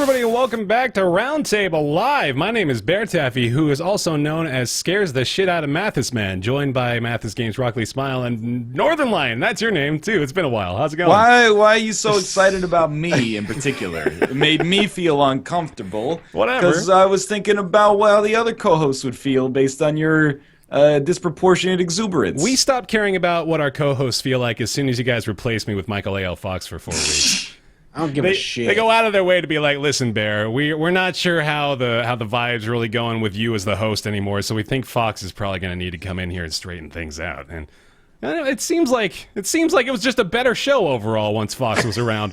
everybody, and welcome back to Roundtable Live. My name is Baer Taffy, who is also known as Scares the Shit Out of Mathis Man, joined by Mathis Games, Rockley Smile, and Northern Lion. That's your name, too. It's been a while. How's it going? Why are you so excited about me in particular? It made me feel uncomfortable. Whatever. Because I was thinking about how the other co-hosts would feel based on your disproportionate exuberance. We stopped caring about what our co-hosts feel like as soon as you guys replaced me with Michael A.L. Fox for 4 weeks. I don't give a shit. They go out of their way to be like, listen, Baer, we're not sure how the vibe's really going with you as the host anymore, so we think Fox is probably going to need to come in here and straighten things out. And it seems like it was just a better show overall once Fox was around.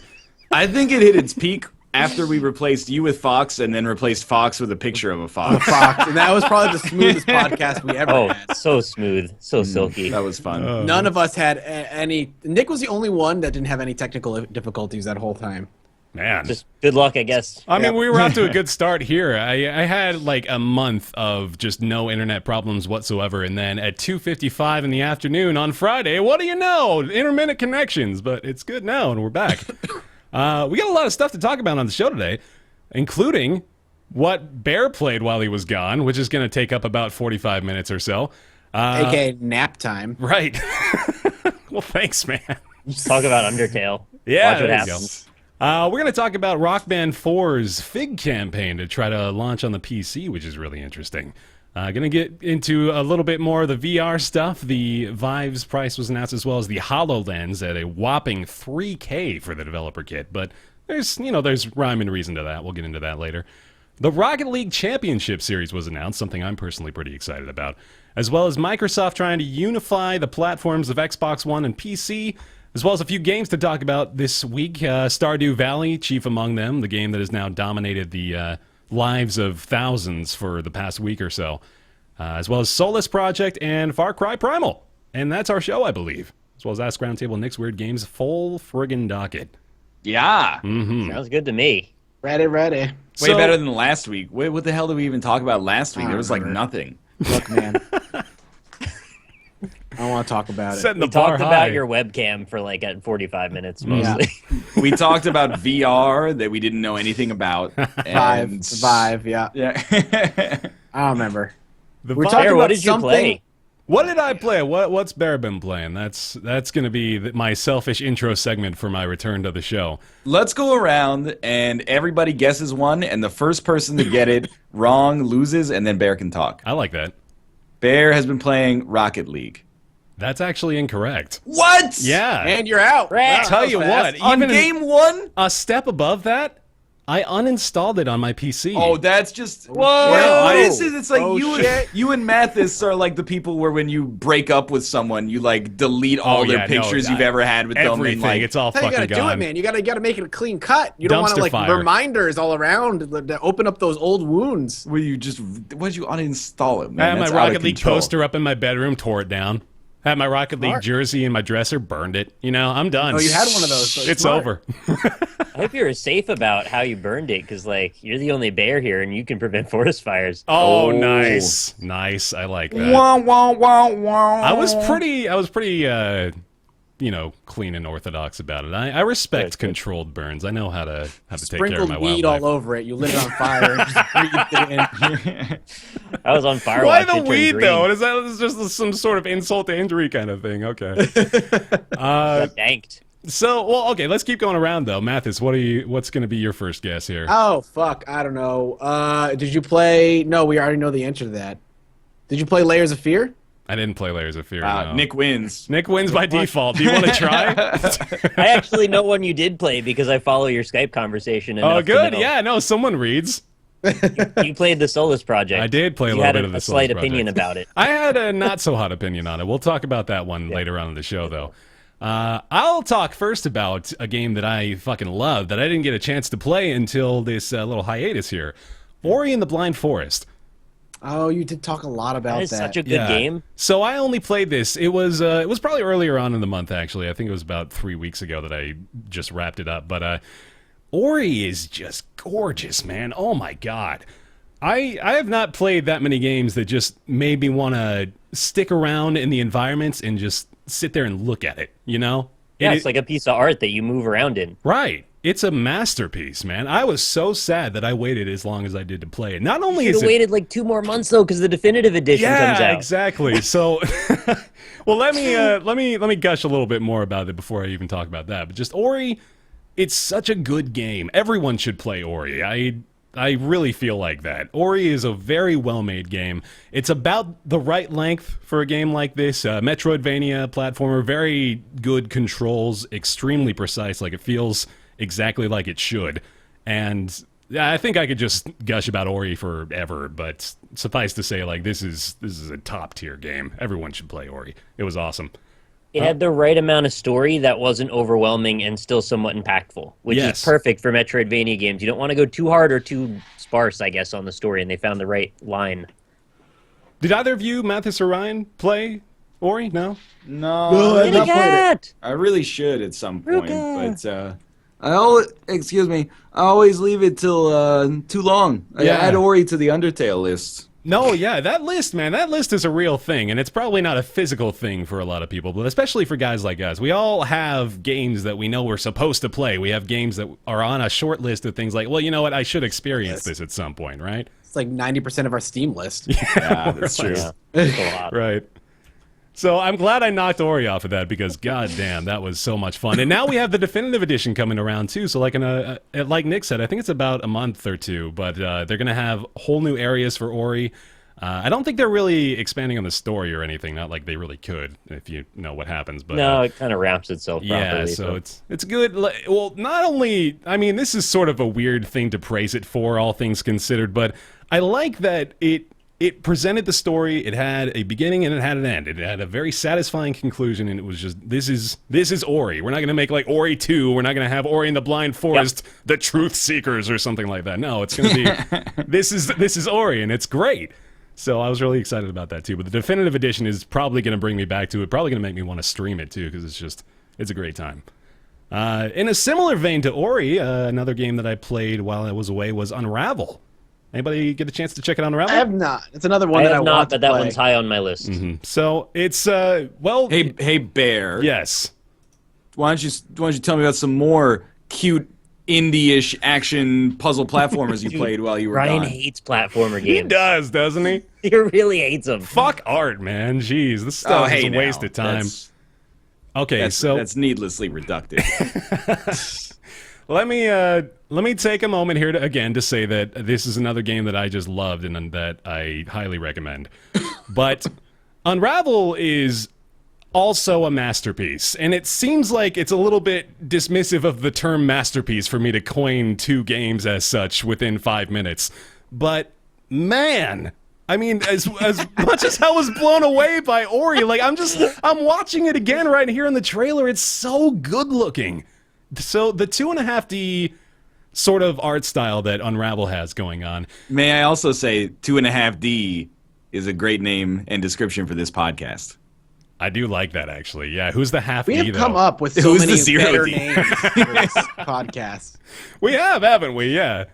I think it hit its peak after we replaced you with Fox and then replaced Fox with a picture of a fox. And that was probably the smoothest podcast we ever had. So smooth, so silky. That was fun. None of us had any. Nick was the only one that didn't have any technical difficulties that whole time. Man. Just good luck, I guess. I mean, we were off to a good start here. I had like a month of just no internet problems whatsoever, and then at 2:55 in the afternoon on Friday, what do you know? Intermittent connections, but it's good now, and we're back. We got a lot of stuff to talk about on the show today, including what Baer played while he was gone, which is going to take up about 45 minutes or so. AKA nap time. Right. Well, thanks, man. Talk about Undertale. Yeah, Watch what there you happens. We're going to talk about Rock Band 4's Fig campaign to try to launch on the PC, which is really interesting. Going to get into a little bit more of the VR stuff. The Vive's price was announced, as well as the Hololens at a whopping $3K for the developer kit. But there's rhyme and reason to that. We'll get into that later. The Rocket League Championship Series was announced, something I'm personally pretty excited about, as well as Microsoft trying to unify the platforms of Xbox One and PC, as well as a few games to talk about this week. Stardew Valley, chief among them, the game that has now dominated the lives of thousands for the past week or so, as well as Solus Project and Cry Primal. And that's our show, I believe, as well as Ask Roundtable, Nick's Weird Games, full friggin' docket. Yeah. Mm-hmm. Sounds good to me. Ready. Way better than last week. What the hell did we even talk about last week? There was like nothing. Look, man. I don't want to talk about it. Setting the We bar talked high. about your webcam for like 45 minutes mostly. We talked about VR that we didn't know anything about. And... Vive, yeah. Yeah. I don't remember. The We're Vive- talking Baer, about what did you something. play? What did I play? What's Baer been playing? That's going to be my selfish intro segment for my return to the show. Let's go around and everybody guesses one, and the first person to get it wrong loses, and then Baer can talk. I like that. Baer has been playing Rocket League. That's actually incorrect. What? Yeah. And you're out. Right. Wow, Tell that you was what, fast. On even game one? a step above that, I uninstalled it on my PC. Oh, that's just... Whoa. Well, this is, it's like Oh, you and Mathis are like the people where when you break up with someone, you like delete all yeah, their pictures no, you've ever had with them. And, everything. like, It's all That's how you fucking gotta do it, gone. man. You gotta make it a clean cut. You don't want to Dumpster like fire. reminders all around to open up those old wounds. where you just... Why'd you uninstall it, I man? had my That's out Rocket of League control. poster up in my bedroom, tore it down. Had my Rocket League Smart. jersey in my dresser, burned it. You know, I'm done. Oh, you had one of those. So It's smart. over. I hope you're safe about how you burned it, because like you're the only bear here, and you can prevent forest fires. Oh, Oh. nice. Nice. I like that. Wah, wah, wah, wah. I was pretty clean and orthodox about it. I respect Good. controlled burns. I know how to take care of Sprinkled my weed wildlife. all over it. You lit it on fire. And just breathed it in. I was on Firewatch. Why it the turned weed green. though? Is that just some sort of insult to injury kind of thing? Okay. Got danked. Okay. Let's keep going around though. Mathis, what's going to be your first guess here? Oh fuck! I don't know. Did you play? No, we already know the answer to that. Did you play Layers of Fear? I didn't play Layers of Fear. No. Nick wins. Nick wins by default. Do you want to try? I actually know one you did play because I follow your Skype conversation. Oh, enough to good. know. Yeah. No, someone reads. You played the Solus Project. I did play a You little had bit of the a slight Solus opinion Project. about it. I had a not so hot opinion on it. We'll talk about that one later on in the show, though. I'll talk first about a game that I fucking love that I didn't get a chance to play until this little hiatus here. Ori and the Blind Forest. Oh, you did talk a lot about That is that. such a good game. So I only played this. It was probably earlier on in the month, actually. I think it was about 3 weeks ago that I just wrapped it up. But Ori is just gorgeous, man. Oh my god. I have not played that many games that just made me want to stick around in the environments and just sit there and look at it, you know? Yeah, And it's like a piece of art that you move around in. Right. It's a masterpiece, man. I was so sad that I waited as long as I did to play it. Not only You is should have it waited like 2 more months though, because the definitive edition comes out. exactly. So, well, let me gush a little bit more about it before I even talk about that. But just Ori, it's such a good game. Everyone should play Ori. I really feel like that. Ori is a very well-made game. It's about the right length for a game like this. Metroidvania platformer, very good controls, extremely precise. Like it feels exactly like it should. And I think I could just gush about Ori forever, but suffice to say, like this is a top-tier game. Everyone should play Ori. It was awesome. It had the right amount of story that wasn't overwhelming and still somewhat impactful, which is perfect for Metroidvania games. You don't want to go too hard or too sparse, I guess, on the story, and they found the right line. Did either of you, Mathis or Ryan, play Ori? No? No, I've not played it. I really should at some point, but I always leave it till too long. I add Ori to the Undertale list. No, yeah, that list, man, that list is a real thing, and it's probably not a physical thing for a lot of people, but especially for guys like us. We all have games that we know we're supposed to play. We have games that are on a short list of things like, well, you know what, I should experience this at some point, right? It's like 90% of our Steam list. Yeah, that's true. Yeah, that's a lot. Right. So I'm glad I knocked Ori off of that because goddamn, that was so much fun. And now we have the definitive edition coming around too. So like like Nick said, I think it's about a month or two, but they're gonna have whole new areas for Ori. I don't think they're really expanding on the story or anything. Not like they really could, if you know what happens. But no, it kind of wraps itself properly. Yeah, so it's good. Well, not only, I mean, this is sort of a weird thing to praise it for, all things considered, but I like that it presented the story. It had a beginning and it had an end. It had a very satisfying conclusion, and it was just this is Ori. We're not going to make like Ori 2. We're not going to have Ori in the Blind Forest, the Truth Seekers, or something like that. No, it's going to be this is Ori, and it's great. So I was really excited about that too. But the definitive edition is probably going to bring me back to it. Probably going to make me want to stream it too, because it's a great time. In a similar vein to Ori, another game that I played while I was away was Unravel. Anybody get a chance to check it out, Unravel? I have not. It's another one I that have I not, want but to that play. one's high on my list. Mm-hmm. So it's well. Hey, Baer. Yes. Why don't you tell me about some more cute indie-ish action puzzle platformers you played while you were Ryan gone? hates platformer He games. does, doesn't he? He really hates them. Fuck art, man. Jeez, this stuff is a now. waste of time. Okay, That's needlessly reductive. let me take a moment here to say that this is another game that I just loved and that I highly recommend. But Unravel is also a masterpiece, and it seems like it's a little bit dismissive of the term masterpiece for me to coin two games as such within 5 minutes. But man, I mean, as much as I was blown away by Ori, like I'm watching it again right here in the trailer. It's so good looking. So the 2.5D sort of art style that Unravel has going on. May I also say 2.5D is a great name and description for this podcast. I do like that, actually. Yeah, who's the half We D, have though? come up with so Who's many the zero better D? names for this podcast. We have, haven't we? Yeah.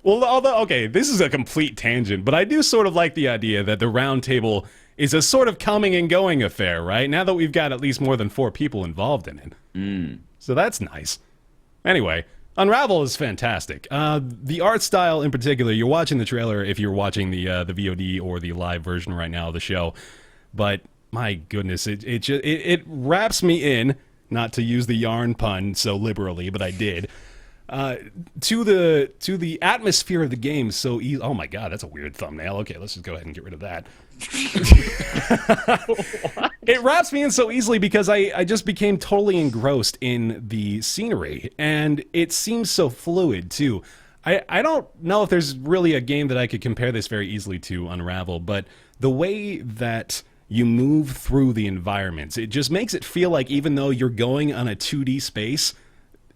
Well, although, okay, this is a complete tangent, but I do sort of like the idea that the Roundtable is a sort of coming and going affair, right? Now that we've got at least more than 4 people involved in it. So that's nice. Anyway, Unravel is fantastic. The art style in particular, you're watching the trailer if you're watching the VOD or the live version right now of the show, but my goodness, it wraps me in, not to use the yarn pun so liberally, but I did, to the atmosphere of the game so easy. Oh my god, that's a weird thumbnail. Okay, let's just go ahead and get rid of that. It wraps me in so easily because I just became totally engrossed in the scenery, and it seems so fluid too. I don't know if there's really a game that I could compare this very easily to Unravel, but the way that you move through the environments, it just makes it feel like even though you're going on a 2D space,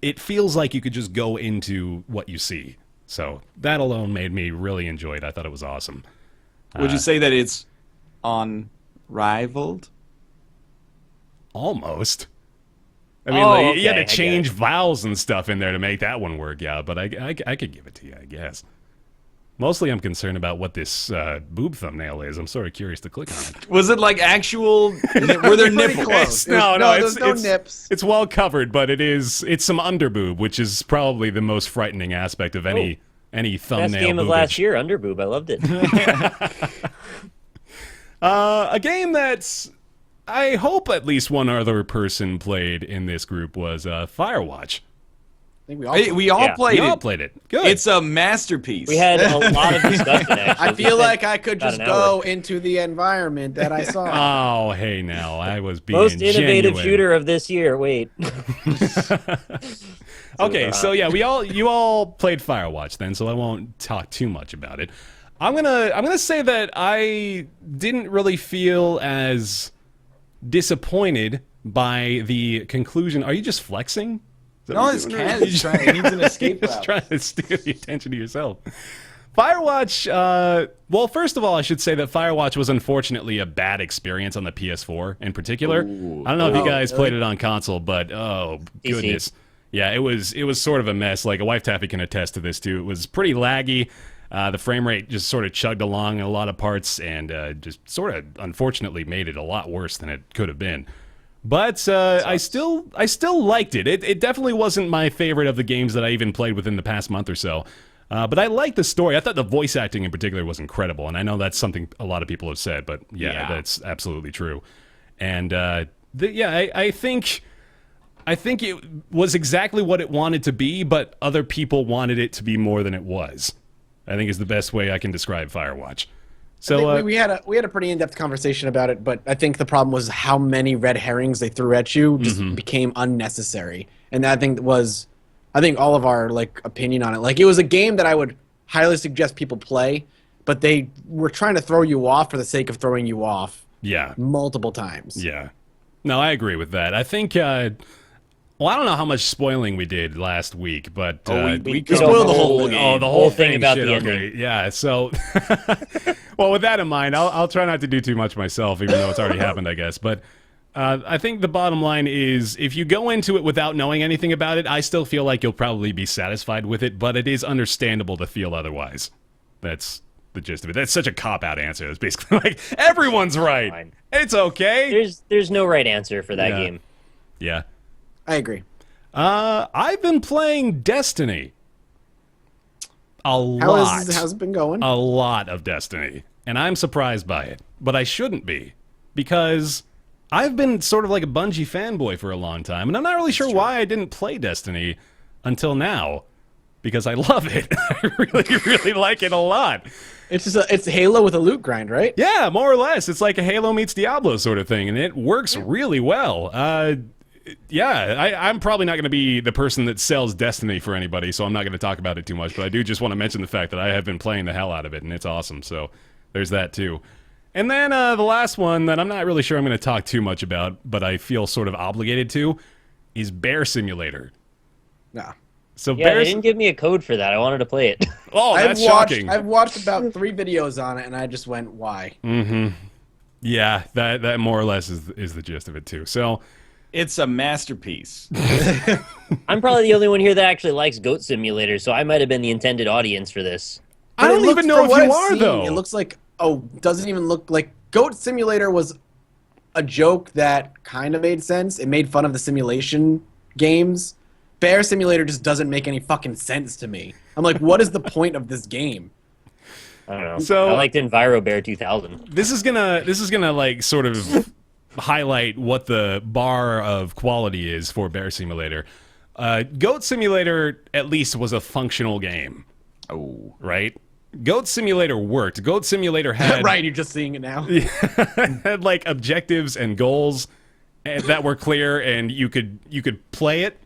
it feels like you could just go into what you see. So that alone made me really enjoy it. I thought it was awesome. Would you say that it's unrivaled? Almost. I mean, Okay, you had I to get change it. vowels and stuff in there to make that one work out, but I could give it to you, I guess. Mostly I'm concerned about what this boob thumbnail is. I'm sort of curious to click on it. Was it like actual? Were there nipples? Close. No, there's no nips. It's well covered, but it's some underboob, which is probably the most frightening aspect of any thumbnail. Best game of boobage. last year, underboob. I loved it. A game that's I hope at least one other person played in this group was Firewatch. I think We all played We it. all played it. Good. It's a masterpiece. We had a lot of discussion, actually. I feel like I could about just an go hour. into the environment that I saw. Oh, hey now. I was being Most innovative genuine. shooter of this year. Wait. Okay, so yeah, you all played Firewatch then, so I won't talk too much about it. I'm gonna say that I didn't really feel as disappointed by the conclusion. Are you just flexing? Is that No, what it's you're doing? cat. It's trying. It needs an escape Just route. trying to steal the attention to yourself. Firewatch, well, first of all, I should say that Firewatch was unfortunately a bad experience on the PS4 in particular. Ooh. I don't know if you Oh, guys really? played it on console, but oh, PC. goodness. Yeah, it was sort of a mess. Like, a wife Taffy can attest to this, too. It was pretty laggy. The frame rate just sort of chugged along in a lot of parts and just sort of, unfortunately, made it a lot worse than it could have been. But I still liked it. It definitely wasn't my favorite of the games that I even played within the past month or so. But I liked the story. I thought the voice acting in particular was incredible, and I know that's something a lot of people have said, but yeah. That's absolutely true. And I think it was exactly what it wanted to be, but other people wanted it to be more than it was. I think is the best way I can describe Firewatch. So I think we had a pretty in-depth conversation about it, but I think the problem was how many red herrings they threw at you just became unnecessary, and I think all of our opinion on it. Like, it was a game that I would highly suggest people play, but they were trying to throw you off for the sake of throwing you off. yeah. Multiple times. Yeah. No, I agree with that. I think, well, I don't know how much spoiling we did last week, but... we don't spoiled the know whole game. Oh, the whole whole thing about shit, the okay. ending. Yeah, so... well, with that in mind, I'll try not to do too much myself, even though it's already happened, I guess. But I think the bottom line is, if you go into it without knowing anything about it, I still feel like you'll probably be satisfied with it, but it is understandable to feel otherwise. That's the gist of it. That's such a cop-out answer. It's basically like, everyone's right. Fine. It's okay. There's no right answer for that Yeah. game. Yeah. I agree. I've been playing Destiny. How's it been going? A lot of Destiny, and I'm surprised by it, but I shouldn't be, because I've been sort of like a Bungie fanboy for a long time, and I'm not really sure why I didn't play Destiny until now, because I love it. I really, really like it a lot. It's Halo with a loot grind, right? Yeah, more or less. It's like a Halo meets Diablo sort of thing, and it works really well. I'm probably not going to be the person that sells Destiny for anybody, so I'm not going to talk about it too much, but I do just want to mention the fact that I have been playing the hell out of it, and it's awesome, so there's that too. And then the last one that I'm not really sure I'm going to talk too much about, but I feel sort of obligated to, is Baer Simulator. No. So Yeah, Baer... they didn't give me a code for that. I wanted to play it. Oh, that's shocking. I've watched about 3 videos on it, and I just went, why? Yeah, that more or less is the gist of it too. So... It's a masterpiece. I'm probably the only one here that actually likes Goat Simulator, so I might have been the intended audience for this. I don't even know if you are, though. It looks like, doesn't even look like Goat Simulator was a joke that kind of made sense. It made fun of the simulation games. Baer Simulator just doesn't make any fucking sense to me. I'm like, what is the point of this game? I don't know. So- I liked Enviro Bear 2000. This is gonna like sort of highlight what the bar of quality is for Baer Simulator. Goat Simulator at least was a functional game, Oh. right? Goat Simulator worked. Goat Simulator had Right, you're just seeing it now. had like objectives and goals that were clear, and you could play it.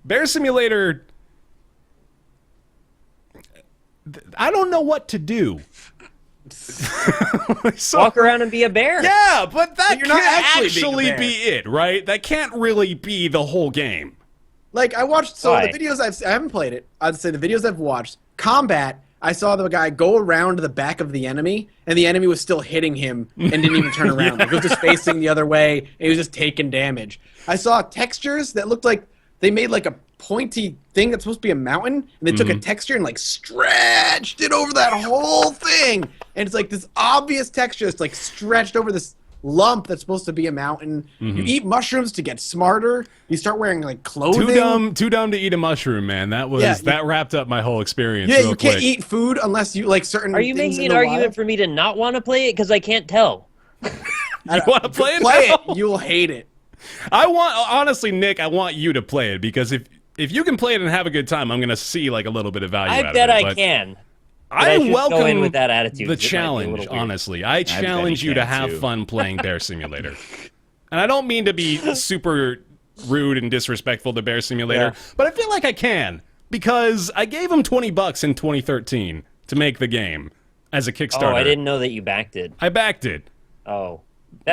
Baer Simulator, I don't know what to do. So- Walk around and be a bear. Yeah, but that But you're not can't actually actually being a bear. be it, right? That can't really be the whole game. Like, I watched, Why? the videos I haven't played it. I'd say the videos I've watched, combat, I saw the guy go around the back of the enemy, and the enemy was still hitting him and didn't even turn around. Like, he was just facing the other way, and he was just taking damage. I saw textures that looked like they made like a pointy thing that's supposed to be a mountain, and they took a texture and like stretched it over that whole thing, and it's like this obvious texture that's like stretched over this lump that's supposed to be a mountain. You eat mushrooms to get smarter. You start wearing like clothing. Too dumb to eat a mushroom, man. That wrapped up my whole experience. Yeah, real you quick. can't eat food unless you like certain. Are you making an argument for me to not want to play it? Because I can't tell. You want to play it? Play now? it. You'll hate it. Honestly, Nick, I want you to play it because if you can play it and have a good time, I'm gonna see like a little bit of value out of it. I bet I can. I welcome go in with that attitude. the challenge, honestly. I challenge you to have fun playing Bear Simulator. And I don't mean to be super rude and disrespectful to Bear Simulator, but I feel like I can because I gave him $20 in 2013 to make the game as a Kickstarter. Oh, I didn't know that you backed it. I backed it. Oh.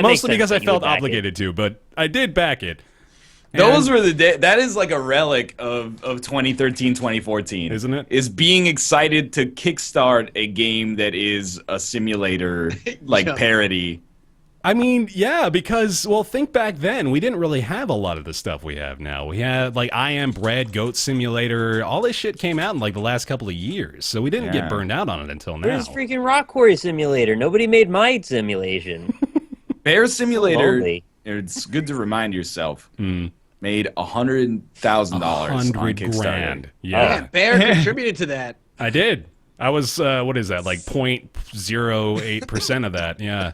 Mostly because I felt obligated to, but I did back it. Those were the days. That is like a relic of 2013, 2014. Isn't it? Is being excited to kickstart a game that is a simulator, like parody. I mean, yeah, because, well, think back then. We didn't really have a lot of the stuff we have now. We had, like, I Am Bread, Goat Simulator. All this shit came out in, like, the last couple of years. So we didn't get burned out on it until now. There's freaking Rock Quarry Simulator. Nobody made my simulation. Bear Simulator, So it's good to remind yourself, made $100,000 on Kickstarter. $100,000. Yeah. Bear contributed to that. I did. I was, what is that, like 0.08% of that, yeah.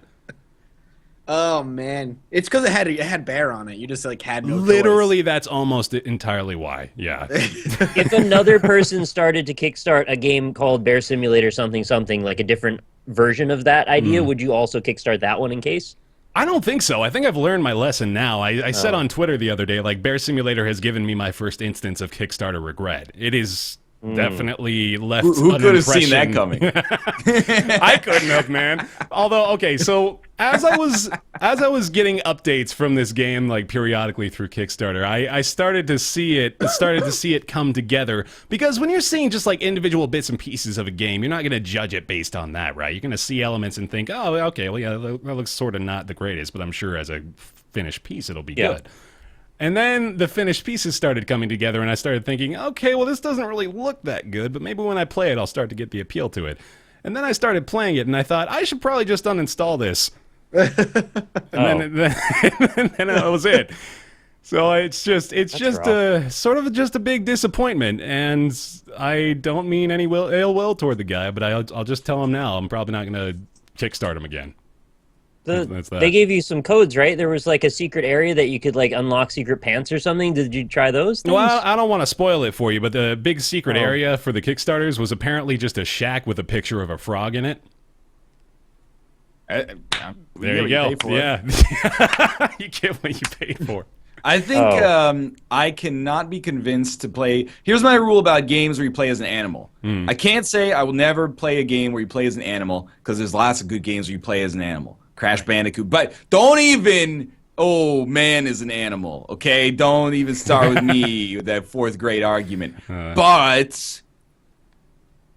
Oh man, it's because it had Bear on it. You just like had no Literally, choice. that's almost entirely why. Yeah. If another person started to kickstart a game called Bear Simulator something, like a different version of that idea, would you also kickstart that one in case? I don't think so. I think I've learned my lesson now. I said on Twitter the other day, like, Bear Simulator has given me my first instance of Kickstarter regret. It is definitely left Who an could have seen impression. that coming? I couldn't have, man. Although, okay, so as I was getting updates from this game, like, periodically through Kickstarter, I started to see it come together. Because when you're seeing just like individual bits and pieces of a game, you're not going to judge it based on that, right? You're going to see elements and think, oh, okay, well, yeah, that looks sort of not the greatest, but I'm sure as a finished piece it'll be good. And then the finished pieces started coming together, and I started thinking, okay, well, this doesn't really look that good, but maybe when I play it, I'll start to get the appeal to it. And then I started playing it, and I thought, I should probably just uninstall this. And then that was it. So it's just sort of just a big disappointment, and I don't mean any ill will toward the guy, but I'll just tell him now, I'm probably not going to kickstart him again. They gave you some codes, right? There was like a secret area that you could like unlock secret pants or something. Did you try those things? Well, I don't want to spoil it for you, but the big secret area for the Kickstarters was apparently just a shack with a picture of a frog in it. There you go. Yeah. You get what you paid for. I think I cannot be convinced to play. Here's my rule about games where you play as an animal. I can't say I will never play a game where you play as an animal because there's lots of good games where you play as an animal. Crash Bandicoot. But don't even, man is an animal, okay? Don't even start with me with that fourth grade argument. But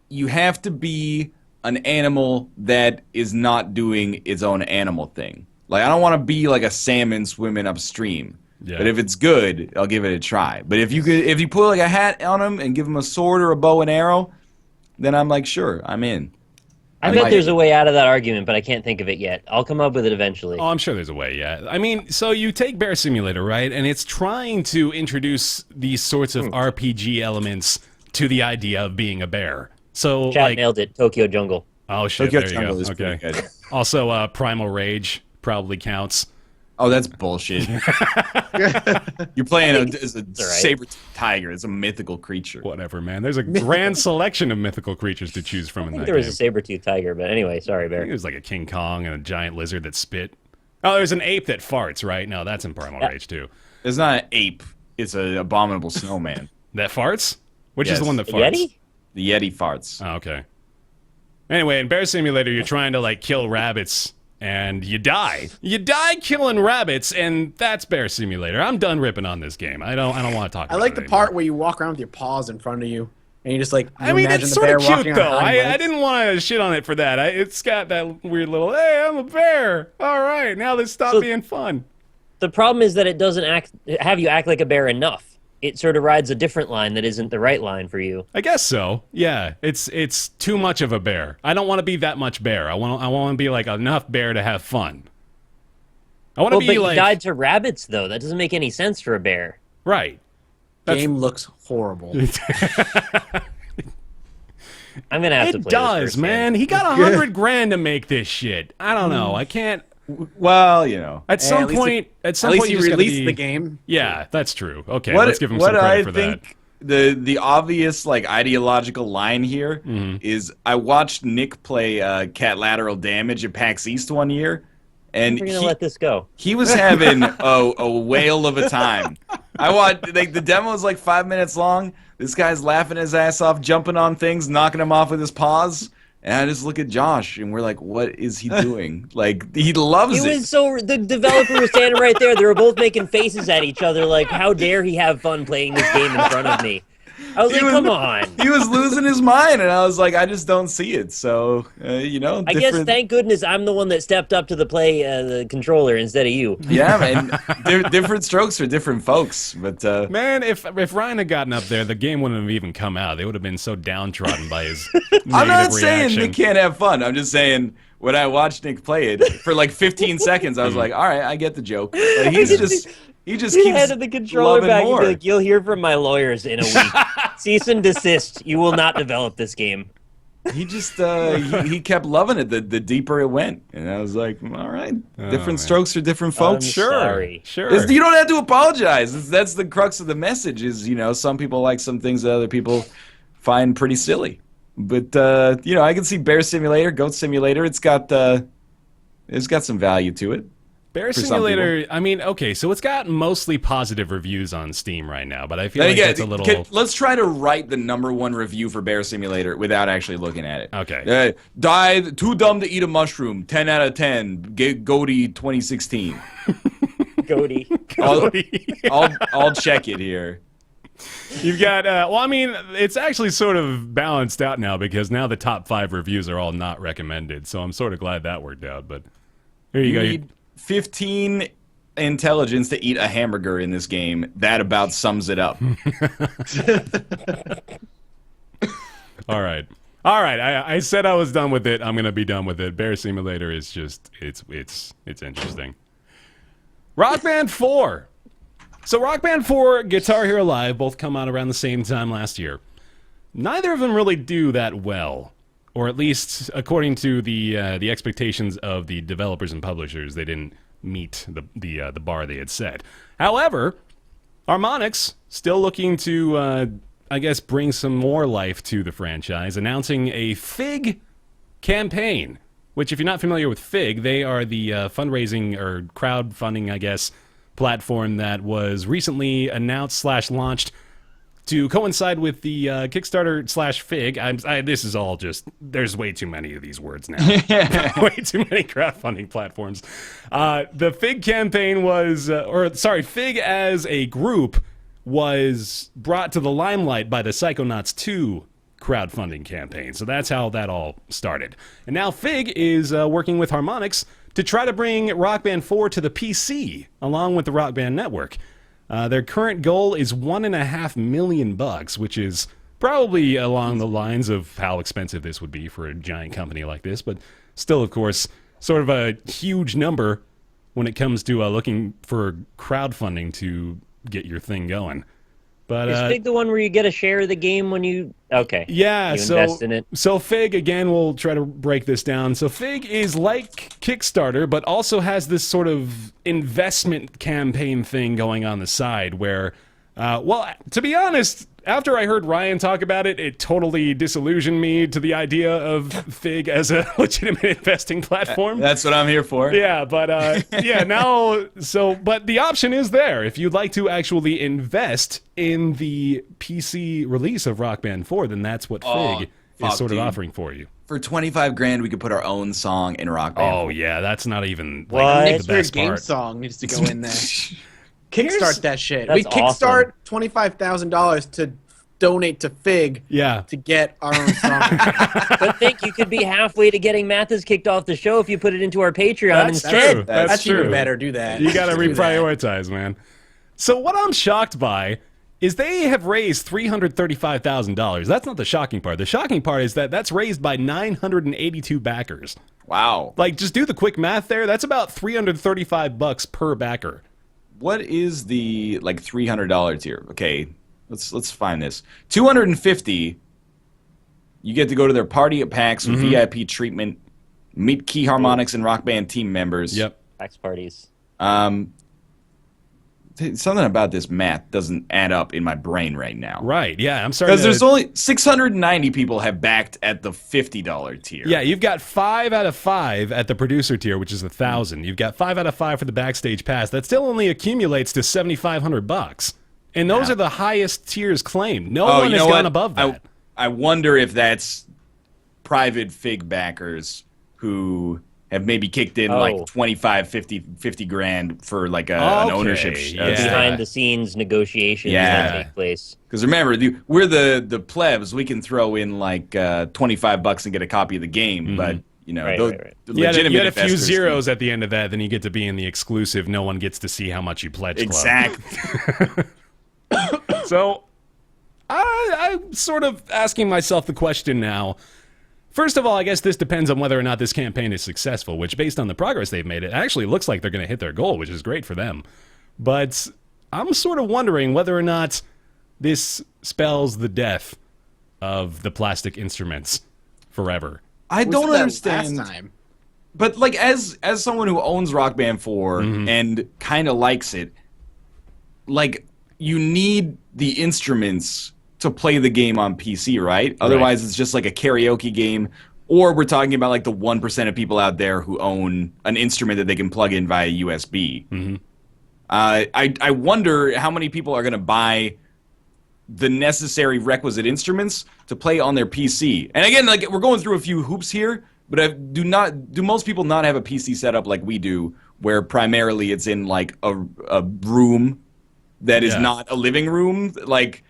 you have to be an animal that is not doing its own animal thing. Like, I don't want to be like a salmon swimming upstream. Yeah. But if it's good, I'll give it a try. But if you put like a hat on him and give him a sword or a bow and arrow, then I'm like, sure, I'm in. I bet there's a way out of that argument, but I can't think of it yet. I'll come up with it eventually. Oh, I'm sure there's a way, yeah. I mean, so you take Bear Simulator, right? And it's trying to introduce these sorts of RPG elements to the idea of being a bear. So, Chat nailed it. Tokyo Jungle. Oh, shit, Tokyo there you Jungle go. is Okay. pretty good. Also, Primal Rage probably counts. Oh, that's bullshit. You're playing as a saber-toothed tiger. It's a mythical creature. Whatever, man. There's a grand selection of mythical creatures to choose from in that game. There was a saber-toothed tiger, but anyway, sorry, Bear. There's like a King Kong and a giant lizard that spit. Oh, there's an ape that farts, right? No, that's in Primal Rage, too. It's not an ape. It's an abominable snowman. That farts? Which is the one that The farts? Yeti? The Yeti farts. Oh, okay. Anyway, in Bear Simulator, you're trying to, like, kill rabbits, and you die. You die killing rabbits, and that's Bear Simulator. I'm done ripping on this game. I don't want to talk about it I like the anymore. part where you walk around with your paws in front of you, and you just like. I mean, imagine it's the sort bear of walking cute, on though. hind I legs. didn't want to shit on it for that. It's got that weird little, hey, I'm a bear. All right, now let's stop being fun. The problem is that it doesn't have you act like a bear enough. it sort of rides a different line that isn't the right line for you. I guess so. Yeah, it's too much of a bear. I don't want to be that much bear. I want to be like enough bear to have fun. I want to be but like you died to rabbits though. That doesn't make any sense for a bear. right. Game looks horrible. I'm gonna have to play It does, this man. He got $100,000 to make this shit. I don't know. I can't. Well, you know. At some point, At least he you just gotta released be- the game. Yeah, that's true. Okay, What, let's give him what some credit I for that. think the obvious like ideological line here is I watched Nick play Cat Lateral Damage at PAX East one year, and We're gonna let this go. he was having a whale of a time. I watched like the demo is like 5 minutes long. This guy's laughing his ass off, jumping on things, knocking them off with his paws. And I just look at Josh, and we're like, "What is he doing?" Like he loves He it. was so the developer was standing right there. They were both making faces at each other, like, "How dare he have fun playing this game in front of me?" I was like, "Come on." He was losing his mind, and I was like, I just don't see it. So, you know, I guess thank goodness I'm the one that stepped up to the controller instead of you. Yeah, man. Different strokes for different folks. But Man, if Ryan had gotten up there, the game wouldn't have even come out. They would have been so downtrodden by his negative I'm not reaction. saying Nick can't have fun. I'm just saying when I watched Nick play it for like 15 seconds, I was like, all right, I get the joke. But he just He keeps handed the controller loving back. more. He'd be like, "You'll hear from my lawyers in a week. Cease and desist. You will not develop this game." He just he kept loving it the deeper it went, and I was like, all right, different man. strokes for different folks. Sure, Sorry. sure. You don't have to apologize. That's the crux of the message. Is some people like some things that other people find pretty silly. But I can see Bear Simulator, Goat Simulator. It's got some value to it. Bear some Simulator, I mean, okay, so it's got mostly positive reviews on Steam right now, but I feel like it's a little... Let's try to write the #1 review for Bear Simulator without actually looking at it. Okay. Too dumb to eat a mushroom. 10 out of 10. Goaty 2016. Goaty. I'll check it here. You've got, it's actually sort of balanced out now because now the top 5 reviews are all not recommended, so I'm sort of glad that worked out, but here you You go. need 15 intelligence to eat a hamburger in this game. That about sums it up. All right. I said I was done with it. I'm gonna be done with it. Bear Simulator is just it's interesting. Rock Band 4. So Rock Band 4, Guitar Hero Live both come out around the same time last year. Neither of them really do that well, or at least according to the expectations of the developers and publishers, they didn't meet the bar they had set. However, Harmonix still looking to I guess bring some more life to the franchise, announcing a Fig campaign. Which, if you're not familiar with Fig, they are the fundraising or crowdfunding, I guess, platform that was recently announced / launched to coincide with the Kickstarter / Fig. This is all just, there's way too many of these words now. Way too many crowdfunding platforms. The Fig campaign was, Fig as a group was brought to the limelight by the Psychonauts 2 crowdfunding campaign. So that's how that all started. And now Fig is working with Harmonix to try to bring Rock Band 4 to the PC, along with the Rock Band Network. Their current goal is $1.5 million, which is probably along the lines of how expensive this would be for a giant company like this, but still, of course, sort of a huge number when it comes to looking for crowdfunding to get your thing going. But is Fig the one where you get a share of the game when you... Okay. Yeah, you invest in it. So Fig, again, we'll try to break this down. So Fig is like Kickstarter, but also has this sort of investment campaign thing going on the side where, to be honest, after I heard Ryan talk about it, it totally disillusioned me to the idea of Fig as a legitimate investing platform. That's what I'm here for. Yeah, but but the option is there. If you'd like to actually invest in the PC release of Rock Band 4, then that's what Fig is sort of offering for you. For $25,000, we could put our own song in Rock Band. Oh yeah, that's not even What? like, the Next year's best game part. song needs to go in there. Kickstart that shit. We That's kickstart $25,000 to donate to Fig to get our own song. But think you could be halfway to getting Mathis kicked off the show if you put it into our Patreon instead. True. That's even true. better. Do that. You got to Do that. reprioritize, man. So what I'm shocked by is they have raised $335,000. That's not the shocking part. The shocking part is that that's raised by 982 backers. Wow. Like, just do the quick math there. That's about $335 per backer. What is the like $300 tier? Okay, let's find this. 250. You get to go to their party at PAX with VIP treatment, meet Key Harmonics and Rock Band team members. Yep. PAX parties. Something about this math doesn't add up in my brain right now. Right, yeah, I'm sorry. Because there's only 690 people have backed at the $50 tier. Yeah, you've got 5 out of 5 at the producer tier, which is $1,000. You've got 5 out of 5 for the backstage pass. That still only accumulates to $7,500. And those are the highest tiers claimed. No one has gone above that. I wonder if that's private Fig backers who have maybe kicked in like 25, 50 grand for like an ownership. Behind the scenes negotiations that take place. Because remember, we're the plebs. We can throw in like $25 and get a copy of the game, but you know, the legitimate you had a few investors zeros at the end of that, then you get to be in the exclusive. No one gets to see how much you pledge. Exactly. So, I'm sort of asking myself the question now. First of all, I guess this depends on whether or not this campaign is successful, which based on the progress they've made, it actually looks like they're going to hit their goal, which is great for them. But I'm sort of wondering whether or not this spells the death of the plastic instruments forever. I don't Last understand. time. But like as someone who owns Rock Band 4 and kind of likes it, like you need the instruments to play the game on PC, right? Otherwise, it's just like a karaoke game. Or we're talking about like the 1% of people out there who own an instrument that they can plug in via USB. I wonder how many people are going to buy the necessary requisite instruments to play on their PC. And again, like we're going through a few hoops here, but do most people not have a PC setup like we do, where primarily it's in like a room that is not a living room? Like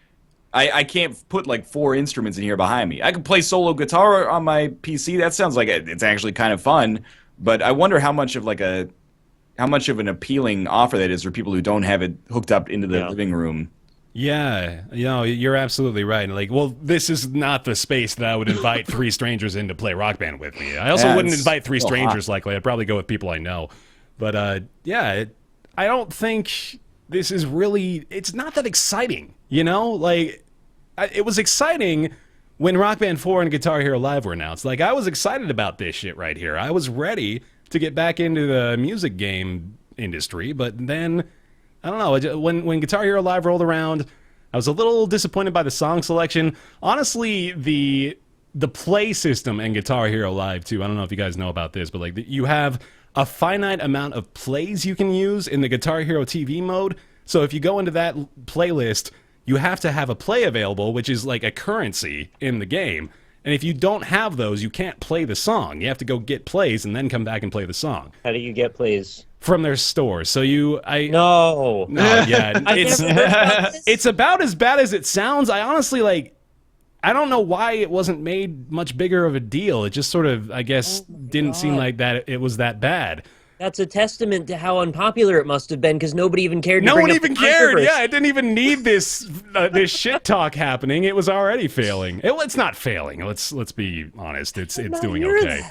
I can't put like 4 instruments in here behind me. I can play solo guitar on my PC. That sounds like it's actually kind of fun. But I wonder how much of an appealing offer that is for people who don't have it hooked up into the living room. Yeah, you know, you're absolutely right. Like, well, this is not the space that I would invite 3 strangers in to play Rock Band with me. I also wouldn't invite 3 strangers likely. I'd probably go with people I know. But I don't think this is really, it's not that exciting, you know? Like, it was exciting when Rock Band 4 and Guitar Hero Live were announced. Like, I was excited about this shit right here. I was ready to get back into the music game industry, but then, I don't know, when Guitar Hero Live rolled around, I was a little disappointed by the song selection. Honestly, the play system in Guitar Hero Live, too, I don't know if you guys know about this, but like you have a finite amount of plays you can use in the Guitar Hero TV mode. So if you go into that playlist, you have to have a play available, which is like a currency in the game. And if you don't have those, you can't play the song. You have to go get plays and then come back and play the song. How do you get plays? From their store. So No, yeah. It's about as bad as it sounds. I honestly, like, I don't know why it wasn't made much bigger of a deal. It just sort of, I guess, didn't seem like that it was that bad. That's a testament to how unpopular it must have been, because nobody even cared. No one even cared. Yeah, it didn't even need this shit talk happening. It was already failing. It's not failing. Let's be honest. It's doing okay.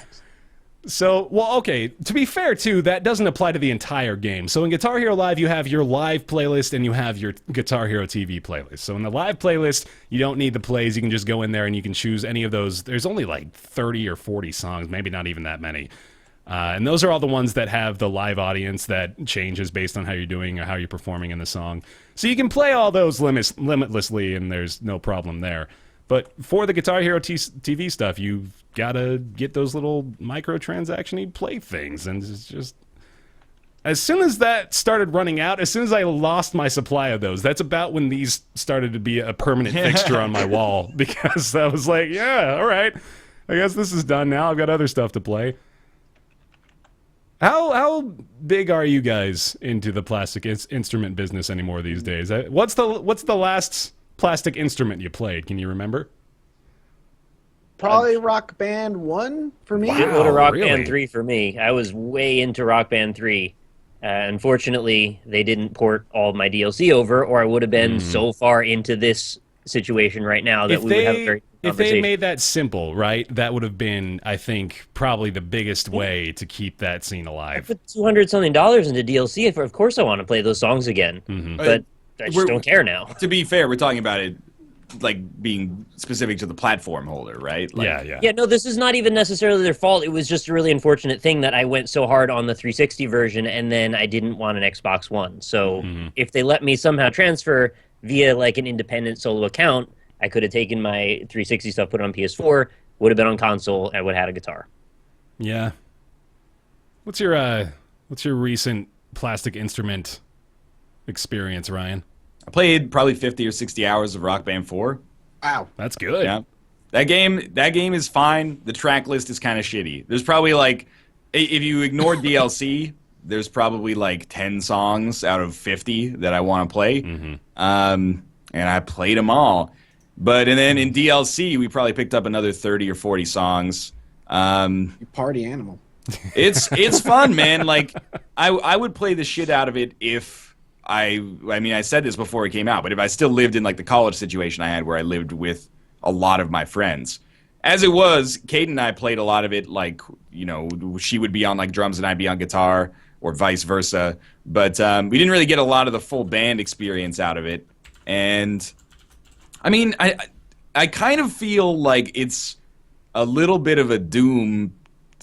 So, well, okay. To be fair, too, that doesn't apply to the entire game. So in Guitar Hero Live, you have your live playlist and you have your Guitar Hero TV playlist. So in the live playlist, you don't need the plays. You can just go in there and you can choose any of those. There's only like 30 or 40 songs, maybe not even that many. And those are all the ones that have the live audience that changes based on how you're doing or how you're performing in the song. So you can play all those limitlessly, and there's no problem there. But for the Guitar Hero TV stuff, you've got to get those little microtransaction-y play things. And it's just... As soon as that started running out, as soon as I lost my supply of those, that's about when these started to be a permanent fixture on my wall. Because I was like, yeah, all right. I guess this is done now. I've got other stuff to play. How big are you guys into the plastic instrument business anymore these days? What's the last plastic instrument you played? Can you remember? Probably Rock Band 1 for me. Wow, Rock Band 3 for me. I was way into Rock Band 3. Unfortunately, they didn't port all of my DLC over, or I would have been so far into this situation right now that we would have a very if they made that simple, right, that would have been, I think, probably the biggest way to keep that scene I alive. put $200-something into DLC. Of course I want to play those songs again, but I just don't care now. To be fair, we're talking about it like being specific to the platform holder, right? Like, Yeah, no, this is not even necessarily their fault. It was just a really unfortunate thing that I went so hard on the 360 version and then I didn't want an Xbox One. So if they let me somehow transfer via like an independent solo account, I could have taken my 360 stuff, put it on PS4, would have been on console, and would have had a guitar. Yeah. What's your recent plastic instrument experience, Ryan? I played probably 50 or 60 hours of Rock Band 4. Wow. That's good. Yeah. That game is fine. The track list is kind of shitty. There's probably like, if you ignore DLC, there's probably like 10 songs out of 50 that I want to play. And I played them all. And then in DLC, we probably picked up another 30 or 40 songs. You party animal. It's fun, man. Like, I would play the shit out of it if I mean, I said this before it came out, but if I still lived in like the college situation I had where I lived with a lot of my friends. As it was, Kate and I played a lot of it like, you know, she would be on like drums and I'd be on guitar or vice versa. But we didn't really get a lot of the full band experience out of it. And I mean, I kind of feel like it's a little bit of a Doom,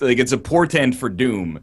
like it's a portent for Doom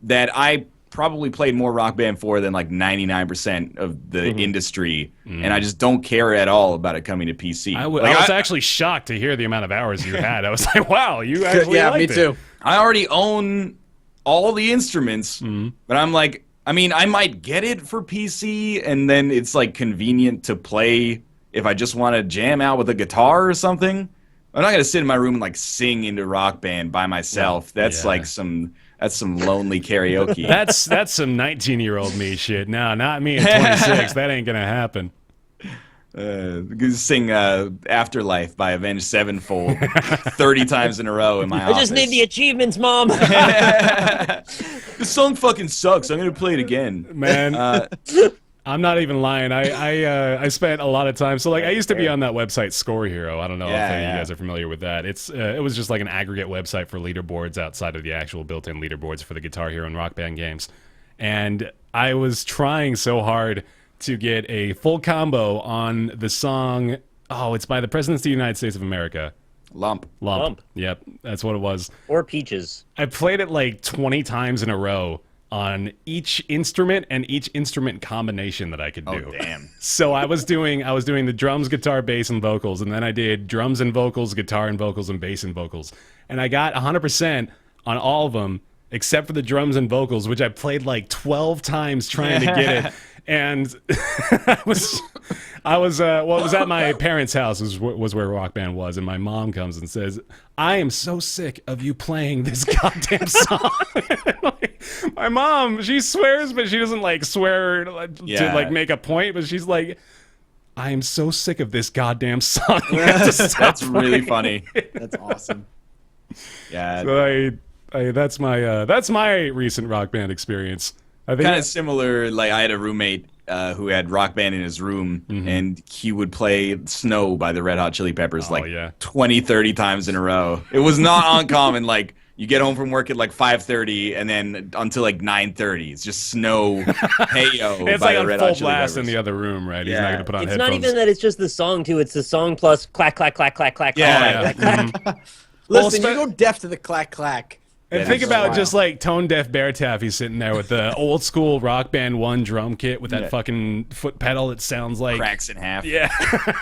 that I probably played more Rock Band 4 than like 99% of the industry, and I just don't care at all about it coming to PC. I was actually shocked to hear the amount of hours you had. I was like, wow, you actually Yeah, liked me too. I already own all the instruments, but I'm like, I mean, I might get it for PC, and then it's like convenient to play if I just want to jam out with a guitar or something. I'm not gonna sit in my room and like sing into Rock Band by myself. That's like some lonely karaoke. That's some 19-year-old me shit. No, not me at 26. That ain't gonna happen. Sing Afterlife by Avenged Sevenfold 30 times in a row in my office. I just need the achievements, Mom. This song fucking sucks. I'm gonna play it again. Man, I'm not even lying. I spent a lot of time. So like, I used to be on that website Score Hero. I don't know if you guys are familiar with that. It was just like an aggregate website for leaderboards outside of the actual built-in leaderboards for the Guitar Hero and Rock Band games. And I was trying so hard to get a full combo on the song. Oh, it's by the Presidents of the United States of America. Lump. Yep, that's what it was. Or Peaches. I played it like 20 times in a row on each instrument and each instrument combination that I could do. Oh, damn. So I was doing the drums, guitar, bass, and vocals, and then I did drums and vocals, guitar and vocals, and bass and vocals. And I got 100% on all of them, except for the drums and vocals, which I played like 12 times trying to get it. And I was at my parents' house was where Rock Band was, and my mom comes and says, "I am so sick of you playing this goddamn song." Like, my mom, she swears, but she doesn't like swear to like make a point, but she's like, "I am so sick of this goddamn song." You have to stop That's really playing funny. That's awesome. Yeah. So that's my recent Rock Band experience. I think Kind of similar. Like, I had a roommate who had Rock Band in his room, and he would play Snow by the Red Hot Chili Peppers 20, 30 times in a row. It was not uncommon. Like, you get home from work at like 5:30, and then until like 9:30, it's just Snow, Hey-Yo it's by like the on Red full Hot Chili blast Peppers. in the other room, right? He's not going to put on It's headphones. not even that it's just the song, too. It's the song plus clack, clack, clack, clack, clack, Yeah. clack, clack, clack. Listen, you go deaf to the clack clack. And Yeah, think that's about wild. just like tone deaf Bear Taffy sitting there with the old school Rock Band 1 drum kit with that fucking foot pedal that sounds like Cracks in half. Yeah,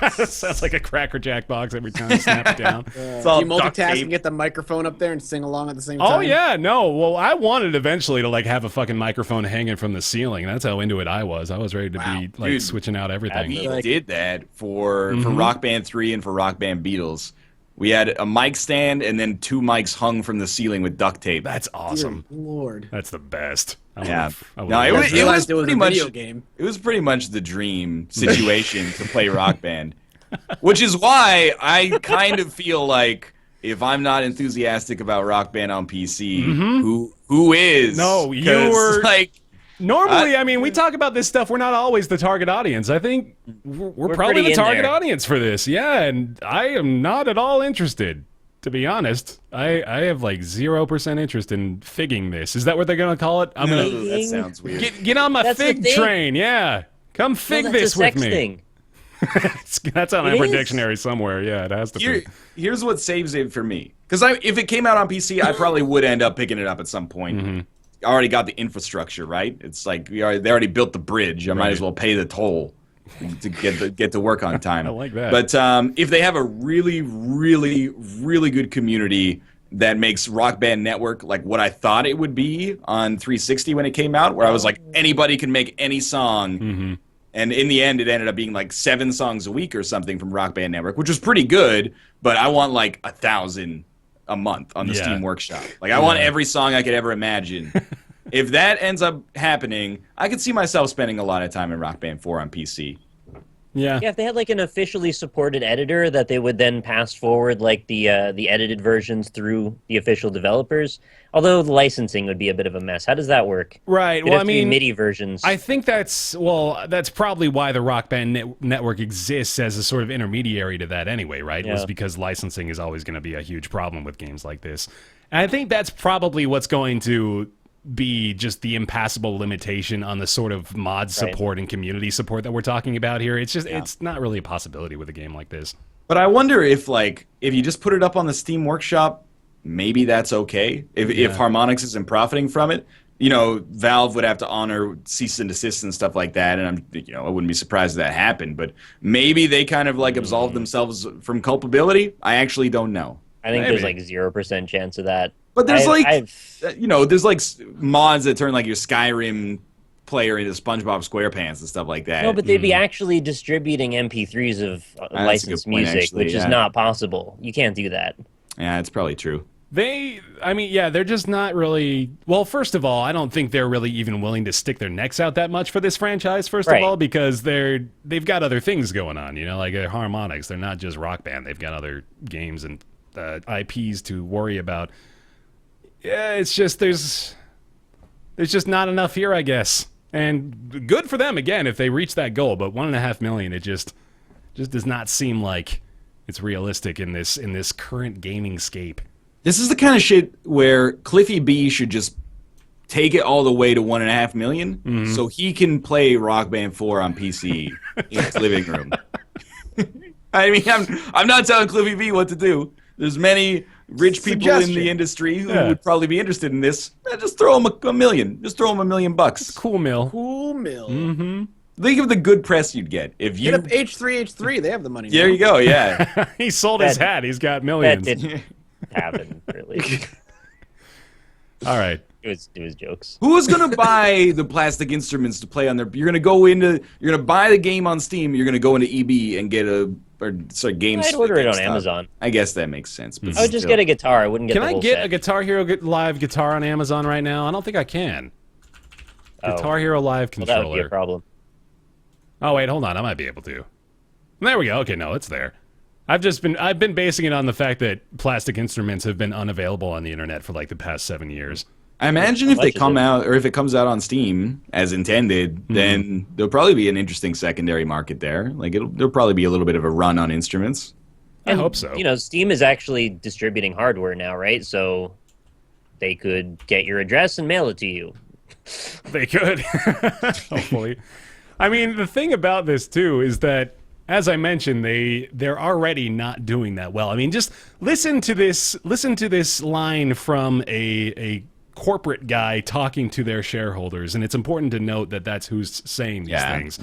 sounds like a Cracker Jack box every time you snap it down. It's all You duct multitask tape. and get the microphone up there and sing along at the same time. Oh yeah, no. Well, I wanted eventually to like have a fucking microphone hanging from the ceiling. That's how into it I was. I was ready to be like Dude, switching out everything. We Like- did that for Rock Band 3 and for Rock Band Beatles. We had a mic stand and then 2 mics hung from the ceiling with duct tape. That's Dear awesome. Lord. That's the best. Yeah. I No, it would've- was Realized it was pretty a much video game. It was pretty much the dream situation to play Rock Band, which is why I kind of feel like if I'm not enthusiastic about Rock Band on PC, who is? No, you 'Cause, were- like Normally, I mean, we talk about this stuff. We're not always the target audience. I think we're probably the target audience for this. Yeah, and I am not at all interested, to be honest. I have like 0% interest in figging this. Is that what they're going to call it? I'm No, gonna that sounds weird. get on my That's the fig thing. train. Yeah, come fig No, this that's a with sex me. thing. That's on It Amber is. Dictionary somewhere. Yeah, it has to be. Here's what saves it for me. Because if it came out on PC, I probably would end up picking it up at some point. I already got the infrastructure, right? It's like they already built the bridge. I might as well pay the toll to get to work on time. I like that. But if they have a really, really, really good community that makes Rock Band Network like what I thought it would be on 360 when it came out, where I was like, anybody can make any song. And in the end, it ended up being like 7 songs a week or something from Rock Band Network, which was pretty good. But I want like 1,000 a month on the Steam Workshop. Like I want every song I could ever imagine. If that ends up happening, I could see myself spending a lot of time in Rock Band 4 on PC. Yeah. Yeah, if they had like an officially supported editor that they would then pass forward like the edited versions through the official developers. Although the licensing would be a bit of a mess. How does that work? Right. It'd Well, I have to be mean, MIDI versions. I think that's probably why the Rock Band Network exists as a sort of intermediary to that anyway, right? Yeah. Was because licensing is always going to be a huge problem with games like this. And I think that's probably what's going to be just the impassable limitation on the sort of mod support and community support that we're talking about here. It's just it's not really a possibility with a game like this. But I wonder if you just put it up on the Steam Workshop, maybe that's okay. If Harmonix isn't profiting from it, Valve would have to honor cease and desist and stuff like that. And I wouldn't be surprised if that happened. But maybe they kind of like absolve themselves from culpability. I actually don't know. I think Maybe. there's like 0% chance of that. But there's I've- there's like mods that turn like your Skyrim player into SpongeBob SquarePants and stuff like that. No, but they'd be actually distributing MP3s of a licensed good point, music, actually, which is not possible. You can't do that. Yeah, it's probably true. They're just not really. Well, first of all, I don't think they're really even willing to stick their necks out that much for this franchise. First of Right. all, because they've got other things going on. Like they're Harmonix. They're not just Rock Band. They've got other games and IPs to worry about. Yeah, it's just there's just not enough here, I guess. And good for them again if they reach that goal. But $1.5 million, it just does not seem like it's realistic in this current gaming scape. This is the kind of shit where Cliffy B should just take it all the way to $1.5 million, so he can play Rock Band 4 on PC in his living room. I mean, I'm not telling Cliffy B what to do. There's many rich people in the industry who would probably be interested in this. Just throw him a million. Just throw him $1 million. Cool mill. Cool mill. Think of the good press you'd get if you. Hit up H3H3. They have the money. There now. you go. Yeah. He sold his hat. He's got That millions. didn't happen, really. All right. It was jokes. Who's gonna buy the plastic instruments to play on their? You're gonna buy the game on Steam. You're gonna go into EB and get games. I'd order it on GameStop. Amazon. I guess that makes sense. But I would just still. get a guitar. I wouldn't get Can the I whole get set. a Guitar Hero Live guitar on Amazon right now? I don't think I can. Oh. Guitar Hero Live Well, that would be controller. a problem. Oh wait, hold on. I might be able to. There we go. Okay, no, it's there. I've been basing it on the fact that plastic instruments have been unavailable on the internet for like the past 7 years. I imagine if How they much is come it? out, or if it comes out on Steam as intended, then there'll probably be an interesting secondary market there. Like there'll probably be a little bit of a run on instruments. I hope so. Steam is actually distributing hardware now, right? So they could get your address and mail it to you. They could. Hopefully. I mean, the thing about this too is that, as I mentioned, they're already not doing that well. I mean, just listen to this line from a corporate guy talking to their shareholders, and it's important to note that that's who's saying these things.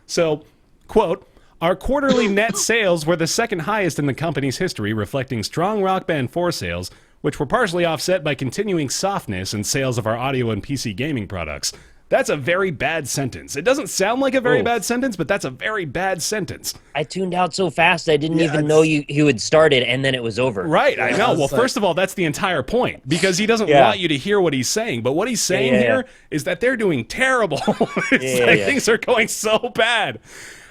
So, quote, "Our quarterly net sales were the second highest in the company's history, reflecting strong Rock Band 4 sales, which were partially offset by continuing softness in sales of our audio and PC gaming products." That's a very bad sentence. It doesn't sound like a very bad sentence, but that's a very bad sentence. I tuned out so fast I didn't even know you had started and then it was over. Right, I know. Well, first of all, that's the entire point, because he doesn't want you to hear what he's saying. But what he's saying here is that they're doing terrible. Things are going so bad.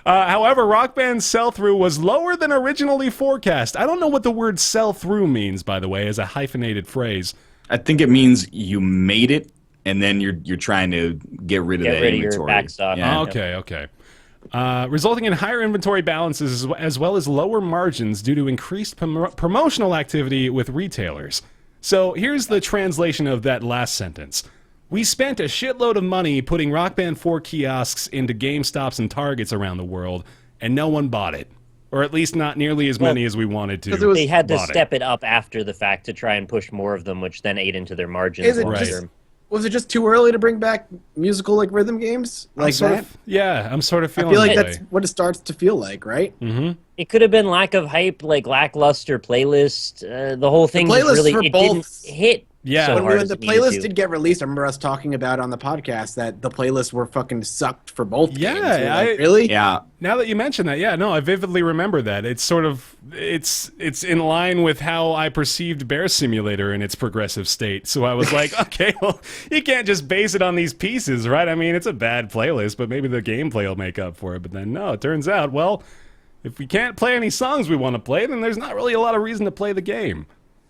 However, Rock Band's sell-through was lower than originally forecast. I don't know what the word sell-through means, by the way, as a hyphenated phrase. I think it means you made it and then you're trying to get rid of that your inventory. back stock. Yeah. Okay. Resulting in higher inventory balances as well as lower margins due to increased promotional activity with retailers. So here's the translation of that last sentence. We spent a shitload of money putting Rock Band 4 kiosks into GameStops and Targets around the world, and no one bought it. Or at least not nearly as many as we wanted to. They had to step it up after the fact to try and push more of them, which then ate into their margins. Was it just too early to bring back musical like rhythm games like that? I'm sort of feeling I feel like that that's way. what it starts to feel like, right? Mm-hmm. It could have been lack of hype, like lackluster playlist. The whole thing just really didn't hit. Yeah. so When hard the as it playlist needed to. did get released, I remember us talking about on the podcast that the playlists were fucking sucked for both games. Yeah, We were like, really? Yeah. Now that you mention that, I vividly remember that. It's sort of it's in line with how I perceived Bear Simulator in its progressive state. So I was like, okay, well, you can't just base it on these pieces, right? I mean, it's a bad playlist, but maybe the gameplay will make up for it. But then no, it turns out, well, if we can't play any songs we want to play, then there's not really a lot of reason to play the game.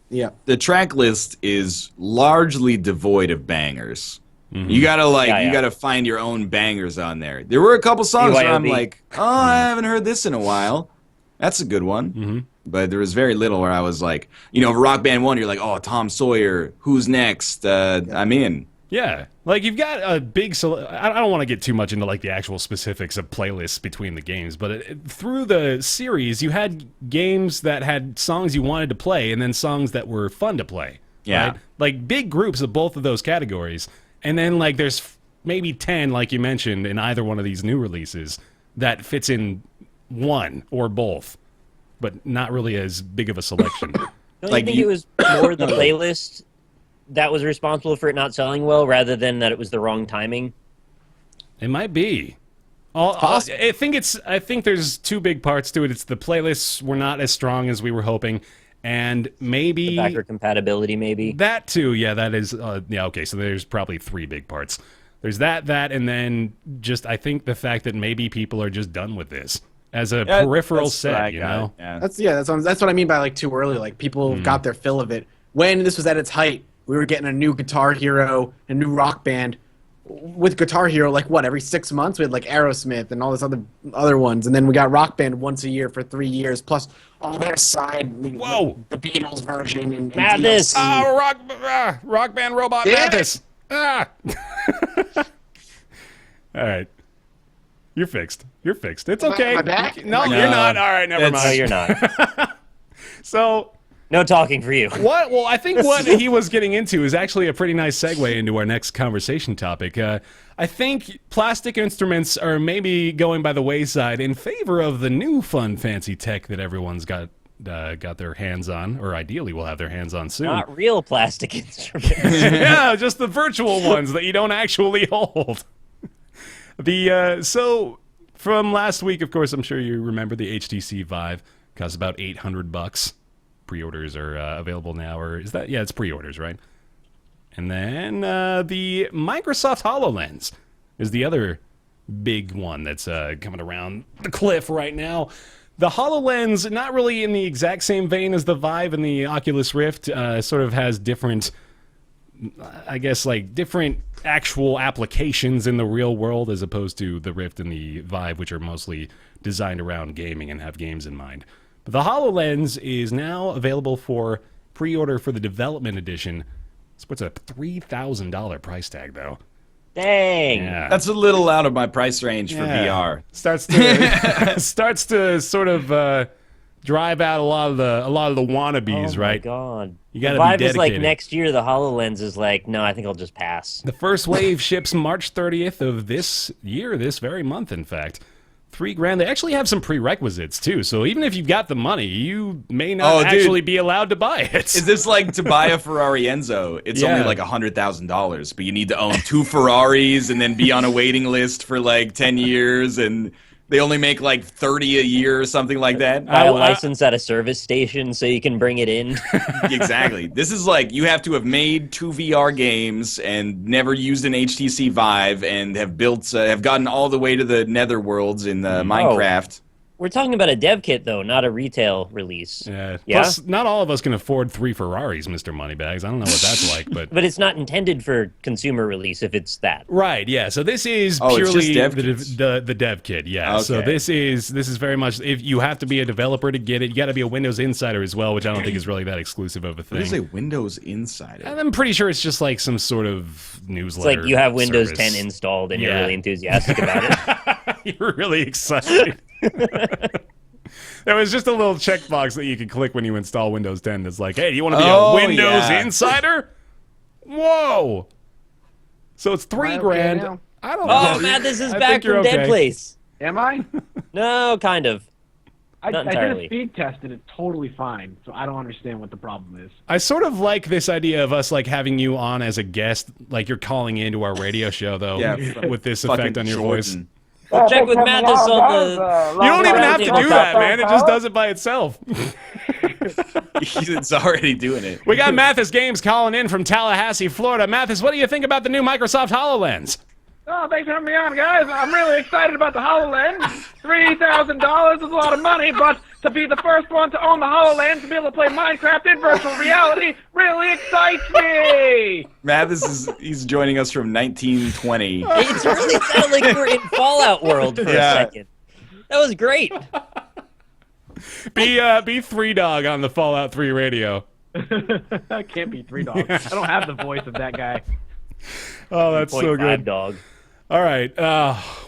Yeah. The track list is largely devoid of bangers. You gotta you gotta find your own bangers on there. There were a couple songs where I'm like, oh, I haven't heard this in a while. That's a good one. But there was very little where I was like, Rock Band 1, you're like, oh, Tom Sawyer, who's next? I'm in. Yeah, like you've got a big. I don't want to get too much into like the actual specifics of playlists between the games, but through the series, you had games that had songs you wanted to play, and then songs that were fun to play. Yeah, right? Like big groups of both of those categories, and then like there's maybe 10, like you mentioned, in either one of these new releases that fits in one or both, but not really as big of a selection. Don't you think it was more the playlist that was responsible for it not selling well, rather than that it was the wrong timing? It might be. I think there's two big parts to it. It's the playlists were not as strong as we were hoping, and maybe The backward compatibility, maybe. that too. Yeah, that is. Okay, so there's probably three big parts. There's that, and then just I think the fact that maybe people are just done with this as a peripheral set. Yeah. That's what I mean by like too early. Like people got their fill of it when this was at its height. We were getting a new Guitar Hero, a new Rock Band. With Guitar Hero, like what, every 6 months we had like Aerosmith and all this other ones, and then we got Rock Band once a year for 3 years, plus all their side. Whoa. The Beatles version and Madness. DLC. Oh, Rock Band Robot Damn Mathis. Ah. All right. You're fixed. It's okay. Am I back? No, you're not. All right, never No, mind. you're not. So. No talking for you. What? Well, I think what he was getting into is actually a pretty nice segue into our next conversation topic. I think plastic instruments are maybe going by the wayside in favor of the new fun, fancy tech that everyone's got their hands on, or ideally will have their hands on soon. Not real plastic instruments. Yeah, just the virtual ones that you don't actually hold. So from last week, of course, I'm sure you remember the HTC Vive costs about $800. Pre-orders are available now, or is that? Yeah, it's pre-orders, right? And then the Microsoft HoloLens is the other big one that's coming around the cliff right now. The HoloLens, not really in the exact same vein as the Vive and the Oculus Rift, sort of has different, I guess, like different actual applications in the real world as opposed to the Rift and the Vive, which are mostly designed around gaming and have games in mind. But the HoloLens is now available for pre-order for the development edition. It's what's a $3,000 price tag, though. Dang. Yeah. That's a little out of my price range for VR. Starts to sort of drive out a lot of the wannabes, right? Oh my god. You gotta the be Vive is like dedicated. next year. The HoloLens is like, no, I think I'll just pass. The first wave ships March 30th of this year, this very month, in fact. $3,000. They actually have some prerequisites too, so even if you've got the money, you may not actually be allowed to buy it. Is this like to buy a Ferrari Enzo? It's only like $100,000, but you need to own 2 Ferraris and then be on a waiting list for like 10 years, and they only make like 30 a year or something like that. Buy a license at a service station so you can bring it in. Exactly. This is like you have to have made 2 VR games and never used an HTC Vive and have built, have gotten all the way to the netherworlds in Minecraft. We're talking about a dev kit, though, not a retail release. Yeah. Yeah? Plus, not all of us can afford 3 Ferraris, Mr. Moneybags. I don't know what that's like, but But it's not intended for consumer release if it's that. right, yeah. So this is Oh, it's purely just dev the kits. the dev kit, yeah. So Okay. this is very much if you have to be a developer to get it. You got to be a Windows Insider as well, which I don't think is really that exclusive of a What do you thing. say, Windows Insider? And I'm pretty sure it's just like some sort of It's newsletter. like you have Windows service. 10 installed and Yeah. you're really enthusiastic about it. You're really excited. There was just a little checkbox that you could click when you install Windows 10 that's like, hey, do you want to be Oh, a Windows yeah. Insider? Whoa. So it's Am I $3 okay grand. now? I don't know. Oh, man, this is I back think you're from Dead okay. Place. Am I? No, kind of. I Not did entirely. a speed test and it's totally fine, so I don't understand what the problem is. I sort of like this idea of us like having you on as a guest, like you're calling into our radio show though, Yeah, with this Fucking effect on your voice. Jordan. We'll check with Mathis on the... You don't even have to Roundtable do that, man. It just does it by itself. It's already doing it. We got Mathis Games calling in from Tallahassee, Florida. Mathis, what do you think about the new Microsoft HoloLens? Oh, thanks for having me on, guys. I'm really excited about the HoloLens. $3,000 is a lot of money, but to be the first one to own the HoloLens to be able to play Minecraft in virtual reality really excites me. He's joining us from 1920. It's really sounded like we're in Fallout World for Yeah. a second. That was great. Be 3 Dog on the Fallout 3 radio. I can't be Three Dogs. I don't have the voice of that guy. Oh, that's so 0.5 good. dog. All right.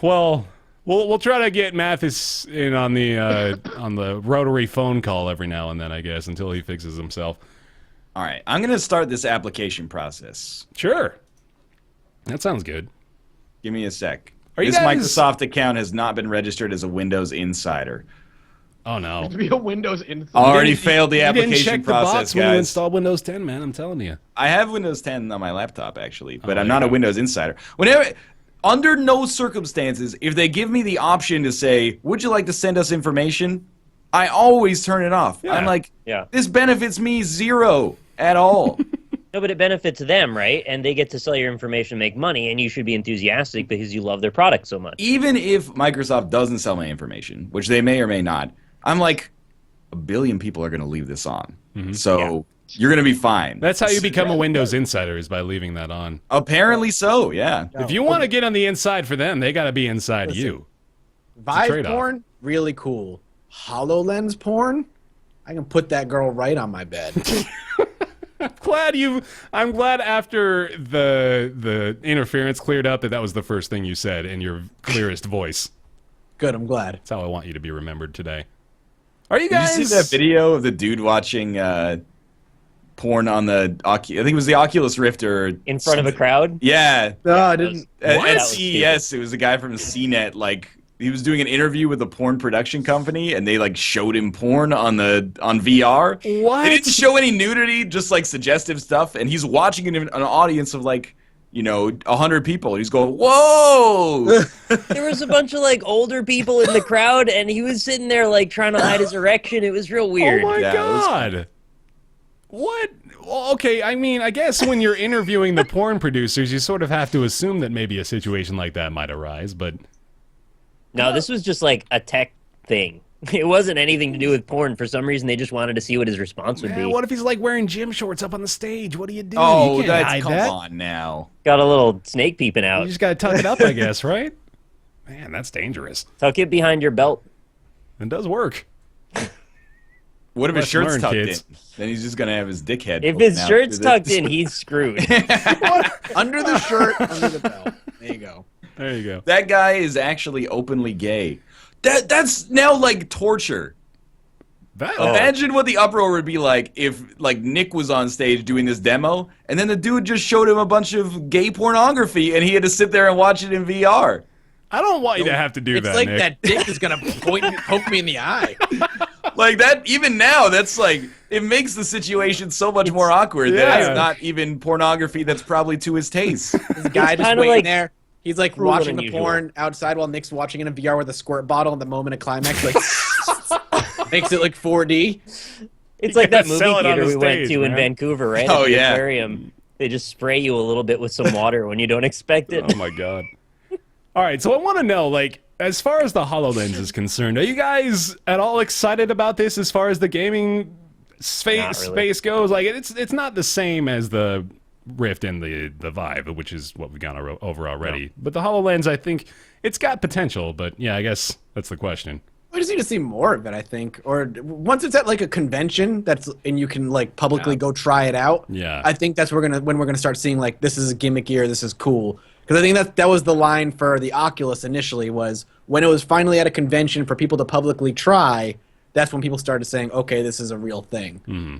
Well, we'll try to get Mathis in on the rotary phone call every now and then, I guess, until he fixes himself. All right, I'm going to start this application process. Sure. That sounds good. Give me a sec. Are you This guys- Microsoft account has not been registered as a Windows Insider. Oh no. To be a Windows Insider. Already failed the You didn't application check the process, box when you guys. installed Windows 10, man. I'm telling you. I have Windows 10 on my laptop, actually, but Oh, I'm there not you a go. Windows Insider. Under no circumstances, if they give me the option to say, would you like to send us information? I always turn it off. Yeah. I'm like, Yeah. this benefits me zero at all. No, but it benefits them, right? And they get to sell your information, make money, and you should be enthusiastic because you love their product so much. Even if Microsoft doesn't sell my information, which they may or may not, I'm like, 1 billion people are going to leave this on. So you're going to be fine. That's how you become a Windows Insider, is by leaving that on. Apparently so, yeah. If you want to get on the inside for them, they got to be inside you. Vive trade-off. porn, really cool. HoloLens porn, I can put that girl right on my bed. I'm glad after the interference cleared up that was the first thing you said in your clearest voice. Good, I'm glad. That's how I want you to be remembered today. Are you Did guys? you see that video of the dude watching porn on the I think it was the Oculus Rift or In front of a crowd? Yeah. No, I that was- didn't. At, That at was CES, it was a guy from CNET. Like he was doing an interview with a porn production company, and they like showed him porn on VR. What? They didn't show any nudity, just like suggestive stuff. And he's watching it in an audience of like 100 people. And he's going, "Whoa!" There was a bunch of like older people in the crowd, and he was sitting there like trying to hide his erection. It was real weird. Oh my Yeah, it was god! What? Well, okay, I mean, I guess when you're interviewing the porn producers, you sort of have to assume that maybe a situation like that might arise. But No, this was just like a tech thing. It wasn't anything to do with porn. For some reason, they just wanted to see what his response would man, be. what if he's like wearing gym shorts up on the stage? What do you do? Oh, you can't that's hide come that. on now. Got a little snake peeping You out. just gotta tuck it up, I guess, right? Man, that's dangerous. Tuck it behind your belt. It does work. What if his Let's shirt's learn, tucked kids. in? Then he's just gonna have his dickhead. If poking his out shirt's through the- tucked in, he's screwed. Under the shirt, under the belt. There you go. There you go. That guy is actually openly gay. That's now like torture. That, Imagine what the uproar would be like if like Nick was on stage doing this demo, and then the dude just showed him a bunch of gay pornography, and he had to sit there and watch it in VR. I don't want you to have to do It's that, like Nick. that dick is gonna poke me in the eye. Like that, even now, that's like it makes the situation so much more awkward. That Yeah. it's not even pornography that's probably to his taste. This guy just kinda waiting like there. He's like cruel and watching the unusual. porn outside while Nick's watching it in VR with a squirt bottle. And the moment of climax, like makes it like 4D. It's like that gotta sell movie it on theater the we went stage, to in man. Vancouver, right? Oh, At the yeah. aquarium. They just spray you a little bit with some water when you don't expect it. Oh my god. All right, so I want to know, like, as far as the HoloLens is concerned, are you guys at all excited about this as far as the gaming space goes? Like, it's not the same as the Rift and the Vive, which is what we've gone over already. No. But the HoloLens, I think it's got potential. But yeah, I guess that's the question. We just need to see more of it, I think. Or once it's at like a convention and you can like publicly go try it out. Yeah. I think that's when we're gonna start seeing like this is gimmicky or this is cool. Because I think that was the line for the Oculus initially, was when it was finally at a convention for people to publicly try, that's when people started saying, okay, this is a real thing. Mm-hmm.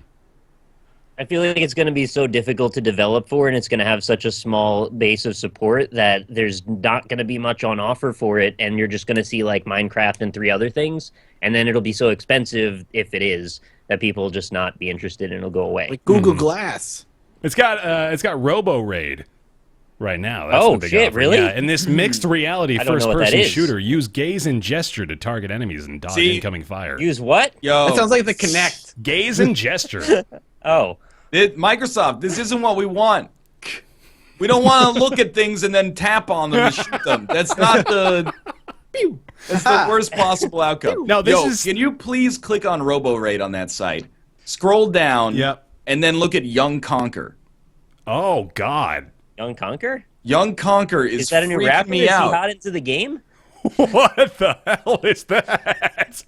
I feel like it's going to be so difficult to develop for, and it's going to have such a small base of support that there's not going to be much on offer for it, and you're just going to see like Minecraft and 3 other things, and then it'll be so expensive, if it is, that people will just not be interested and it'll go away. Like Google Glass. It's got Robo Raid right now. That's shit, really? Yeah, and this mixed reality first-person shooter. Use gaze and gesture to target enemies and dodge incoming fire. Use what? Yo, that sounds like the Kinect. Gaze and gesture. Oh. Microsoft, this isn't what we want. We don't want to look at things and then tap on them and shoot them. That's not the... That's the worst possible outcome. No, can you please click on RoboRaid on that site? Scroll down, and then look at Young Conquer. Oh, God. Young Conquer? Young Conquer is that a new rapper? Is he hot into the game? What the hell is that?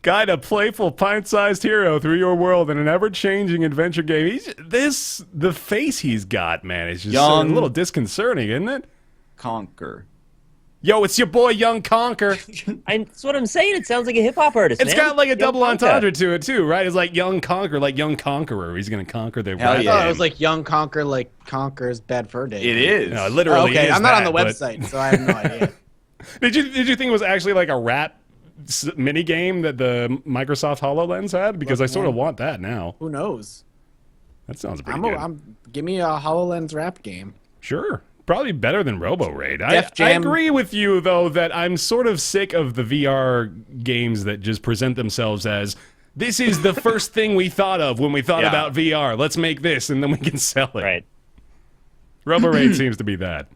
Guide a playful, pint-sized hero through your world in an ever-changing adventure game. The face he's got, man, is just a little disconcerting, isn't it? Conquer. Yo, it's your boy Young Conquer. That's what I'm saying. It sounds like a hip-hop artist, It's got like a double entendre to it, too, right? It's like Young Conquer, like Young Conqueror. He's going to conquer their I thought it was like Young Conquer, like Conquer's Bad Fur Day. It is. No, literally okay, is I'm not on the but... website, so I have no idea. Did you think it was actually like a rap mini game that the Microsoft HoloLens had? Because I sort of want that now. Who knows? That sounds pretty good. Give me a HoloLens rap game. Sure. Probably better than RoboRaid. I agree with you, though, that I'm sort of sick of the VR games that just present themselves as, this is the first thing we thought of when we thought about VR. Let's make this, and then we can sell it. Right. RoboRaid seems to be that.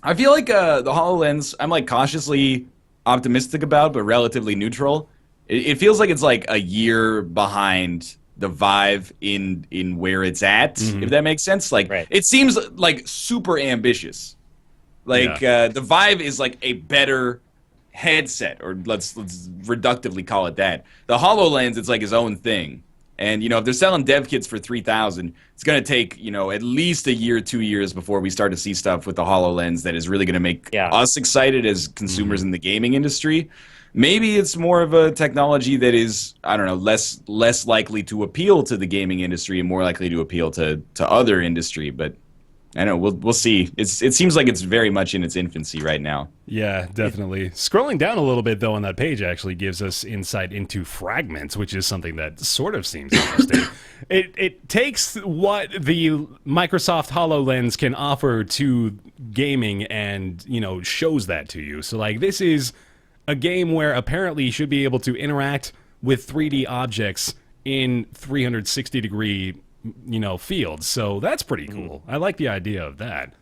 I feel like the HoloLens, I'm like cautiously optimistic about, but relatively neutral. It feels like it's like a year behind the Vive in where it's at, if that makes sense. Like it seems like super ambitious. Like the Vive is like a better headset, or let's reductively call it that. The HoloLens, it's like his own thing. And if they're selling dev kits for $3,000, it's going to take at least a year, 2 years before we start to see stuff with the HoloLens that is really going to make us excited as consumers in the gaming industry. Maybe it's more of a technology that is, I don't know, less likely to appeal to the gaming industry and more likely to appeal to other industry. But I don't know, we'll see. It seems like it's very much in its infancy right now. Yeah, definitely. Scrolling down a little bit, though, on that page actually gives us insight into fragments, which is something that sort of seems interesting. It takes what the Microsoft HoloLens can offer to gaming and, shows that to you. So, like, this is a game where apparently you should be able to interact with 3D objects in 360-degree fields. So that's pretty cool. I like the idea of that.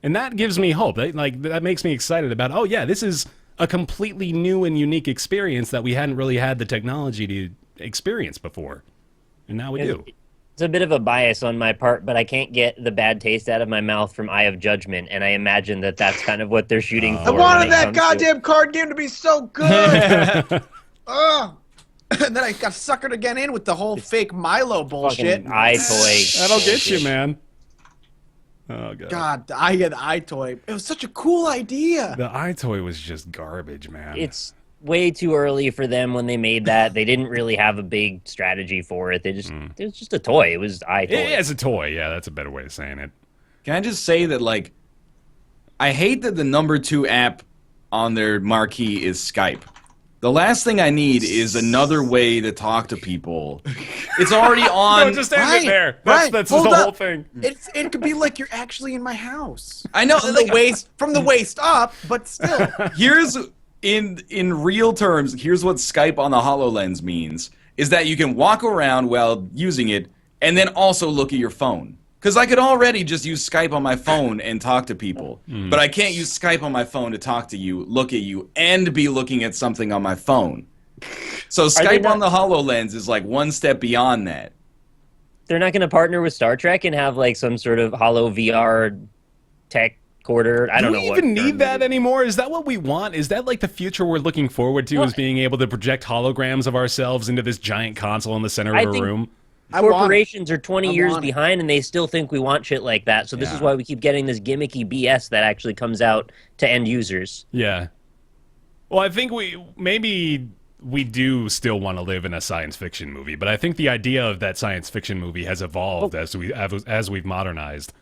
And that gives me hope. That makes me excited about, oh yeah, this is a completely new and unique experience that we hadn't really had the technology to experience before. And now we do. It's a bit of a bias on my part, but I can't get the bad taste out of my mouth from Eye of Judgment, and I imagine that's kind of what they're shooting for. I wanted that goddamn card game to be so good! Ugh. And then I got suckered again in with the whole fake Milo bullshit. Eye toy. That'll get you, man. Oh, God. God, I had the eye toy. It was such a cool idea. The eye toy was just garbage, man. It's way too early for them when they made that. They didn't really have a big strategy for it. It was just a toy. It was eye toy. It's a toy. Yeah, that's a better way of saying it. Can I just say that, like, I hate that the number 2 app on their marquee is Skype. The last thing I need is another way to talk to people. It's already on. No, just end it there. That's the whole thing. It could be like you're actually in my house. I know. From the waist up, but still. Here's in real terms. Here's what Skype on the HoloLens means: is that you can walk around while using it, and then also look at your phone. Because I could already just use Skype on my phone and talk to people. But I can't use Skype on my phone to talk to you, look at you, and be looking at something on my phone. So Skype on the HoloLens is like one step beyond that. They're not going to partner with Star Trek and have like some sort of Holo VR tech quarter. I don't know. Do we even need that anymore? Is that what we want? Is that like the future we're looking forward to? Is being able to project holograms of ourselves into this giant console in the center of a room? Corporations are 20 years behind, and they still think we want shit like that. So this is why we keep getting this gimmicky BS that actually comes out to end users. Yeah. Well, I think we do still want to live in a science fiction movie, but I think the idea of that science fiction movie has evolved as we've modernized.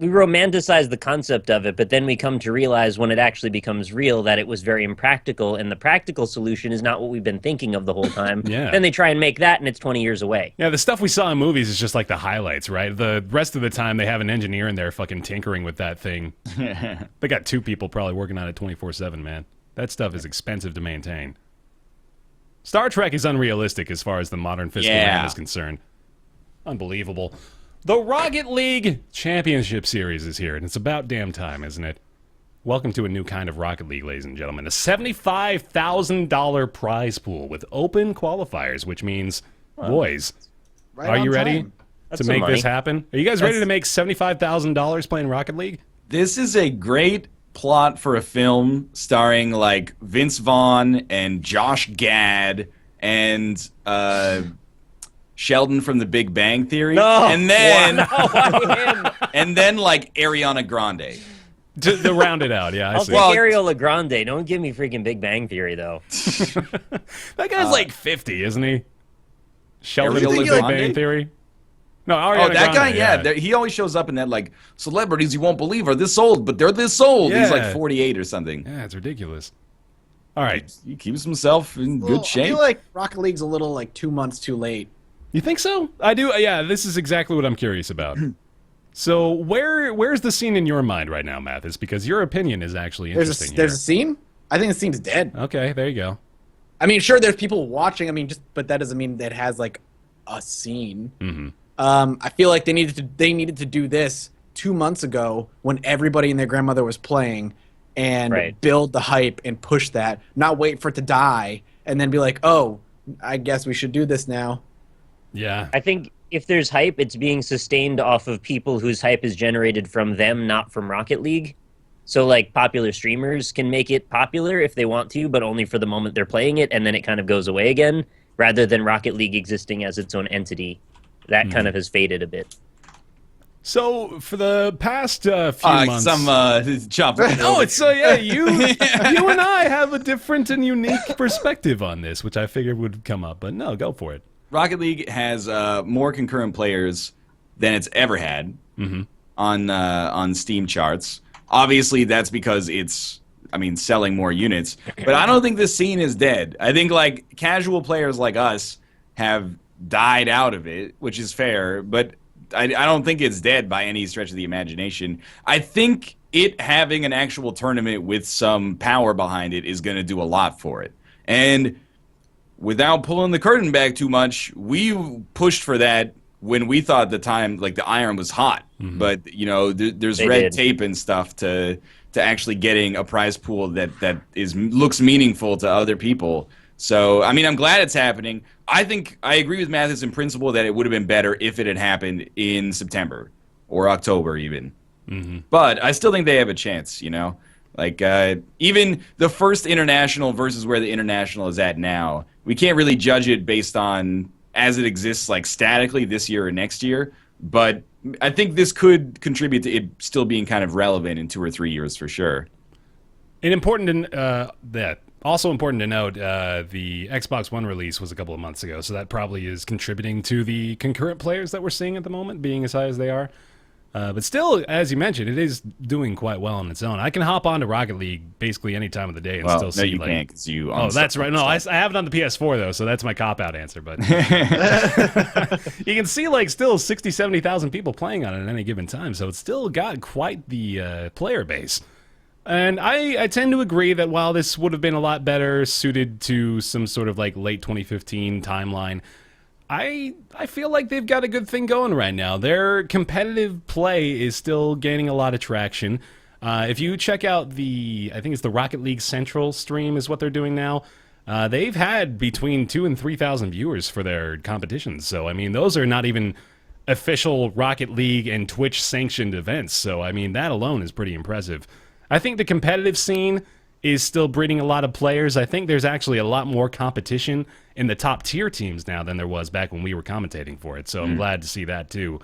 We romanticize the concept of it, but then we come to realize when it actually becomes real that it was very impractical, and the practical solution is not what we've been thinking of the whole time. Yeah. Then they try and make that, and it's 20 years away. Yeah, the stuff we saw in movies is just like the highlights, right? The rest of the time, they have an engineer in there fucking tinkering with that thing. They got 2 people probably working on it 24/7, man. That stuff is expensive to maintain. Star Trek is unrealistic as far as the modern fiscal realm is concerned. Unbelievable. The Rocket League Championship Series is here, and it's about damn time, isn't it? Welcome to a new kind of Rocket League, ladies and gentlemen. A $75,000 prize pool with open qualifiers, which means, boys, are you ready to make this happen? Are you guys ready to make $75,000 playing Rocket League? This is a great plot for a film starring like Vince Vaughn and Josh Gad and Sheldon from The Big Bang Theory, and then like Ariana Grande to round it out. Yeah, I see. I'll take Ariana Grande. Don't give me freaking Big Bang Theory though. That guy's like 50, isn't he? Sheldon from Ariana Big Grande? Bang Theory. No, Ariana that Grande, guy. He always shows up in that like celebrities you won't believe are this old, but they're this old. Yeah. He's like 48 or something. Yeah, it's ridiculous. All right, He keeps himself in good shape. I feel like Rocket League's a little like 2 months too late. you think so? I do. Yeah, this is exactly what I'm curious about. So where's the scene in your mind right now, Mathis? Because your opinion is actually interesting. There's a scene? I think the scene's dead. Okay, there you go. I mean, sure, there's people watching. I mean, but that doesn't mean that it has like a scene. Mm-hmm. I feel like they needed to do this 2 months ago when everybody and their grandmother was playing, and build the hype and push that. Not wait for it to die and then be like, oh, I guess we should do this now. Yeah. I think if there's hype, it's being sustained off of people whose hype is generated from them, not from Rocket League. So, like, popular streamers can make it popular if they want to, but only for the moment they're playing it, and then it kind of goes away again, rather than Rocket League existing as its own entity. That kind of has faded a bit. So, for the past few months... chop. Oh, it's you and I have a different and unique perspective on this, which I figured would come up, but no, go for it. Rocket League has more concurrent players than it's ever had on Steam charts. Obviously, that's because it's, selling more units. But I don't think this scene is dead. I think, like, casual players like us have died out of it, which is fair. But I don't think it's dead by any stretch of the imagination. I think it having an actual tournament with some power behind it is going to do a lot for it. And without pulling the curtain back too much, we pushed for that when we thought the time, like, the iron was hot. But, there's red tape and stuff to actually getting a prize pool that looks meaningful to other people. So, I'm glad it's happening. I think I agree with Mathis in principle that it would have been better if it had happened in September or October even. But I still think they have a chance, Like, even the first international versus where the international is at now, we can't really judge it based on as it exists, like, statically this year or next year. But I think this could contribute to it still being kind of relevant in 2 or 3 years for sure. And also important to note, the Xbox One release was a couple of months ago, so that probably is contributing to the concurrent players that we're seeing at the moment being as high as they are. But still, as you mentioned, it is doing quite well on its own. I can hop onto Rocket League basically any time of the day and still see. No, you can't because you. Oh, that's right. No, I have it on the PS4 though, so that's my cop-out answer. But you can see like still 60, 70,000 people playing on it at any given time, so it's still got quite the player base. And I tend to agree that while this would have been a lot better suited to some sort of like late 2015 timeline, I feel like they've got a good thing going right now. Their competitive play is still gaining a lot of traction. If you check out I think it's the Rocket League Central stream is what they're doing now. They've had between 2,000 and 3,000 viewers for their competitions. So, I mean, those are not even official Rocket League and Twitch sanctioned events. So, I mean, that alone is pretty impressive. I think the competitive scene is still breeding a lot of players. I think there's actually a lot more competition in the top tier teams now than there was back when we were commentating for it. So I'm glad to see that too.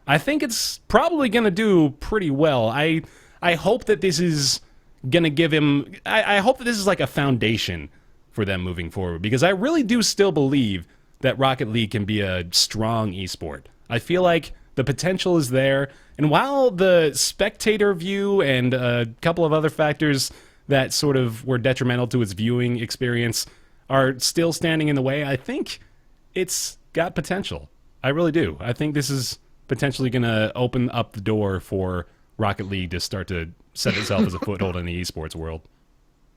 I think it's probably going to do pretty well. I hope that this is going to give him... I hope that this is like a foundation for them moving forward, because I really do still believe that Rocket League can be a strong esport. I feel like the potential is there, and while the spectator view and a couple of other factors that sort of were detrimental to its viewing experience are still standing in the way, I think it's got potential. I really do. I think this is potentially going to open up the door for Rocket League to start to set itself as a foothold in the esports world.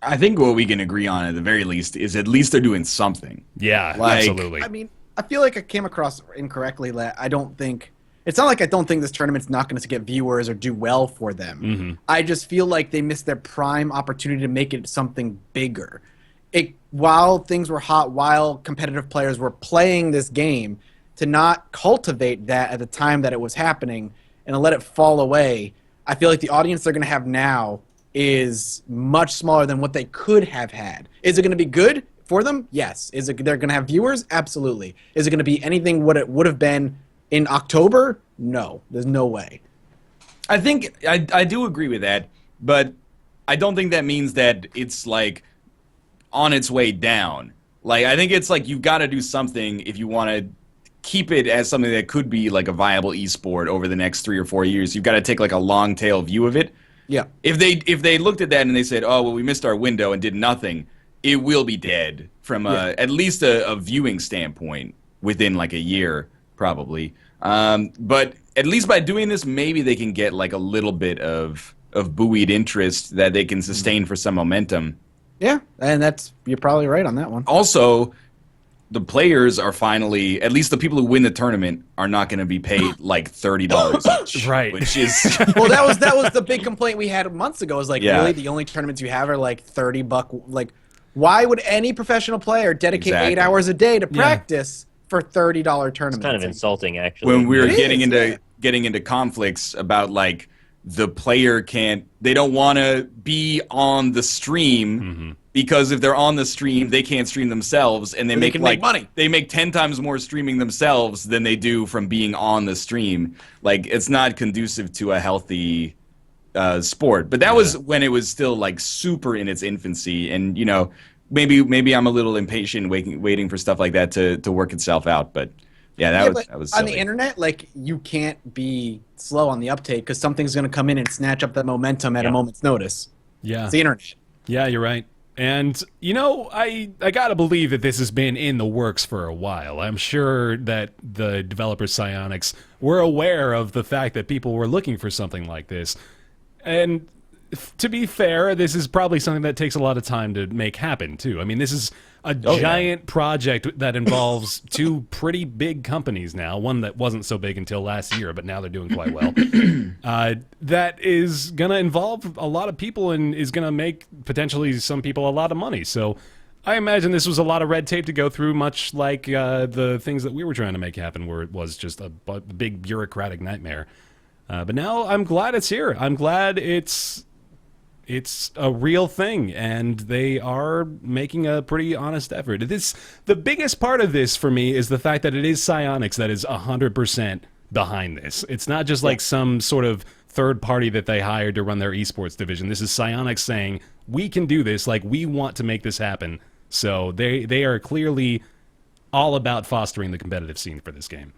I think what we can agree on at the very least is at least they're doing something. Yeah, Like- absolutely. I mean, I feel like I came across incorrectly. I don't think it's not like I don't think this tournament's not going to get viewers or do well for them. I just feel like they missed their prime opportunity to make it something bigger. While things were hot, while competitive players were playing this game, to not cultivate that at the time that it was happening and to let it fall away, I feel like the audience they're going to have now is much smaller than what they could have had. Is it going to be good for them? Yes. Is it they're going to have viewers? Absolutely. Is it going to be anything what it would have been in October? No. There's no way. I think I do agree with that, but I don't think that means that it's like on its way down. Like, I think it's like you've got to do something if you want to keep it as something that could be like a viable esport over the next 3 or 4 years. You've got to take like a long tail view of it. Yeah. If they looked at that and they said, "Oh, well, we missed our window and did nothing," it will be dead from at least a viewing standpoint within like a year, probably. But at least by doing this, maybe they can get like a little bit of buoyed interest that they can sustain for some momentum. Yeah, and you're probably right on that one. Also, the players are finally, at least the people who win the tournament, are not going to be paid like $30 each. Right. Which is Well, that was the big complaint we had months ago. Is like, Yeah. really, the only tournaments you have are like $30. Like, why would any professional player dedicate Exactly. 8 hours a day to practice for $30 tournaments? It's kind of insulting, actually. when we were It is, getting into conflicts about like the player they don't want to be on the stream because if they're on the stream, they can't stream themselves, and they can make money. They make 10 times more streaming themselves than they do from being on the stream. Like, it's not conducive to a healthy sport. But that was when it was still like super in its infancy, and you know, maybe I'm a little impatient waiting for stuff like that to work itself out. But yeah, that was on silly. the internet. Like, you can't be slow on the uptake because something's going to come in and snatch up that momentum at a moment's notice. Yeah. It's the internet. Yeah, you're right. And, you know, I gotta believe that this has been in the works for a while. I'm sure that the developers, Psyonix, were aware of the fact that people were looking for something like this. And to be fair, this is probably something that takes a lot of time to make happen, too. I mean, this is a giant project that involves two pretty big companies now. One that wasn't so big until last year, but now they're doing quite well. That is going to involve a lot of people and is going to make potentially some people a lot of money. So I imagine this was a lot of red tape to go through, much like the things that we were trying to make happen, where it was just a big bureaucratic nightmare. But now I'm glad it's here. I'm glad it's a real thing, and they are making a pretty honest effort. The biggest part of this for me is the fact that it is Psyonix that is 100% behind this. It's not just like some sort of third party that they hired to run their esports division. This is Psyonix saying, we can do this, like, we want to make this happen. So they are clearly all about fostering the competitive scene for this game.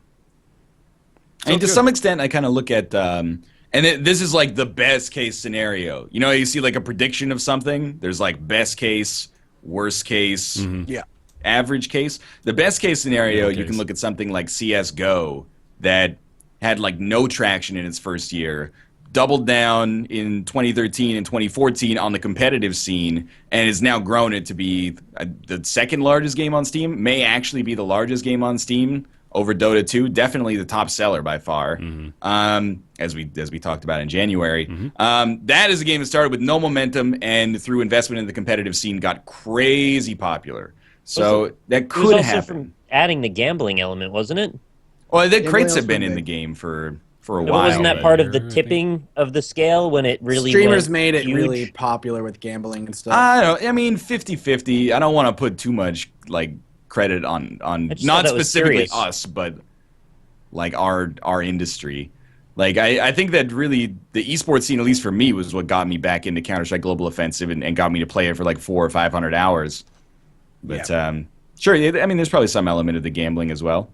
I mean, to some extent, I kind of look at, this is like the best case scenario. You know, you see like a prediction of something. There's like best case, worst case, average case. The best case scenario, you can look at something like CS:GO that had like no traction in its first year, doubled down in 2013 and 2014 on the competitive scene, and has now grown it to be the second largest game on Steam. May actually be the largest game on Steam over Dota 2. Definitely the top seller by far. As we talked about in January. That is a game that started with no momentum and through investment in the competitive scene got crazy popular. So that It was could also happen. from adding the gambling element, wasn't it? Well, the Gambling crates have was been big. in the game for a But while. wasn't that part of the tipping of the scale when it really Streamers went made it huge? really popular with gambling and stuff. I don't know. I mean, 50-50. I don't want to put too much credit on just not thought that was specifically serious. us, but our industry. I think that really the esports scene, at least for me, was what got me back into Counter-Strike Global Offensive and got me to play it for 400 or 500 hours. But sure, I mean, there's probably some element of the gambling as well.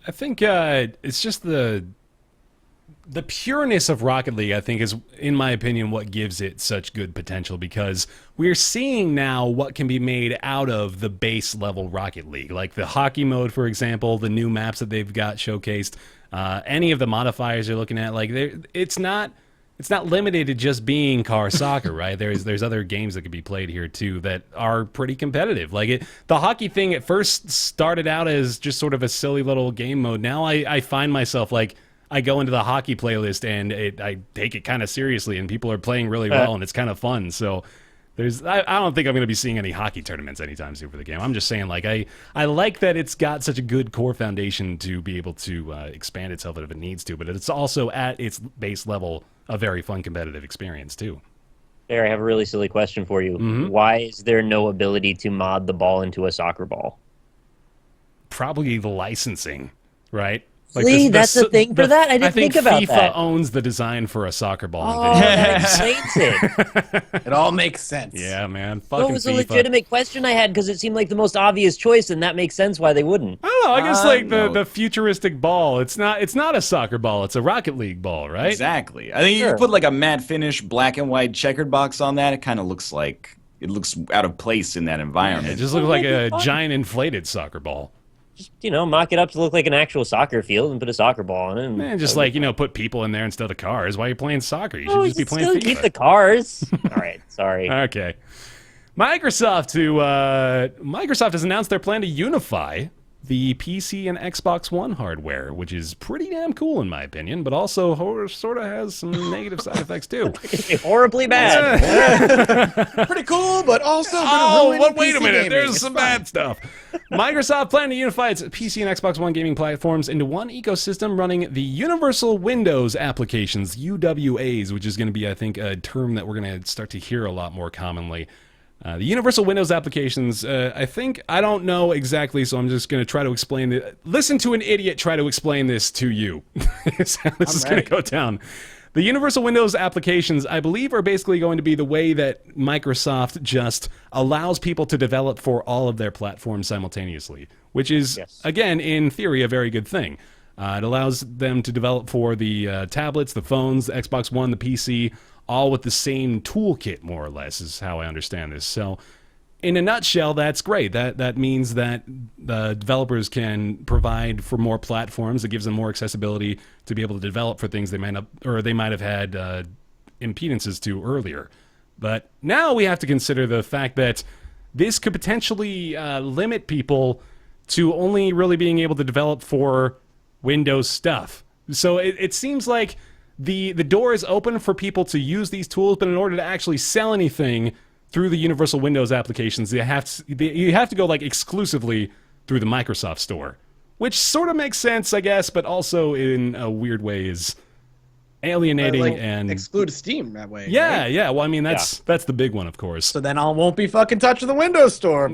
I think it's just the pureness of Rocket League, I think, is, in my opinion, what gives it such good potential, because we're seeing now what can be made out of the base level Rocket League. Like the hockey mode, for example, the new maps that they've got showcased, any of the modifiers you're looking at, it's not limited to just being car soccer, right? There's other games that could be played here too that are pretty competitive. The hockey thing at first started out as just sort of a silly little game mode. Now I find myself I go into the hockey playlist and I take it kind of seriously, and people are playing really well, and it's kind of fun. So I don't think I'm going to be seeing any hockey tournaments anytime soon for the game. I'm just saying, I like that it's got such a good core foundation to be able to expand itself if it needs to, but it's also at its base level a very fun competitive experience too. Baer, I have a really silly question for you. Why is there no ability to mod the ball into a soccer ball? Probably the licensing, right? Really? That's the thing for that? I didn't think about FIFA that. owns the design for a soccer ball. Oh, that explains it. It all makes sense. Yeah, man. That Fucking was a FIFA. legitimate question I had because it seemed like the most obvious choice, and that makes sense why they wouldn't. I don't know. I guess No. the futuristic ball. It's not a soccer ball. It's a Rocket League ball, right? Exactly. I think Sure. you put a matte finish, black and white checkered box on that. It kind of looks out of place in that environment. It just looks like that'd a be fun. giant inflated soccer ball. Just, mock it up to look like an actual soccer field and put a soccer ball on it. And And just put people in there instead of cars. Why are you playing soccer? You should Oh, just be playing still FIFA. keep the cars. All right, sorry. Okay. Microsoft has announced their plan to unify the PC and Xbox One hardware, which is pretty damn cool in my opinion, but also sort of has some negative side effects too. Horribly bad. Pretty cool, but also gonna ruin wait a PC minute. gaming. There's It's some fine. bad stuff. Microsoft plan to unify its PC and Xbox One gaming platforms into one ecosystem running the Universal Windows applications, UWAs, which is going to be, I think, a term that we're going to start to hear a lot more commonly. The Universal Windows applications, I don't know exactly, so I'm just going to try to explain it. Listen to an idiot try to explain this to you. This is going to go down. The Universal Windows applications, I believe, are basically going to be the way that Microsoft just allows people to develop for all of their platforms simultaneously, which is, again, in theory, a very good thing. It allows them to develop for the tablets, the phones, the Xbox One, the PC, all with the same toolkit, more or less, is how I understand this. So, in a nutshell, that's great. That means that the developers can provide for more platforms. It gives them more accessibility to be able to develop for things they might have had impedances to earlier. But now we have to consider the fact that this could potentially limit people to only really being able to develop for Windows stuff. So it seems like the door is open for people to use these tools, but in order to actually sell anything through the Universal Windows applications, you have to go exclusively through the Microsoft Store, which sort of makes sense, I guess, but also in a weird way is alienating and exclude Steam that way. yeah, right? yeah. Well, I mean that's the big one, of course. So then I won't be fucking touching the Windows Store.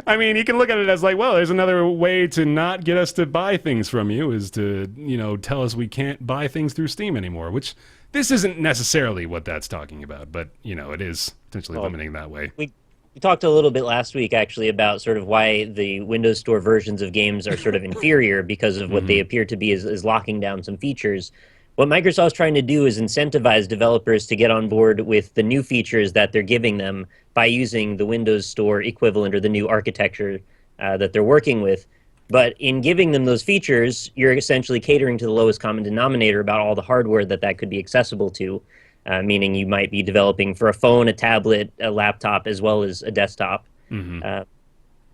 I mean, you can look at it as there's another way to not get us to buy things from you is to, tell us we can't buy things through Steam anymore, which this isn't necessarily what that's talking about, but, it is potentially limiting that way. We talked a little bit last week, actually, about sort of why the Windows Store versions of games are sort of inferior because of what they appear to be is locking down some features. What Microsoft's trying to do is incentivize developers to get on board with the new features that they're giving them by using the Windows Store equivalent or the new architecture that they're working with. But in giving them those features, you're essentially catering to the lowest common denominator about all the hardware that could be accessible to, meaning you might be developing for a phone, a tablet, a laptop, as well as a desktop.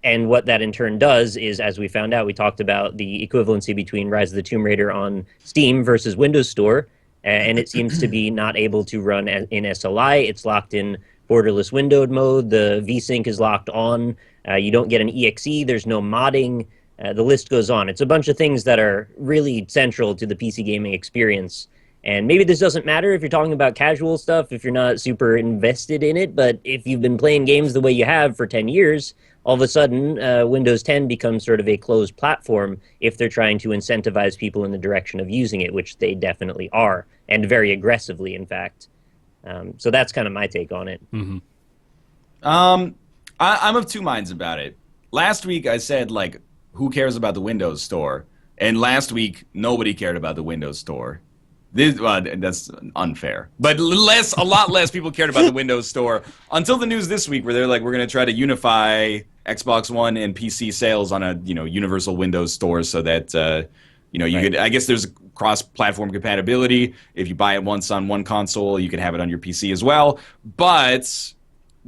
And what that in turn does is, as we found out, we talked about the equivalency between Rise of the Tomb Raider on Steam versus Windows Store, and it seems to be not able to run in SLI. It's locked in borderless windowed mode. The VSync is locked on. You don't get an EXE. There's no modding. The list goes on. It's a bunch of things that are really central to the PC gaming experience. And maybe this doesn't matter if you're talking about casual stuff, if you're not super invested in it, but if you've been playing games the way you have for 10 years, all of a sudden Windows 10 becomes sort of a closed platform if they're trying to incentivize people in the direction of using it, which they definitely are, and very aggressively, in fact. So that's kind of my take on it. Mm-hmm. I'm of two minds about it. Last week I said, like, who cares about the Windows Store? And last week, nobody cared about the Windows Store. That's unfair. But a lot less people cared about the Windows Store until the news this week where they're like, we're going to try to unify Xbox One and PC sales on a, universal Windows Store so that, you could, I guess there's cross-platform compatibility. If you buy it once on one console, you can have it on your PC as well. But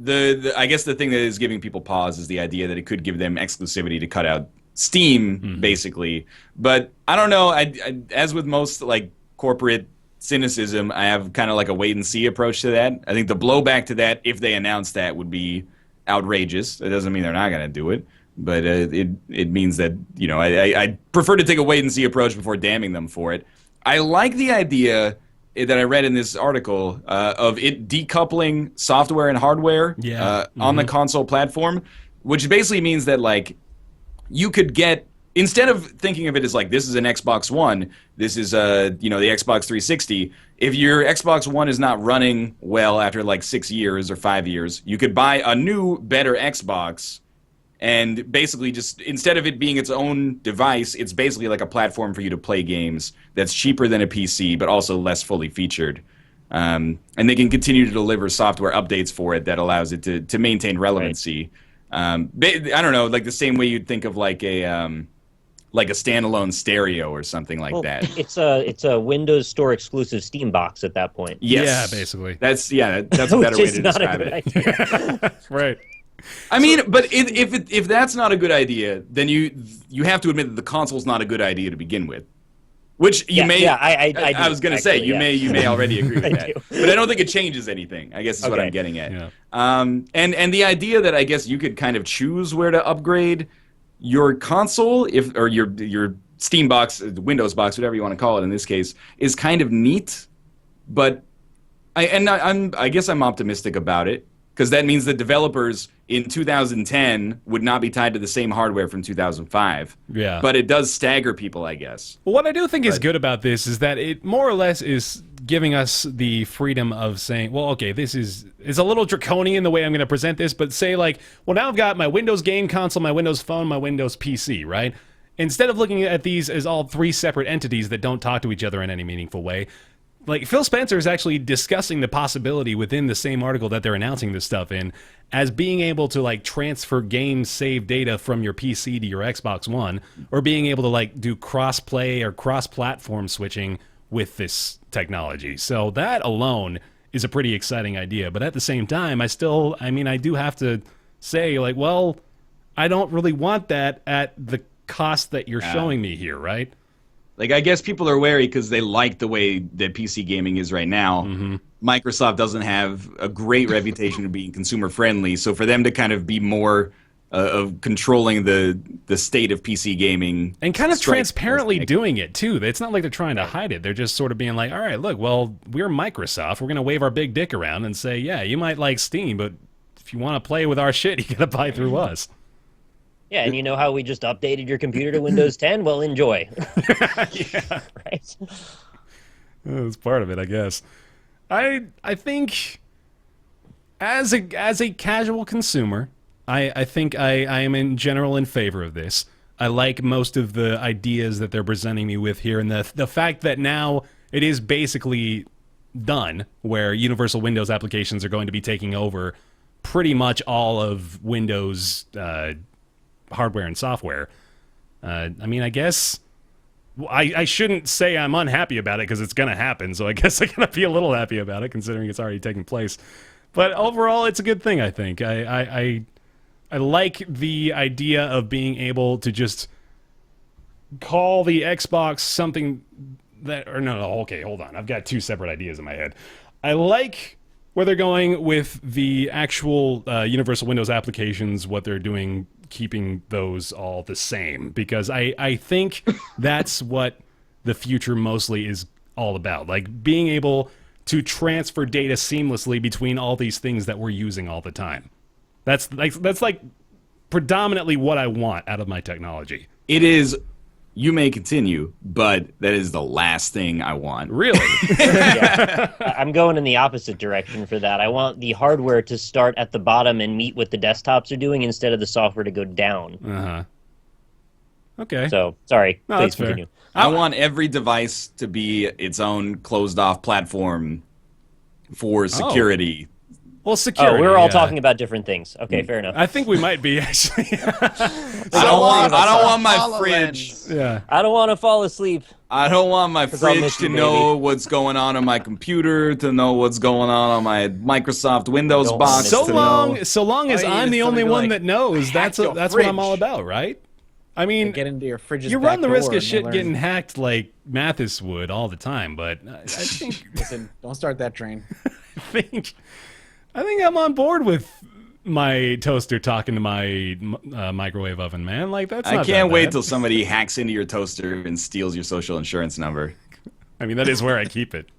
I guess the thing that is giving people pause is the idea that it could give them exclusivity to cut out Steam, basically. But I don't know. I as with most, like, corporate cynicism, I have kind of like a wait-and-see approach to that. I think the blowback to that, if they announce that, would be outrageous. It doesn't mean they're not going to do it, but it means that, I prefer to take a wait-and-see approach before damning them for it. I like the idea that I read in this article of it decoupling software and hardware on the console platform, which basically means that, like, you could get, instead of thinking of it as like, this is an Xbox One, this is the Xbox 360, if your Xbox One is not running well after like 6 years or 5 years, you could buy a new, better Xbox, and basically just, instead of it being its own device, it's basically like a platform for you to play games that's cheaper than a PC, but also less fully featured. And they can continue to deliver software updates for it that allows it to maintain relevancy. Right. I don't know, like the same way you'd think of like a standalone stereo or something like that. It's a Windows Store exclusive Steam box at that point. Yes. Yeah, basically. That's a better way to describe it. Right. I mean, but if that's not a good idea, then you have to admit that the console's not a good idea to begin with. Which you may. Yeah, I was going to say, you may already agree with that. But I don't think it changes anything, I guess is what I'm getting at. Yeah. And the idea that I guess you could kind of choose where to upgrade your console, or your Steam box, Windows box, whatever you want to call it in this case, is kind of neat. But I guess I'm optimistic about it, because that means that developers in 2010 would not be tied to the same hardware from 2005. Yeah. But it does stagger people, I guess. Well, what I do think is good about this is that it more or less is giving us the freedom of saying, well, okay, this is a little draconian the way I'm going to present this, but say like, well, now I've got my Windows game console, my Windows phone, my Windows PC, right? Instead of looking at these as all three separate entities that don't talk to each other in any meaningful way, like Phil Spencer is actually discussing the possibility within the same article that they're announcing this stuff in as being able to like transfer game save data from your PC to your Xbox One, or being able to like do cross-play or cross-platform switching with this technology. So that alone is a pretty exciting idea. But at the same time, I do have to say, like, well, I don't really want that at the cost that you're showing me here, right? Like, I guess people are wary because they like the way that PC gaming is right now. Mm-hmm. Microsoft doesn't have a great reputation of being consumer-friendly, so for them to kind of be more of controlling the state of PC gaming... And kind of transparently doing it, too. It's not like they're trying to hide it. They're just sort of being like, all right, look, well, we're Microsoft. We're going to wave our big dick around and say, yeah, you might like Steam, but if you want to play with our shit, you got to buy through us. Yeah, and you know how we just updated your computer to Windows 10? Well, enjoy. Yeah. Right? That's part of it, I guess. I think as a casual consumer, I think I am in general in favor of this. I like most of the ideas that they're presenting me with here, and the fact that now it is basically done, where Universal Windows applications are going to be taking over pretty much all of Windows hardware and software. I mean, I guess I shouldn't say I'm unhappy about it because it's going to happen, so I guess I'm going to be a little happy about it considering it's already taking place. But overall, it's a good thing, I think. I like the idea of being able to just call the Xbox something that, or no, okay, hold on. I've got two separate ideas in my head. I like where they're going with the actual Universal Windows applications, what they're doing, keeping those all the same, because I think that's what the future mostly is all about. Like being able to transfer data seamlessly between all these things that we're using all the time. That's like predominantly what I want out of my technology. It is. You may continue, but that is the last thing I want. Really? Yeah. I'm going in the opposite direction for that. I want the hardware to start at the bottom and meet what the desktops are doing instead of the software to go down. Uh-huh. Okay. So, sorry. No, Please that's fair. continue. I want every device to be its own closed-off platform for security. Well, security. Oh, we were all talking about different things. Okay, fair enough. I think we might be, actually. I don't want my HoloLens. fridge. Yeah. I don't want to fall asleep. I don't want my I'll fridge miss to you, know baby. what's going on my computer, to know what's going on my Microsoft Windows Don't box. miss to So long as All you I'm need the is only somebody to, one like, that knows, that's hack your what I'm all fridge. about, right? I mean, Get into your fridge's you back run the risk door of and shit learn. getting hacked like Mathis would all the time, but I think Listen, don't start that train. I think I'm on board with my toaster talking to my microwave oven, man. Like that's not I can't that wait bad. till somebody hacks into your toaster and steals your social insurance number. I mean, that is where I keep it.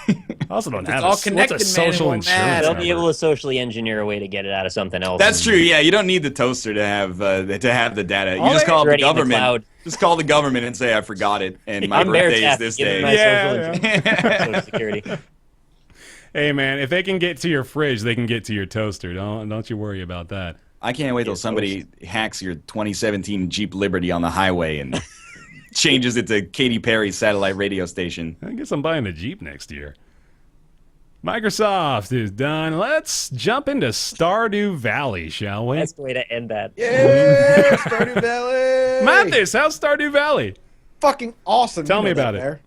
I also don't have all what's connected, a man, it social won't insurance matter. They'll number? be able to socially engineer a way to get it out of something else. That's true. Yeah, you don't need the toaster to have the data. You All just they- call It's up the already in the government. cloud. Just call the government and say I forgot it, and my I'm Baer birthday is Taft. this Give me day. my Yeah, social security. Hey, man, if they can get to your fridge, they can get to your toaster. Don't you worry about that. I can't wait till somebody hacks your 2017 Jeep Liberty on the highway and changes it to Katy Perry's satellite radio station. I guess I'm buying a Jeep next year. Microsoft is done. Let's jump into Stardew Valley, shall we? That's the way to end that. Yeah, Stardew Valley. Mathis, how's Stardew Valley? Fucking awesome. Tell You me know about that, it. Baer.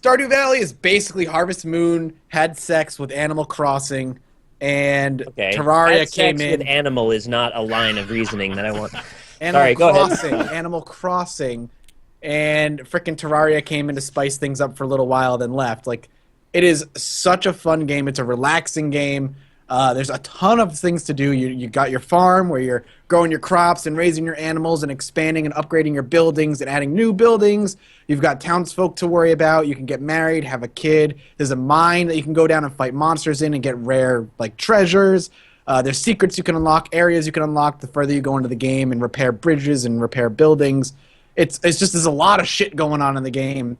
Stardew Valley is basically Harvest Moon had sex with Animal Crossing, and Okay. Terraria Had came sex with in. animal is not a line of reasoning that I want. Animal Sorry, go ahead. Crossing, Animal Crossing, and frickin' Terraria came in to spice things up for a little while, then left. Like, it is such a fun game. It's a relaxing game. There's a ton of things to do. You got your farm where you're growing your crops and raising your animals and expanding and upgrading your buildings and adding new buildings. You've got townsfolk to worry about. You can get married, have a kid. There's a mine that you can go down and fight monsters in and get rare like treasures. There's secrets you can unlock, areas you can unlock the further you go into the game, and repair bridges and repair buildings. It's just there's a lot of shit going on in the game.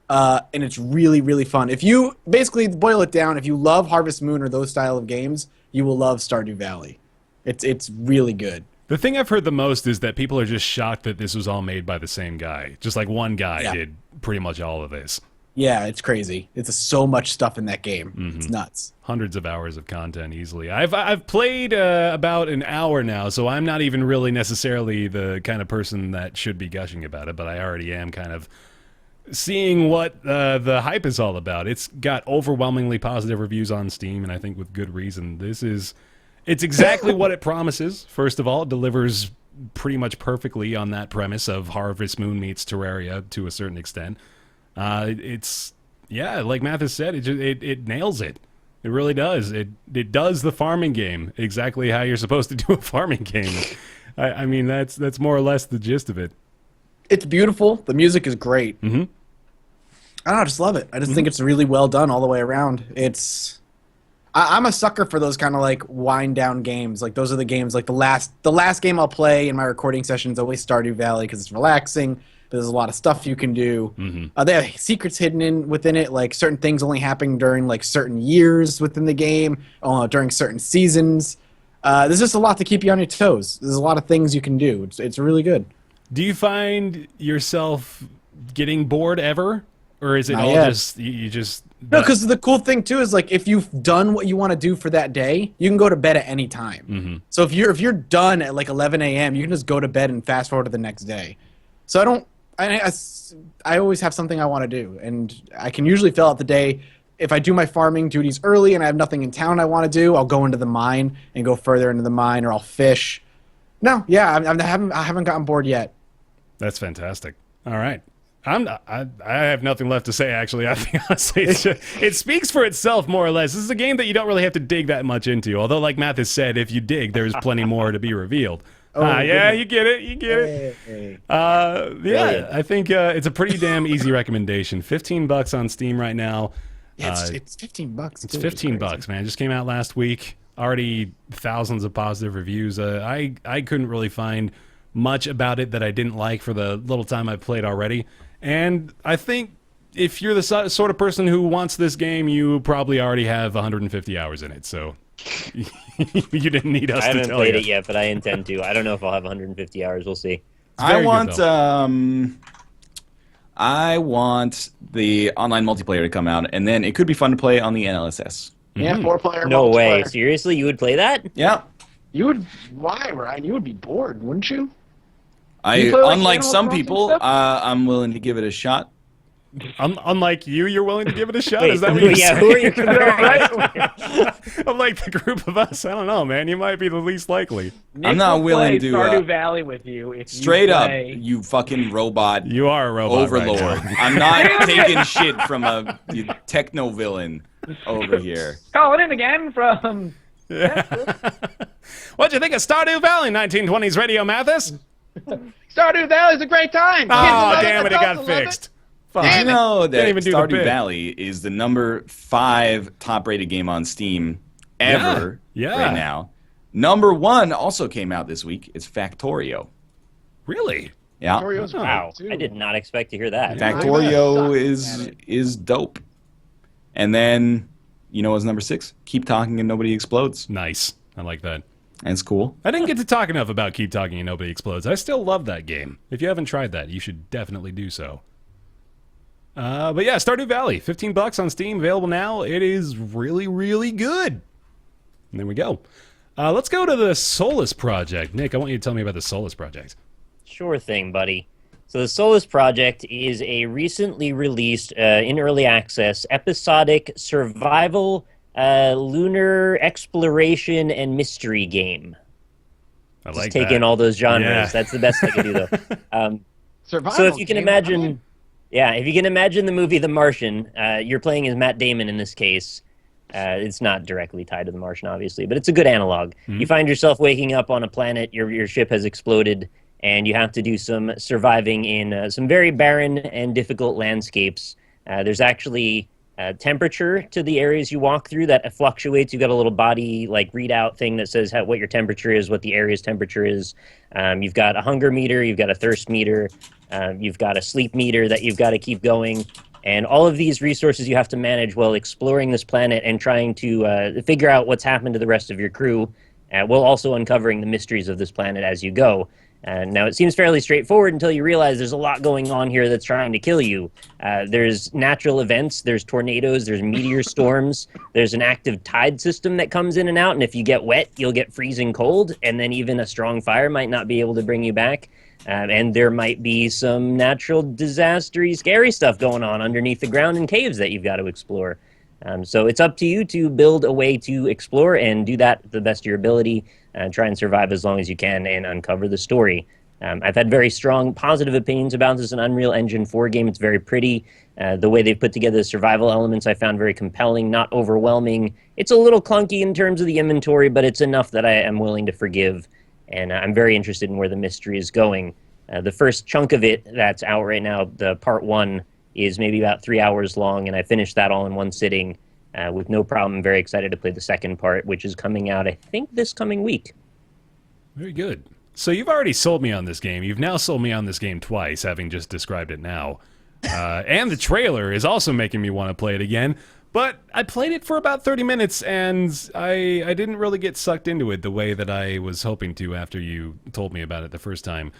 And it's really, really fun. If you basically boil it down, if you love Harvest Moon or those style of games, you will love Stardew Valley. It's really good. The thing I've heard the most is that people are just shocked that this was all made by the same guy. Just like one guy Yeah. did pretty much all of this. Yeah, it's crazy. It's so much stuff in that game. It's nuts. Hundreds of hours of content easily. I've played about an hour now, so I'm not even really necessarily the kind of person that should be gushing about it, but I already am kind of seeing what the hype is all about. It's got overwhelmingly positive reviews on Steam, and I think with good reason. It's exactly what it promises. First of all, it delivers pretty much perfectly on that premise of Harvest Moon meets Terraria to a certain extent. Like Mathis said, it nails it. It really does. It does the farming game exactly how you're supposed to do a farming game. I mean, that's more or less the gist of it. It's beautiful. The music is great. I don't know, I just love it. I just think it's really well done all the way around. I'm a sucker for those kind of like wind down games. Like those are the games. Like the last game I'll play in my recording session is always Stardew Valley because it's relaxing. There's a lot of stuff you can do. They have secrets hidden within it. Like certain things only happen during like certain years within the game, during certain seasons. There's just a lot to keep you on your toes. There's a lot of things you can do. It's really good. Do you find yourself getting bored ever? Or is it Not all yet. just, you just... No, because the cool thing too is like if you've done what you want to do for that day, you can go to bed at any time. So if you're done at like 11 a.m., you can just go to bed and fast forward to the next day. So I always have something I want to do, and I can usually fill out the day. If I do my farming duties early and I have nothing in town I want to do, I'll go into the mine and go further into the mine, or I'll fish. No, yeah, I haven't gotten bored yet. That's fantastic. All right. I have nothing left to say, actually. I think, honestly, it speaks for itself, more or less. This is a game that you don't really have to dig that much into. Although, like Mathis said, if you dig, there's plenty more to be revealed. Yeah, you get it. You get it. Hey. Yeah, I think it's a pretty damn easy recommendation. $15 on Steam right now. Yeah, it's $15. It's $15, man. It just came out last week. Already thousands of positive reviews. I couldn't really find much about it that I didn't like for the little time I've played already. And I think if you're the sort of person who wants this game, you probably already have 150 hours in it. So you didn't need us to tell you. I haven't played it yet, but I intend to. I don't know if I'll have 150 hours. We'll see. I want the online multiplayer to come out, and then it could be fun to play on the NLSS. Yeah, 4-player. No way. multiplayer. Seriously? You would play that? Yeah. You would. Why, Ryan? You would be bored, wouldn't you? I, play, like, unlike Animal some Crossing people, stuff? I'm willing to give it a shot. Unlike you're willing to give it a shot? Wait, Is that what you're yeah, saying? who are you comparing? I'm like the group of us. I don't know, man. You might be the least likely. Nick I'm not will willing play to, Stardew Valley with you if Straight you up, play. you fucking robot You are a robot overlord. right now. I'm not taking shit from a techno villain over here. Calling in again from. What'd you think of Stardew Valley, 1920s Radio, Mathis? Stardew Valley is a great time. Oh, damn it, it got fixed. Fuck. Did you know that Can't even do the Stardew bit. Valley is the number 5 top-rated game on Steam ever Yeah. right now? Number 1 also came out this week. It's Factorio. Really? Yeah. Orioles Wow. too. I did not expect to hear that. Factorio Sucks at is dope. And then, you know what's number 6? Keep Talking and Nobody Explodes. Nice. I like that. And it's cool. I didn't get to talk enough about Keep Talking and Nobody Explodes. I still love that game. If you haven't tried that, you should definitely do so. But yeah, Stardew Valley, $15 on Steam, available now. It is really, really good. And there we go. Let's go to the Solus Project. Nick, I want you to tell me about the Solus Project. Sure thing, buddy. So the Solus Project is a recently released, in early access, episodic survival, lunar exploration, and mystery game. I Just like take that. in all those genres. Yeah. That's the best I could do, though. Survival So if you can game, imagine, if you can imagine the movie The Martian, you're playing as Matt Damon in this case. It's not directly tied to The Martian, obviously, but it's a good analog. You find yourself waking up on a planet, your ship has exploded, and you have to do some surviving in some very barren and difficult landscapes. There's actually temperature to the areas you walk through that fluctuates. You've got a little body like readout thing that says what your temperature is, what the area's temperature is. You've got a hunger meter, you've got a thirst meter, you've got a sleep meter that you've got to keep going. And all of these resources you have to manage while exploring this planet and trying to figure out what's happened to the rest of your crew, while also uncovering the mysteries of this planet as you go. Now, it seems fairly straightforward until you realize there's a lot going on here that's trying to kill you. There's natural events, there's tornadoes, there's meteor storms, there's an active tide system that comes in and out, and if you get wet, you'll get freezing cold, and then even a strong fire might not be able to bring you back. And there might be some natural disastery, scary stuff going on underneath the ground in caves that you've got to explore. So it's up to you to build a way to explore and do that to the best of your ability. Try and survive as long as you can and uncover the story. I've had very strong positive opinions about this. An Unreal Engine 4 game. It's very pretty. The way they've put together the survival elements I found very compelling, not overwhelming. It's a little clunky in terms of the inventory, but it's enough that I am willing to forgive. And I'm very interested in where the mystery is going. The first chunk of it that's out right now, the part 1, is maybe about 3 hours long, and I finished that all in one sitting. With no problem. I'm very excited to play the second part, which is coming out, I think, this coming week. Very good. So you've already sold me on this game. You've now sold me on this game twice, having just described it now. And the trailer is also making me want to play it again. But I played it for about 30 minutes, and I didn't really get sucked into it the way that I was hoping to after you told me about it the first time.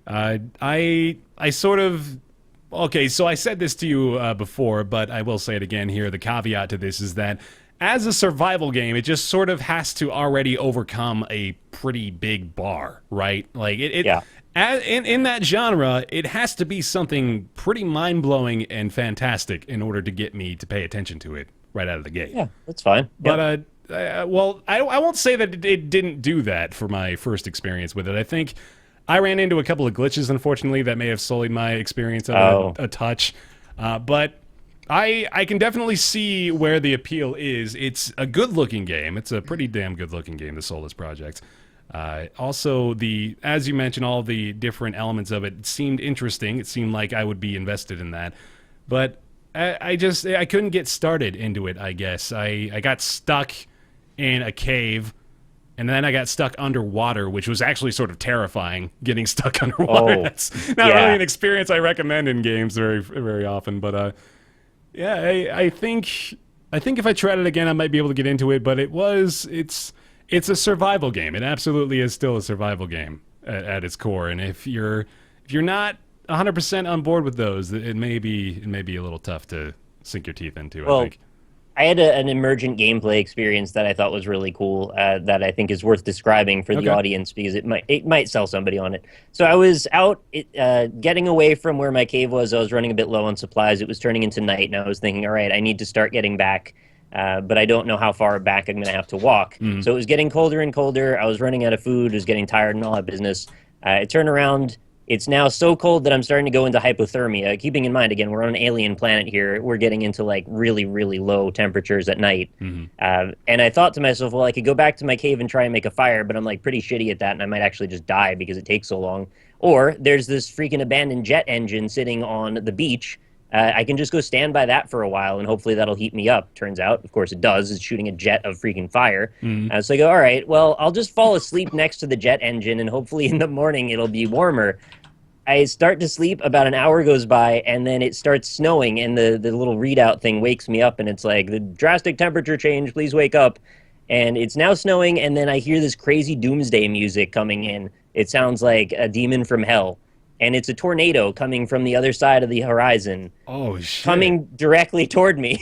I sort of... Okay, so I said this to you before, but I will say it again here. The caveat to this is that as a survival game, it just sort of has to already overcome a pretty big bar, right? Like Yeah. In that genre, it has to be something pretty mind-blowing and fantastic in order to get me to pay attention to it right out of the gate. Yeah, that's fine. But well, I won't say that it didn't do that for my first experience with it. I think I ran into a couple of glitches, unfortunately, that may have sullied my experience of a touch. But I can definitely see where the appeal is. It's a good-looking game. It's a pretty damn good-looking game, the Solus Project. Also, as you mentioned, all the different elements of it seemed interesting. It seemed like I would be invested in that. But I couldn't get started into it, I guess. I got stuck in a cave, and then I got stuck underwater, which was actually sort of terrifying, getting stuck underwater. That's not really an experience I recommend in games very, very often. But yeah, I think if I tried it again, I might be able to get into it. But it's a survival game. It absolutely is still a survival game at its core. And if you're not 100% on board with those, it may be a little tough to sink your teeth into. Well, I think. I had an emergent gameplay experience that I thought was really cool, that I think is worth describing for the audience because it might sell somebody on it. So I was out getting away from where my cave was. I was running a bit low on supplies. It was turning into night, and I was thinking, all right, I need to start getting back, but I don't know how far back I'm going to have to walk. So it was getting colder and colder. I was running out of food. I was getting tired and all that business. I turned around. It's now so cold that I'm starting to go into hypothermia. Keeping in mind, again, we're on an alien planet here. We're getting into like really, really low temperatures at night. And I thought to myself, well, I could go back to my cave and try and make a fire, but I'm like pretty shitty at that, and I might actually just die because it takes so long. Or there's this freaking abandoned jet engine sitting on the beach. I can just go stand by that for a while, and hopefully that'll heat me up. Turns out, of course, it does. It's shooting a jet of freaking fire. So I go, all right, well, I'll just fall asleep next to the jet engine, and hopefully in the morning it'll be warmer. I start to sleep, about an hour goes by, and then it starts snowing, and the little readout thing wakes me up, and it's like, the drastic temperature change, please wake up. And it's now snowing, and then I hear this crazy doomsday music coming in. It sounds like a demon from hell. And it's a tornado coming from the other side of the horizon. Oh, shit. Coming directly toward me.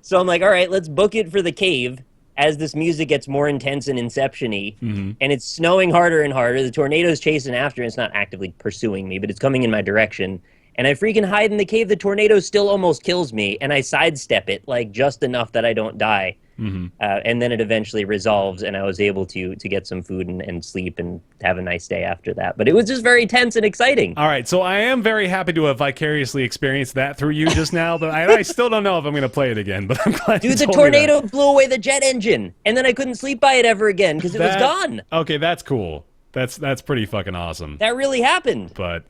So I'm like, all right, let's book it for the cave as this music gets more intense and Inception-y. And it's snowing harder and harder. The tornado's chasing after. It's not actively pursuing me, but it's coming in my direction. And I freaking hide in the cave. The tornado still almost kills me, and I sidestep it, like just enough that I don't die. And then it eventually resolves, and I was able to get some food and sleep and have a nice day after that. But it was just very tense and exciting. All right, so I am very happy to have vicariously experienced that through you just now, but I still don't know if I'm going to play it again, but I'm glad you Dude, the told me tornado blew away the jet engine, and then I couldn't sleep by it ever again because it was gone. Okay, that's cool. That's pretty fucking awesome. That really happened. But,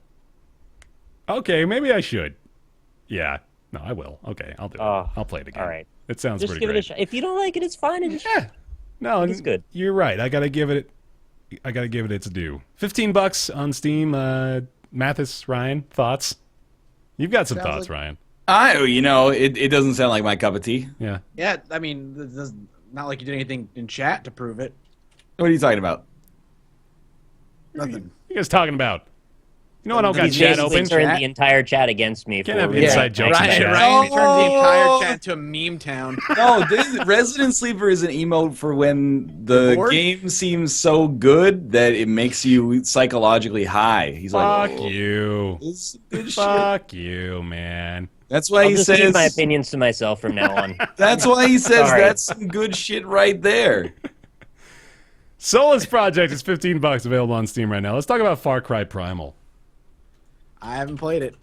okay, maybe I should. Yeah. No, I will. Okay, I'll do it. I'll play it again. All right. It sounds Just pretty give great. it a shot. If you don't like it, it's fine. Yeah. No, it's good. You're right. I gotta give it its due. $15 on Steam. Mathis, Ryan, thoughts? You've got some thoughts, Ryan. It doesn't sound like my cup of tea. Yeah. Yeah, I mean, it's not like you did anything in chat to prove it. What are you talking about? Nothing. What are you guys talking about? You know I don't got He's chat basically open. turned the entire chat against me. Can't for have really inside jokes and Ryan, shit. Ryan turned the entire Oh. chat to a meme town. No, Resident Sleeper is an emote for when the Bored? game seems so good that it makes you psychologically high. He's like, Fuck you. This is good shit. Fuck you, man. That's why I'll he just says. keep my opinions to myself from now on. That's why he says Sorry. that's some good shit right there. Solus Project is $15 available on Steam right now. Let's talk about Far Cry Primal. I haven't played it.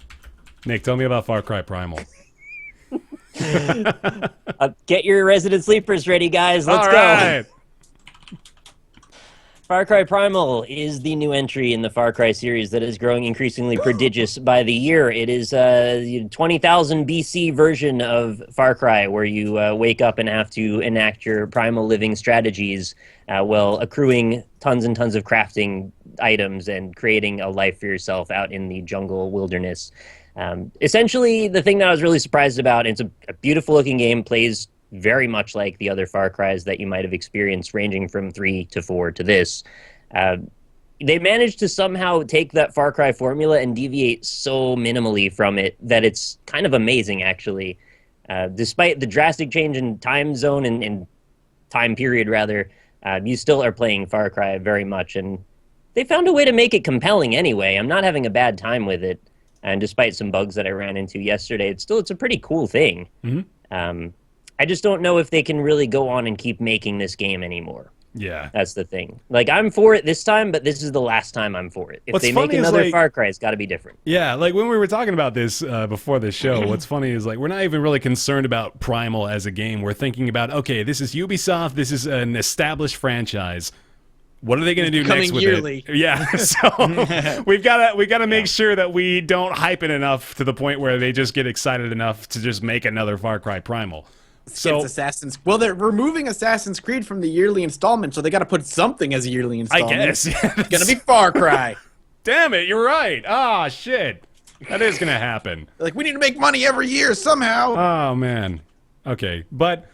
Nick, tell me about Far Cry Primal. Get your Resident Sleepers ready, guys. Let's All go. right. Far Cry Primal is the new entry in the Far Cry series that is growing increasingly prodigious by the year. It is a 20,000 BC version of Far Cry, where you wake up and have to enact your primal living strategies while accruing tons and tons of crafting items and creating a life for yourself out in the jungle wilderness. Essentially, the thing that I was really surprised about, it's a beautiful looking game, plays very much like the other Far Cries that you might have experienced, ranging from 3 to 4 to this. They managed to somehow take that Far Cry formula and deviate so minimally from it that it's kind of amazing, actually. Despite the drastic change in time zone and time period, rather, you still are playing Far Cry very much, and they found a way to make it compelling anyway. I'm not having a bad time with it, and despite some bugs that I ran into yesterday, it's a pretty cool thing. I just don't know if they can really go on and keep making this game anymore. Yeah. That's the thing. Like, I'm for it this time, but this is the last time I'm for it. If What's they make funny is, another like- Far Cry, it's got to be different. Yeah, like when we were talking about this before this show, what's funny is like we're not even really concerned about Primal as a game. We're thinking about, okay, this is Ubisoft, this is an established franchise. What are they going to do next with yearly. it? Yeah, so we've got to make sure that we don't hype it enough to the point where they just get excited enough to just make another Far Cry Primal. So It's Assassin's. Well, they're removing Assassin's Creed from the yearly installment, so they got to put something as a yearly I installment. guess It's gonna be Far Cry. Damn it, you're right. Ah, shit. That is going to happen. Like, we need to make money every year somehow. Oh man. Okay, but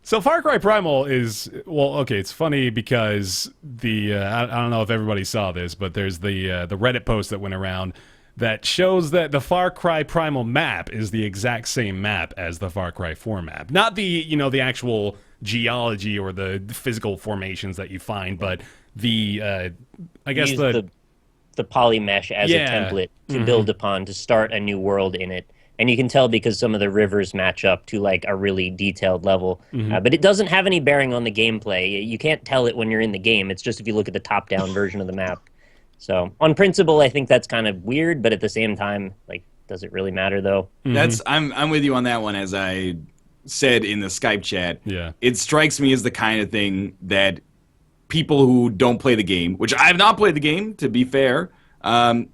so Far Cry Primal is okay. It's funny because I don't know if everybody saw this, but there's the Reddit post that went around that shows that the Far Cry Primal map is the exact same map as the Far Cry 4 map. Not the the actual geology or the physical formations that you find, but the I guess Use the poly mesh as a template to build upon to start a new world in it. And you can tell because some of the rivers match up to like a really detailed level. But it doesn't have any bearing on the gameplay. You can't tell it when you're in the game. It's just if you look at the top-down version of the map. So on principle, I think that's kind of weird. But at the same time, like, does it really matter though? I'm with you on that one. As I said in the Skype chat, Yeah. it strikes me as the kind of thing that people who don't play the game, which I have not played the game, to be fair,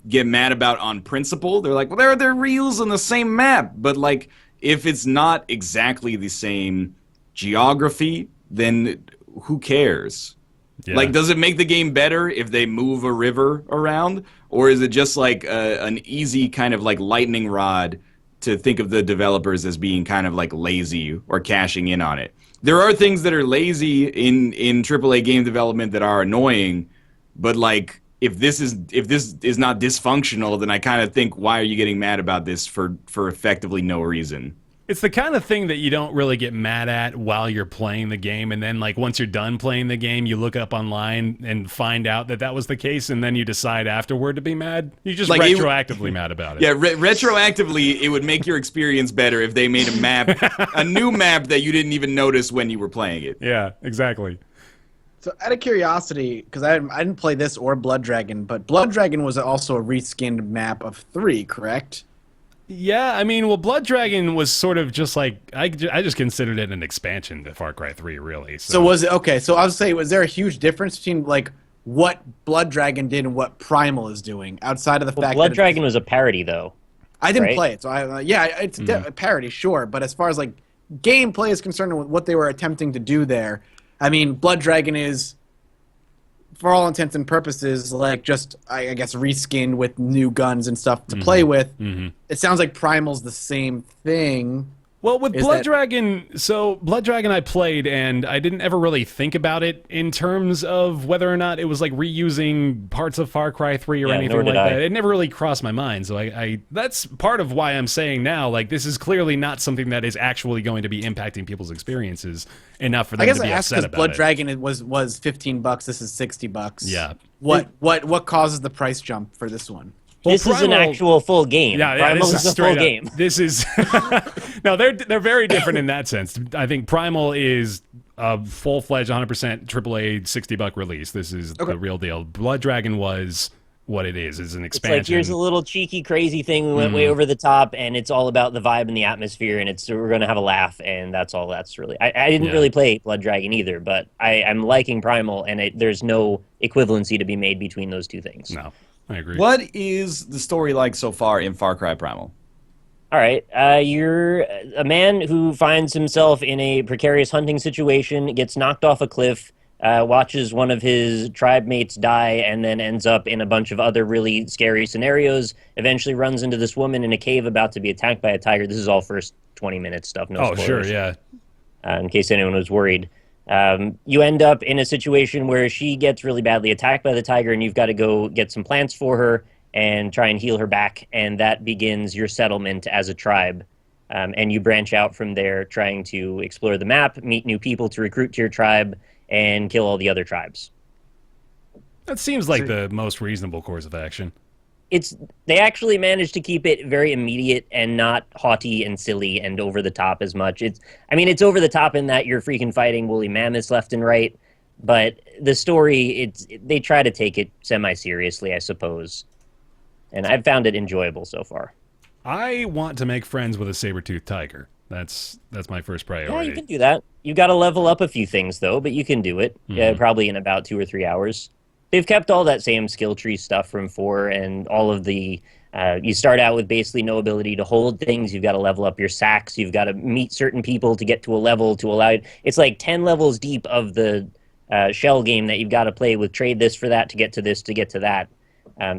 get mad about on principle. They're like, well, they're reels on the same map. But, like, if it's not exactly the same geography, then who cares? Yeah. Like, does it make the game better if they move a river around? Or is it just, like, an easy kind of, like, lightning rod to think of the developers as being kind of, like, lazy or cashing in on it? There are things that are lazy in AAA game development that are annoying, but, like, if this is not dysfunctional, then I kind of think, why are you getting mad about this for effectively no reason? It's the kind of thing that you don't really get mad at while you're playing the game, and then like once you're done playing the game, you look up online and find out that was the case, and then you decide afterward to be mad. You're just Like, retroactively mad about it. Yeah, retroactively, it would make your experience better if they made a map, a new map that you didn't even notice when you were playing it. Yeah, exactly. So, out of curiosity, because I didn't play this or Blood Dragon, but Blood Dragon was also a reskinned map of 3, correct? Yeah, I mean, well, Blood Dragon was sort of just like I just considered it an expansion to Far Cry 3, really. So was it okay? So I was saying, was there a huge difference between like what Blood Dragon did and what Primal is doing outside of the fact Blood that Dragon was a parody, though. I didn't right? play it, so it's a parody, sure. But as far as like gameplay is concerned, with what they were attempting to do there, I mean, Blood Dragon is, for all intents and purposes, like just I guess reskinned with new guns and stuff to play with. It sounds like Primal's the same thing. Well, with Is Blood that- Dragon, so Blood Dragon I played, and I didn't ever really think about it in terms of whether or not it was like reusing parts of Far Cry 3 or Yeah, anything nor like did I. that. It never really crossed my mind. So I that's part of why I'm saying now, like, this is clearly not something that is actually going to be impacting people's experiences enough for them I guess to I be asked upset because about Blood it. Dragon was $15. This is $60. Yeah. What causes the price jump for this one? Well, This is an Primal- actual full game. Yeah, Primal this is is a full straight up. game. This is no, they're very different in that sense. I think Primal is a full-fledged 100% AAA $60 release. This is the real deal. Blood Dragon was what it is. It's an It's expansion. like, here's a little cheeky, crazy thing. We went way over the top, and it's all about the vibe and the atmosphere, and we're going to have a laugh, and that's all that's really. I didn't Yeah. really play Blood Dragon either, but I'm liking Primal, and there's no equivalency to be made between those two things. No, I agree. What is the story like so far in Far Cry Primal? All right, you're a man who finds himself in a precarious hunting situation, gets knocked off a cliff, watches one of his tribe mates die, and then ends up in a bunch of other really scary scenarios, eventually runs into this woman in a cave about to be attacked by a tiger. This is all first 20 minute stuff, no Oh, spoilers. sure, yeah. In case anyone was worried. You end up in a situation where she gets really badly attacked by the tiger, and you've got to go get some plants for her and try and heal her back, and that begins your settlement as a tribe. And you branch out from there, trying to explore the map, meet new people to recruit to your tribe, and kill all the other tribes. That seems like the most reasonable course of action. they actually managed to keep it very immediate and not haughty and silly and over the top as much. It's over the top in that you're freaking fighting woolly mammoths left and right, but the story, they try to take it semi-seriously, I suppose. And I've found it enjoyable so far. I want to make friends with a saber-toothed tiger. That's my first priority. Yeah, you can do that. You got to level up a few things, though, but you can do it. Yeah, probably in about 2 or 3 hours. They've kept all that same skill tree stuff from 4 and all of the... you start out with basically no ability to hold things. You've got to level up your sacks. You've got to meet certain people to get to a level to allow... It's like 10 levels deep of the shell game that you've got to play with trade this for that to get to this to get to that.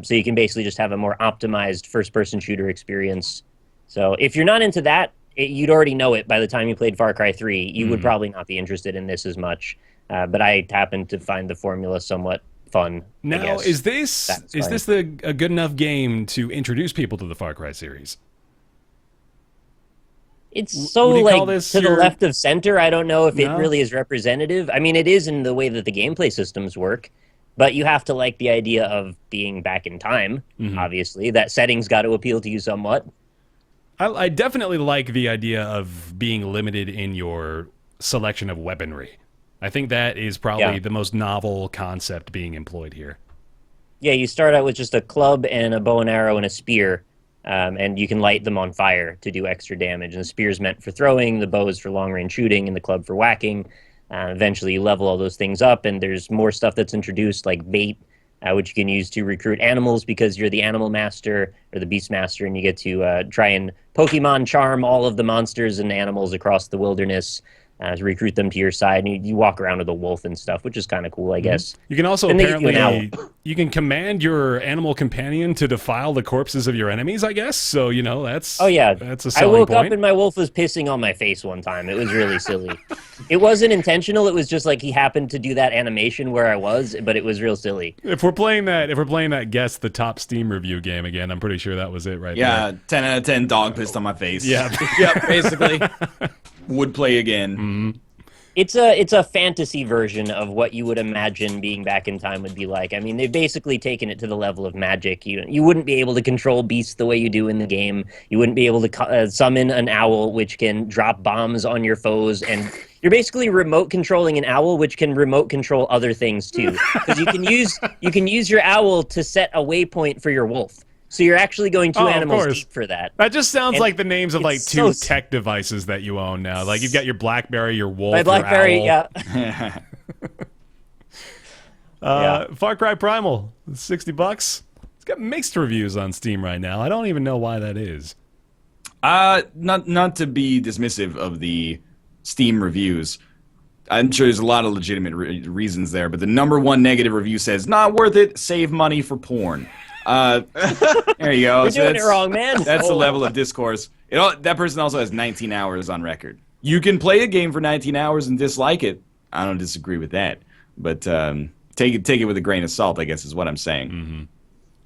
So you can basically just have a more optimized first-person shooter experience. So if you're not into that, you'd already know it by the time you played Far Cry 3. You would probably not be interested in this as much. But I happened to find the formula somewhat fun. Now, is this a good enough game to introduce people to the Far Cry series? It's so like to the left of center. I don't know if it really is representative. I mean, it is in the way that the gameplay systems work, but you have to like the idea of being back in time. Obviously, that setting's got to appeal to you somewhat. I definitely like the idea of being limited in your selection of weaponry. I think that is probably the most novel concept being employed here. Yeah, you start out with just a club and a bow and arrow and a spear, and you can light them on fire to do extra damage. And the spear's meant for throwing, the bow is for long-range shooting, and the club for whacking. Eventually, you level all those things up, and there's more stuff that's introduced, like bait, which you can use to recruit animals because you're the animal master or the beast master, and you get to try and Pokemon charm all of the monsters and animals across the wilderness. To recruit them to your side, and you walk around with a wolf and stuff, which is kind of cool, I guess. You can also apparently you can command your animal companion to defile the corpses of your enemies, I guess. So that's that's a selling I woke point. up and my wolf was pissing on my face one time. It was really silly. It wasn't intentional. It was just like he happened to do that animation where I was, but it was real silly. If we're playing that guess the top Steam review game again, I'm pretty sure that was it right there. Yeah, 10 out of 10 dog pissed on my face. Yeah. Yep, basically. Would play again. It's a fantasy version of what you would imagine being back in time would be like. I mean, they've basically taken it to the level of magic. You wouldn't be able to control beasts the way you do in the game. You wouldn't be able to summon an owl, which can drop bombs on your foes, and you're basically remote controlling an owl, which can remote control other things too. Because you can use your owl to set a waypoint for your wolf. So you're actually going 2 animals deep for that. That just sounds like the names of like 2 tech devices that you own now. Like you've got your BlackBerry, your Wolf, My BlackBerry, your owl. Far Cry Primal, $60. It's got mixed reviews on Steam right now. I don't even know why that is. Not to be dismissive of the Steam reviews. I'm sure there's a lot of legitimate reasons there, but the #1 negative review says, not worth it, save money for porn. There you go. You're doing it wrong, man. That's the level of discourse. That person also has 19 hours on record. You can play a game for 19 hours and dislike it. I don't disagree with that, but take it with a grain of salt, I guess is what I'm saying.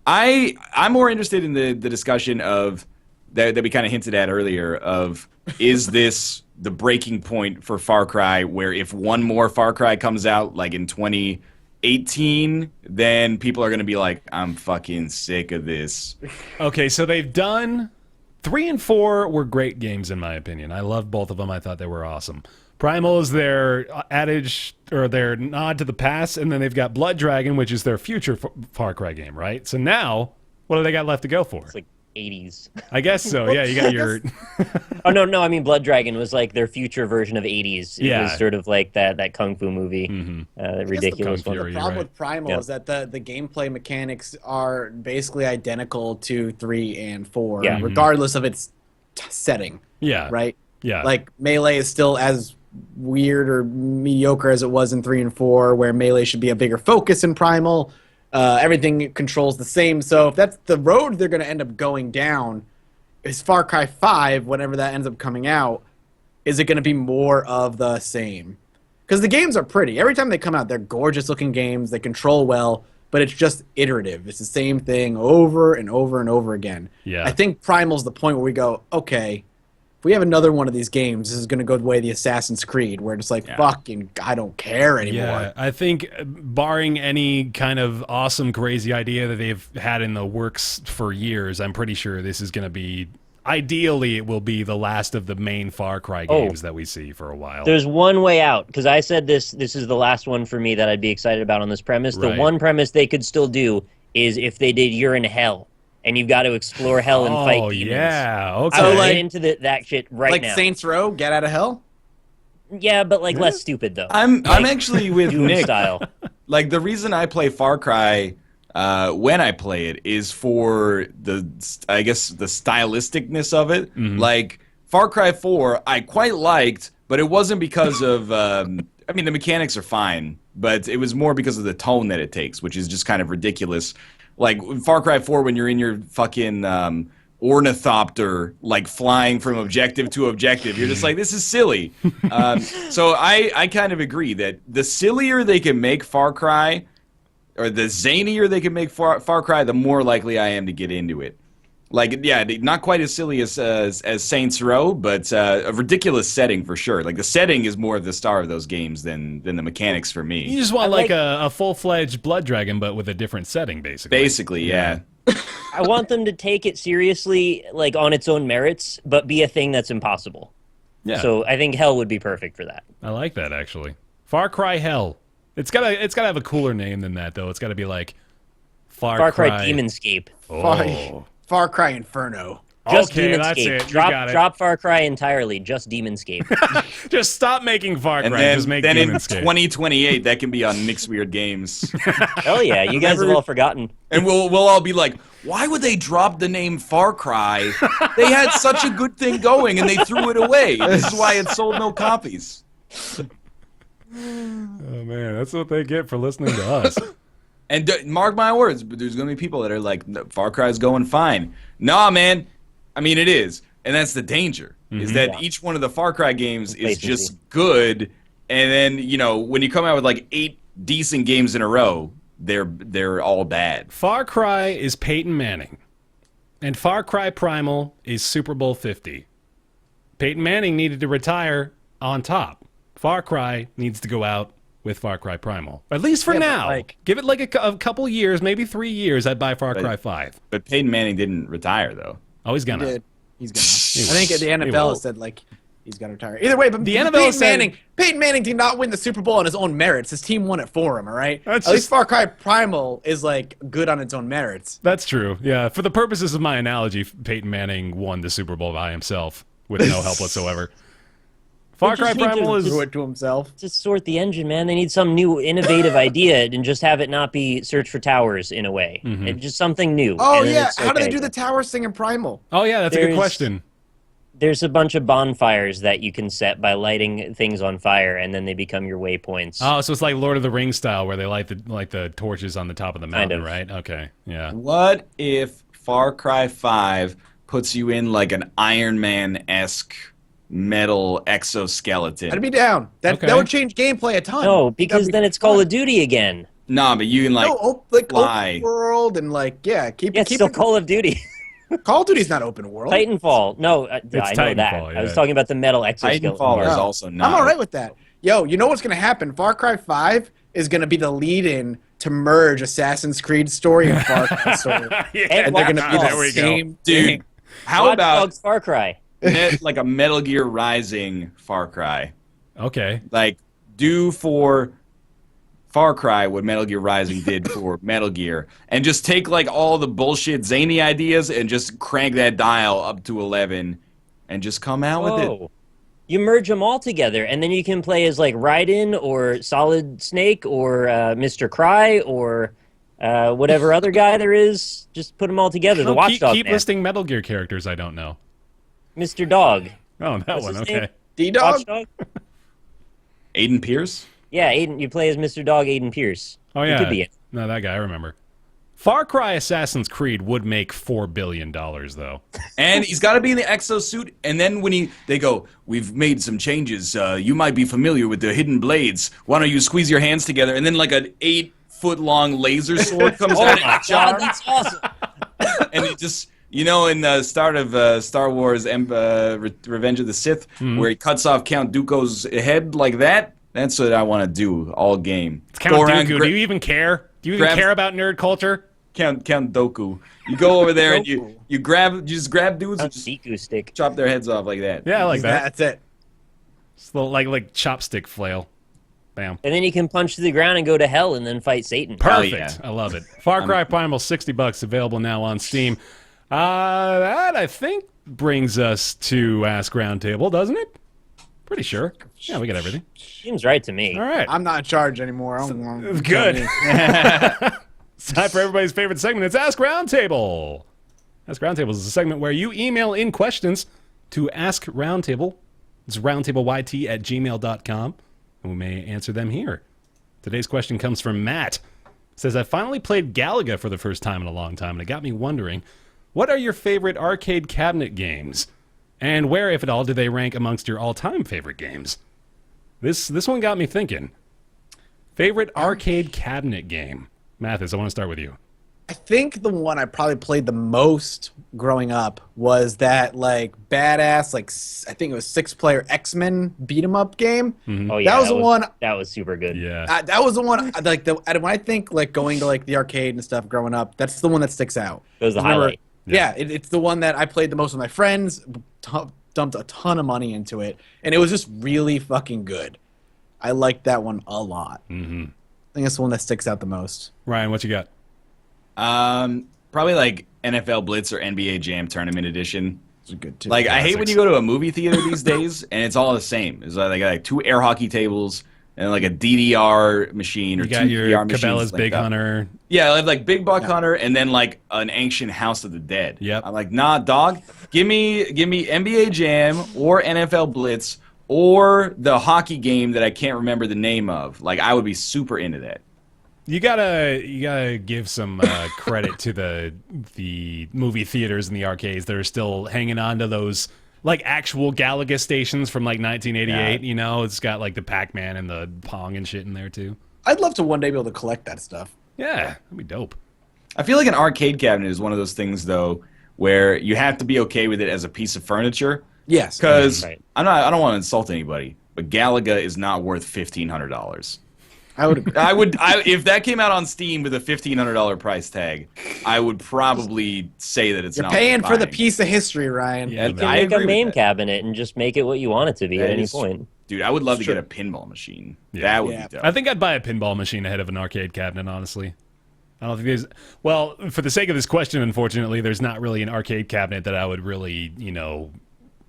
I'm more interested in the discussion of that we kind of hinted at earlier of, is this the breaking point for Far Cry, where if one more Far Cry comes out like in 2018, then people are going to be like, I'm fucking sick of this. Okay, so they've done 3 and 4 were great games in my opinion. I loved both of them. I thought they were awesome. Primal is their adage or their nod to the past, and then they've got Blood Dragon, which is their future Far Cry game, right? So now, what do they got left to go for? It's like 80s. I guess so. Yeah, you got your. Oh no! I mean, Blood Dragon was like their future version of 80s. It was sort of like that kung fu movie, ridiculous one. The problem with Primal is that the gameplay mechanics are basically identical to 3 and 4, regardless of its setting. Yeah. Right. Yeah. Like Melee is still as weird or mediocre as it was in 3 and 4, where Melee should be a bigger focus in Primal. Everything controls the same. So if that's the road they're going to end up going down, is Far Cry 5, whenever that ends up coming out, is it going to be more of the same? Because the games are pretty. Every time they come out, they're gorgeous-looking games. They control well, but it's just iterative. It's the same thing over and over and over again. Yeah. I think Primal's the point where we go, okay, if we have another one of these games, this is going to go the way of the Assassin's Creed, where it's like, fucking, I don't care anymore. Yeah, I think barring any kind of awesome, crazy idea that they've had in the works for years, I'm pretty sure this is going to be, ideally, it will be the last of the main Far Cry games that we see for a while. There's one way out, because I said this is the last one for me that I'd be excited about on this premise. Right. The one premise they could still do is if they did You're in Hell, and you've got to explore hell and fight demons. Yeah, okay. I would get into that shit right now. Like Saints Row, Get Out of Hell? Yeah, but like less stupid though. I'm actually with Doom Nick. style. Like the reason I play Far Cry when I play it is for the stylisticness of it. Mm-hmm. Like Far Cry 4, I quite liked, but it wasn't because of. I mean, the mechanics are fine, but it was more because of the tone that it takes, which is just kind of ridiculous. Like Far Cry 4, when you're in your fucking ornithopter, like flying from objective to objective, you're just like, this is silly. So I kind of agree that the sillier they can make Far Cry, or the zanier they can make Far Cry, the more likely I am to get into it. Like, yeah, not quite as silly as Saints Row, but a ridiculous setting for sure. Like, the setting is more of the star of those games than the mechanics for me. You just want like a full-fledged Blood Dragon, but with a different setting, basically. Basically, yeah. I want them to take it seriously, like on its own merits, but be a thing that's impossible. Yeah. So I think Hell would be perfect for that. I like that, actually. Far Cry Hell. It's gotta have a cooler name than that, though. It's gotta be like Far Cry Demonscape. Oh. Far Cry Inferno. Just Okay, Demonscape. that's it. You got it. Drop Far Cry entirely. Just Demonscape. Just stop making Far Cry. And Just make then in Demonscape. 2028, that can be on Nick's Weird Games. Hell yeah, you guys have all forgotten. And we'll all be like, why would they drop the name Far Cry? They had such a good thing going, and they threw it away. This is why it sold no copies. Oh man, that's what they get for listening to us. And mark my words, but there's going to be people that are like, no, Far Cry's going fine. Nah, man. I mean, it is. And that's the danger, is that each one of the Far Cry games is just good. And then, you know, when you come out with like 8 decent games in a row, they're all bad. Far Cry is Peyton Manning, and Far Cry Primal is Super Bowl 50. Peyton Manning needed to retire on top. Far Cry needs to go out with Far Cry Primal. At least for now. like- Give it like a couple years, maybe 3 years, I'd buy Far Cry 5. But Peyton Manning didn't retire, though. Oh, he's gonna. Did. He's gonna. I think the NFL will. has said like he's gonna retire. Either way, but The NFL said- Peyton Manning did not win the Super Bowl on his own merits. His team won it for him. All right. That's At least just- Far Cry Primal is like good on its own merits. That's true. Yeah, for the purposes of my analogy, Peyton Manning won the Super Bowl by himself with no help whatsoever. Far They Cry just need to Primal is... Do it to himself. Just sort the engine, man. They need some new innovative idea and just have it not be search for towers in a way. It's just something new. Oh and then yeah, it's how do they okay. do the towers thing in Primal? Oh yeah, that's a good There's- question. There's a bunch of bonfires that you can set by lighting things on fire, and then they become your waypoints. Oh, so it's like Lord of the Rings style, where they light the torches on the top of the mountain, of. right? Okay, yeah. What if Far Cry 5 puts you in like an Iron Man-esque metal exoskeleton? I'd be down. That would change gameplay a ton. No, because That'd be then it's fun. Call of Duty again. Nah, but you can like fly. Open world and like keep Yeah, it's keep still it. Call of Duty. Call of Duty's not open world. Titanfall. No, I know Titanfall, that. yeah. I was talking about the metal exoskeleton. Titanfall is No. also not. I'm all right with that. Yo, you know what's gonna happen? Far Cry 5 is gonna be the lead-in to merge Assassin's Creed story and Far Cry story, and they're gonna be Watch the we go. same Dude, thing. how Watch about Dogs Far Cry. like a Metal Gear Rising Far Cry? Okay. Like, do for Far Cry what Metal Gear Rising did for Metal Gear, and just take like all the bullshit zany ideas and just crank that dial up to 11 and just come out with it. Whoa. You merge them all together, and then you can play as like Raiden or Solid Snake or Mr. Cry or whatever other guy there is. Just put them all together. The Watchdog keep man. listing Metal Gear characters I don't know. Mr. Dog. Oh, that What's one, his okay. name? D-Dog? Watchdog? Aiden Pierce? Yeah, Aiden. You play as Mr. Dog, Aiden Pierce. Oh, He yeah. could be it. No, that guy, I remember. Far Cry Assassin's Creed would make $4 billion, though. And he's got to be in the exosuit. And then when they go, we've made some changes. You might be familiar with the hidden blades. Why don't you squeeze your hands together? And then like an 8-foot-long laser sword comes Oh out. my god, that's awesome. And it just You know, in the start of Star Wars Revenge of the Sith, where he cuts off Count Dooku's head like that? That's what I want to do all game. It's Count Dooku. Do you even care? Do you even care about nerd culture? Count Dooku. You go over there and you just grab dudes and just Dooku stick. chop their heads off like that. Yeah, I like that. That's it. It's a little like chopstick flail. Bam. And then you can punch to the ground and go to hell and then fight Satan. Perfect. yeah. I love it. Far Cry Primal, $60 available now on Steam. That, I think, brings us to Ask Roundtable, doesn't it? Pretty sure. Yeah, we got everything. Seems right to me. All right. I'm not in charge anymore. I don't want Good. It's time for everybody's favorite segment. It's Ask Roundtable. Ask Roundtable is a segment where you email in questions to Ask Roundtable. It's roundtableYT at gmail.com, and we may answer them here. Today's question comes from Matt. It says, I finally played Galaga for the first time in a long time, and it got me wondering, what are your favorite arcade cabinet games? And where, if at all, do they rank amongst your all-time favorite games? This one got me thinking. Favorite arcade cabinet game? Mathis, I want to start with you. I think the one I probably played the most growing up was that like badass, like I think it was 6-player X-Men beat 'em up game. Oh yeah, That was the one. That was super good. Yeah. That was the one. Like when I think like going to like the arcade and stuff growing up, that's the one that sticks out. It was the Remember- highlight. Yeah, it's the one that I played the most with my friends. Dumped a ton of money into it, and it was just really fucking good. I liked that one a lot. Mm-hmm. I think it's the one that sticks out the most. Ryan, what you got? Probably like NFL Blitz or NBA Jam Tournament Edition. It's good too. Like I hate when you go to a movie theater these days and it's all the same. It's like 2 air hockey tables and like a DDR machine or You 2 got your DDR machines. Cabela's linked Big up. Hunter. Yeah, I have like Big Buck Hunter and then like an ancient House of the Dead. Yep. I'm like, nah, dog. Give me NBA Jam or NFL Blitz or the hockey game that I can't remember the name of. Like I would be super into that. You gotta give some credit to the movie theaters and the arcades that are still hanging on to those like actual Galaga stations from like 1988. Yeah. You know, it's got like the Pac-Man and the Pong and shit in there too. I'd love to one day be able to collect that stuff. Yeah, that'd be dope. I feel like an arcade cabinet is one of those things though where you have to be okay with it as a piece of furniture. Yes. Because Right. I don't want to insult anybody, but Galaga is not worth $1,500. I would agree. If that came out on Steam with a $1,500 price tag, I would probably say that it's You're not paying worth for the buying. piece of history, Ryan. Yeah, You can I make agree a with main that. cabinet and just make it what you want it to be at That any is- point. Dude, I would love to Sure. get a pinball machine. Yeah. That would Yeah. be dope. I think I'd buy a pinball machine ahead of an arcade cabinet, honestly. I don't think there's... Well, for the sake of this question, unfortunately, there's not really an arcade cabinet that I would really,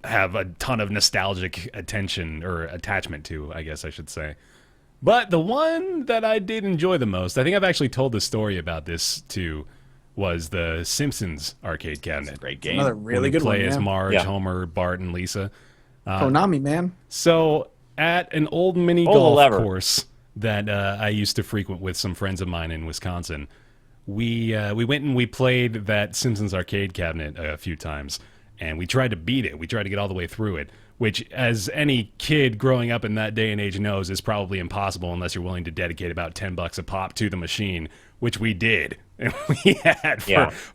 have a ton of nostalgic attention or attachment to, I guess I should say. But the one that I did enjoy the most, I think I've actually told the story about this too, was the Simpsons arcade cabinet. Great game. Another really When we good play one. as Yeah. Marge, Yeah. Homer, Bart, and Lisa. Konami, man. So at an old mini Pull the golf lever. course that I used to frequent with some friends of mine in Wisconsin, we went and we played that Simpsons arcade cabinet a few times, and we tried to beat it. We tried to get all the way through it, which, as any kid growing up in that day and age knows, is probably impossible unless you're willing to dedicate about $10 a pop to the machine, which we did. And we had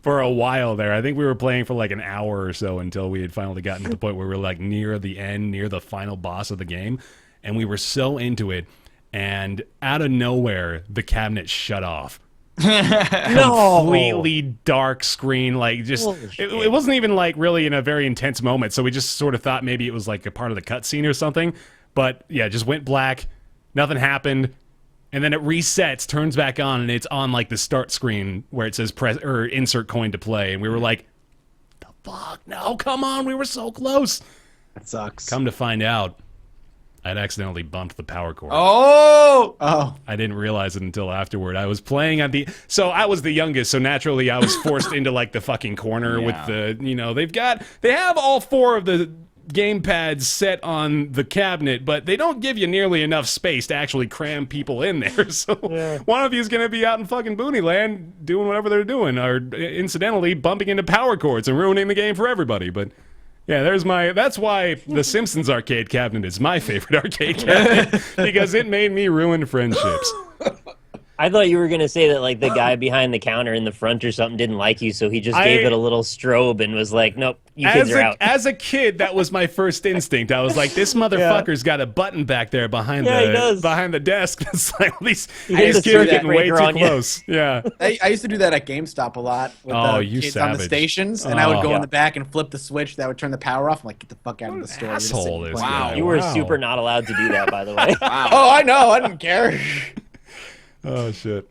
for a while there. I think we were playing for like an hour or so until we had finally gotten to the point where we were like near the end, near the final boss of the game. And we were so into it. And out of nowhere, the cabinet shut off. Completely dark screen, like just it wasn't even like really in a very intense moment, so we just sort of thought maybe it was like a part of the cutscene or something, but yeah, just went black, nothing happened, and then it resets, turns back on, and it's on like the start screen where it says press or insert coin to play, and we were like, the fuck, no, come on, we were so close. That sucks. Come to find out, I'd accidentally bumped the power cord. Oh. I didn't realize it until afterward. I was playing on so I was the youngest, so naturally I was forced into like the fucking corner with the, they have all 4 of the game pads set on the cabinet, but they don't give you nearly enough space to actually cram people in there. So one of you is going to be out in fucking Booney Land doing whatever they're doing, or incidentally bumping into power cords and ruining the game for everybody. But yeah, that's why the Simpsons arcade cabinet is my favorite arcade cabinet, because it made me ruin friendships. I thought you were gonna say that like the guy behind the counter in the front or something didn't like you, so he just gave it a little strobe and was like, "Nope, you kids are out." As a kid, that was my first instinct. I was like, "This motherfucker's got a button back there behind the desk." It's like these kids are getting way too close. Yeah, I used to do that at GameStop a lot with the kids on the stations, and I would go in the back and flip the switch that would turn the power off. I'm like, "Get the fuck out of the store!" Asshole is wow, you were super not allowed to do that, by the way. Wow. Oh, I know. I didn't care. Oh shit.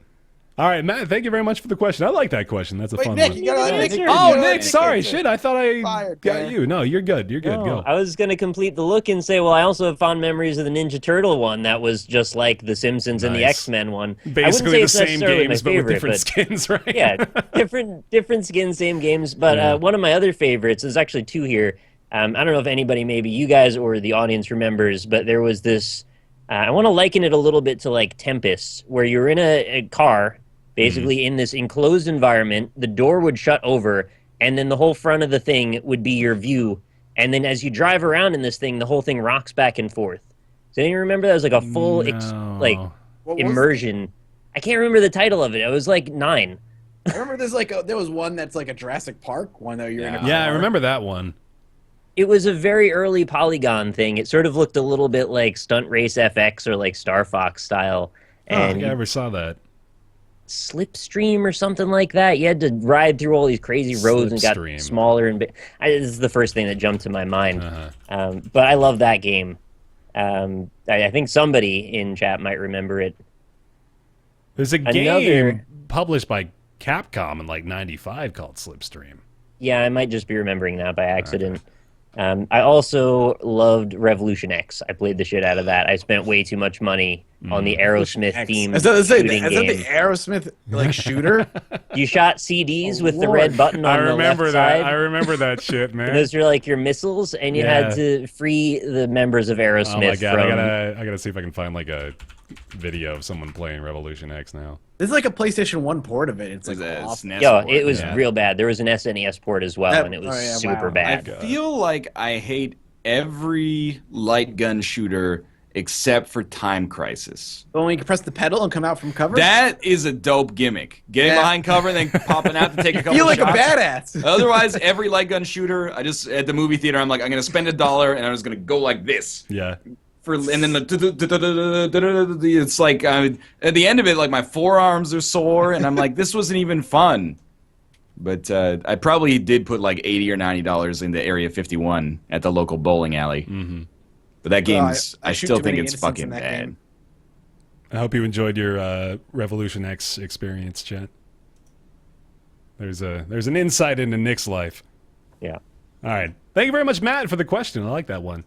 All right, Matt, thank you very much for the question. I like that question. That's a fun Nick, one. you gotta let Nick. Nick, sorry. Shit, I thought I got you. No, you're good. You're good. Go. I was going to complete the look and say, well, I also have fond memories of the Ninja Turtle one that was just like the Simpsons and the X-Men one. Basically the same games, but with different skins, right? Yeah, different skins, same games. But one of my other favorites, there's actually two here. I don't know if anybody, maybe you guys or the audience remembers, but there was this, I want to liken it a little bit to like Tempest, where you're in a car, basically in this enclosed environment, the door would shut over, and then the whole front of the thing would be your view. And then as you drive around in this thing, the whole thing rocks back and forth. Does anyone remember that? It was like a full immersion. I can't remember the title of it. It was like 9. I remember there was one that's like a Jurassic Park one that you're in a car. Yeah, I remember that one. It was a very early Polygon thing. It sort of looked a little bit like Stunt Race FX or like Star Fox style. And I don't think I ever saw that. Slipstream or something like that. You had to ride through all these crazy roads and got smaller and big. This is the first thing that jumped to my mind. But I love that game. I think somebody in chat might remember it. There's a game published by Capcom in like '95 called Slipstream. Yeah, I might just be remembering that by accident. Okay. I also loved Revolution X. I played the shit out of that. I spent way too much money on the Aerosmith theme. Is that the Aerosmith like shooter? You shot CDs with the red button on the left side. I remember that shit, man. Those are like your missiles, and you had to free the members of Aerosmith. Oh my god! I gotta see if I can find like a video of someone playing Revolution X now. This is like a PlayStation 1 port of it. It's like it was real bad. There was an SNES port as well, and it was super bad. I feel like I hate every light gun shooter except for Time Crisis. Well, when you can press the pedal and come out from cover? That is a dope gimmick. Getting behind cover and then popping out to take a couple shots. You feel like a badass. Otherwise, every light gun shooter, at the movie theater, I'm like, I'm going to spend $1 and I'm just going to go like this. Yeah. And then it's like at the end of it, like my forearms are sore, and I'm like, this wasn't even fun. But I probably did put like $80 or $90 into Area 51 at the local bowling alley. Mm-hmm. But that game's, I still think it's fucking bad. Game. I hope you enjoyed your Revolution X experience, Chet. There's an insight into Nick's life. Yeah. All right. Thank you very much, Matt, for the question. I like that one.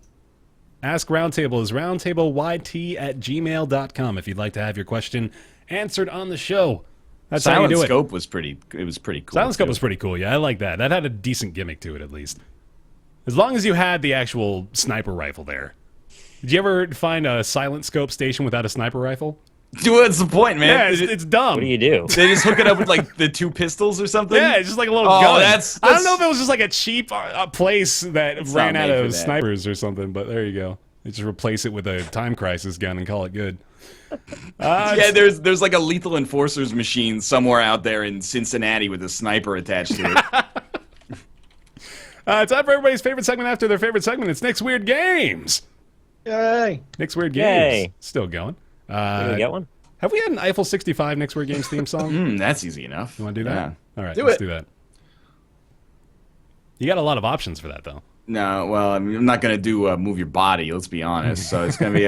Ask Roundtable is roundtableYT@gmail.com if you'd like to have your question answered on the show. That's how you do it. Silent Scope was pretty cool. Silent Scope was pretty cool, yeah. I like that. That had a decent gimmick to it, at least. As long as you had the actual sniper rifle there. Did you ever find a Silent Scope station without a sniper rifle? Dude, what's the point, man? Yeah, it's dumb. What do you do? They just hook it up with like the 2 pistols or something? Yeah, it's just like a little gun. That's... I don't know if it was just like a cheap place that ran out of snipers or something, but there you go. They just replace it with a Time Crisis gun and call it good. Yeah, there's like a Lethal Enforcers machine somewhere out there in Cincinnati with a sniper attached to it. Time for everybody's favorite segment after their favorite segment. It's Nick's Weird Games. Yay. Nick's Weird Games. Still going. Did we get one? Have we had an Eiffel 65 Nick's Weird Games theme song? That's easy enough. You want to do that? Yeah. All right, let's do that. You got a lot of options for that, though. No, well, I'm not going to do Move Your Body, let's be honest. So it's going to be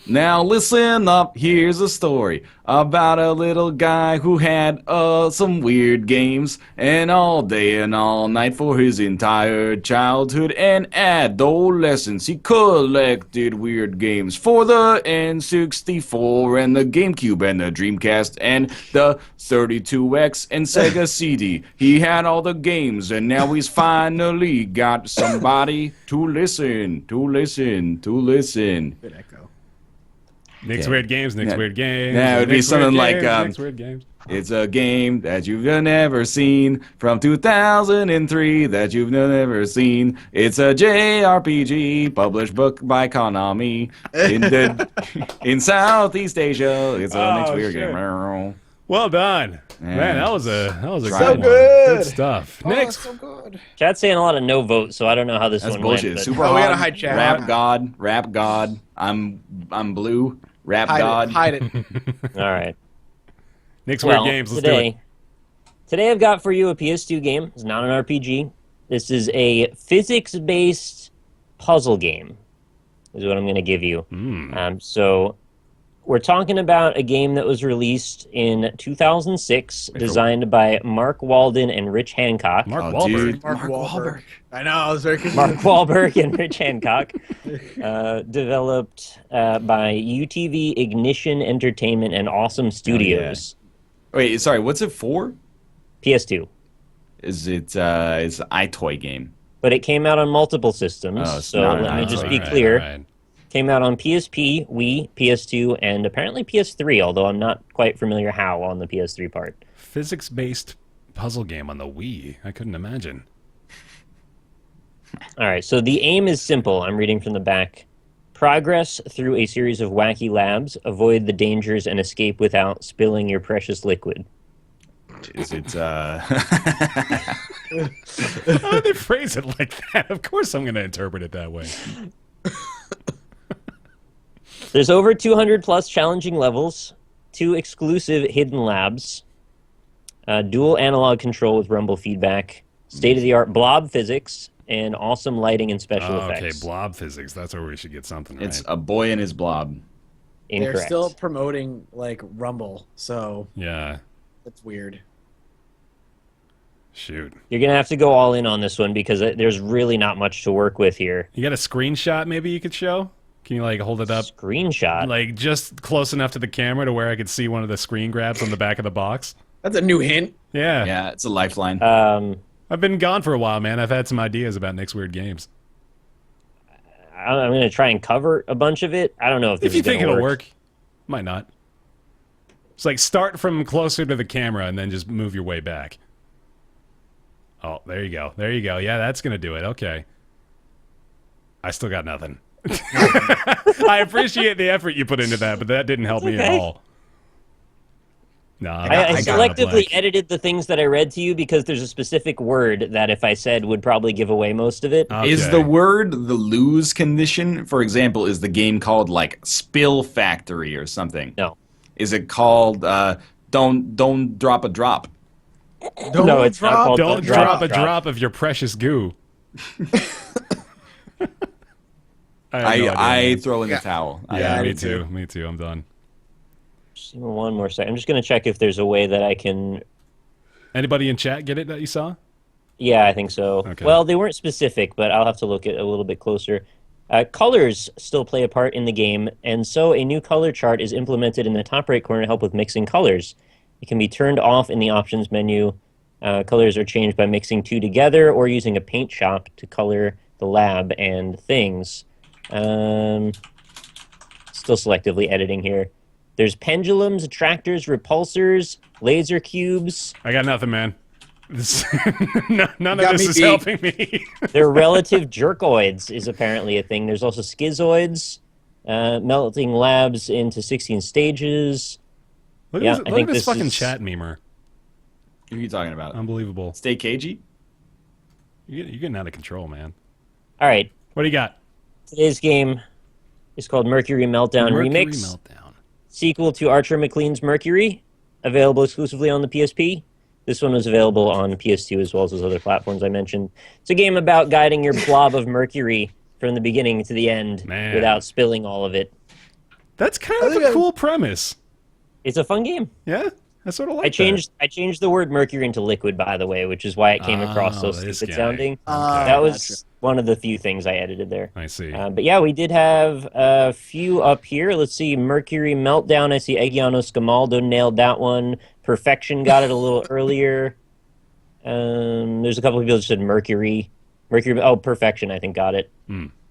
Now listen up, here's a story about a little guy who had some weird games, and all day and all night for his entire childhood and adolescence he collected weird games for the N64 and the GameCube and the Dreamcast and the 32X and Sega CD. He had all the games, and now he's finally got somebody to listen. Good echo. Next Yeah. weird games, next Yeah. weird games. Yeah, it would be next weird something like, games, um, next weird games. It's a game that you've never seen from 2003 that you've never seen. It's a JRPG published book by Konami in Southeast Asia. It's a next weird shit. game. Well done, man. Yeah. That was a So good one. good. Good stuff. Oh, Next, so good. Chat's saying a lot of no votes, so I don't know how this That's one bullshit. went. Super Oh, we hot. gotta hide chat. Rap god. I'm blue. Rap Hide god. it. Hide it. All right. next Well, weird games. Let's do it. today I've got for you a PS2 game. It's not an RPG. This is a physics-based puzzle game. Is what I'm going to give you. So we're talking about a game that was released in 2006, designed by Mark Walden and Rich Hancock. Mark Oh, Wahlberg. dude. Mark Wahlberg. I know. I was very confused. Mark Wahlberg and Rich Hancock, developed by UTV Ignition Entertainment and Awesome Studios. Wait, sorry. What's it for? PS2. Is it? It's an iToy game. But it came out on multiple systems, Oh, it's so not an let me just iToy. be Alright, clear. alright. Came out on PSP, Wii, PS2, and apparently PS3, although I'm not quite familiar how on the PS3 part. Physics-based puzzle game on the Wii. I couldn't imagine. All right, so the aim is simple. I'm reading from the back. Progress through a series of wacky labs, avoid the dangers, and escape without spilling your precious liquid. Is it? How would they phrase it like that? Of course I'm going to interpret it that way. There's over 200 plus challenging levels, 2 exclusive hidden labs, dual analog control with rumble feedback, state-of-the-art blob physics, and awesome lighting and special Okay, effects. blob physics. That's where we should get something It's right. a boy and his blob. Incorrect. They're still promoting like Rumble, so Yeah. that's weird. Shoot. You're going to have to go all in on this one because there's really not much to work with here. You got a screenshot maybe you could show? Can you like hold it up Screenshot. like just close enough to the camera to where I could see one of the screen grabs on the back of the box? That's a new hint. Yeah. Yeah, it's a lifeline. I've been gone for a while, man. I've had some ideas about next weird games. I'm going to try and cover a bunch of it. I don't know if this If you is going think to it'll work, might not. It's like start from closer to the camera and then just move your way back. Oh, there you go. There you go. Yeah, that's going to do it. Okay. I still got nothing. I appreciate the effort you put into that, but that didn't help me at okay. all. No, I got selectively blank. edited the things that I read to you because there's a specific word that if I said would probably give away most of it. Okay. Is the word the lose condition? For example, is the game called like Spill Factory or something? No. Is it called Don't Drop a Drop? No, it's not called Don't drop a drop of your precious goo. I have no idea, I man. throw in the towel. Yeah, I me do too. too. Me too. I'm done. Just give me one more second. I'm just going to check if there's a way that I can... Anybody in chat get it that you saw? Yeah, I think so. Okay. Well, they weren't specific, but I'll have to look at it a little bit closer. Colors still play a part in the game, and so a new color chart is implemented in the top right corner to help with mixing colors. It can be turned off in the options menu. Colors are changed by mixing two together or using a paint shop to color the lab and things. Still selectively editing here. There's pendulums, attractors, repulsors, laser cubes. I got nothing, man. None of got this me is beat. helping me. Their relative jerkoids is apparently a thing. There's also schizoids, melting labs into 16 stages. Look Yeah, at I this, think this fucking is- chat memer. Who are you talking about? Unbelievable. Stay cagey? You're getting out of control, man. All right, What do you got? today's game is called Mercury Meltdown Mercury Remix, Meltdown. sequel to Archer McLean's Mercury, available exclusively on the PSP. This one was available on PS2 as well as those other platforms I mentioned. It's a game about guiding your blob of mercury from the beginning to the end Man. without spilling all of it. That's kind of a cool premise. It's a fun game. Yeah, I sort of like I changed the word mercury into liquid, by the way, which is why it came across so this stupid guy. sounding. Ah, That gotcha. was one of the few things I edited there. I see. But yeah, we did have a few up here. Let's see, Mercury Meltdown. I see Egiano Scamaldo nailed that one. Perfection got it a little earlier. There's a couple of people that said Mercury. Perfection, I think, got it.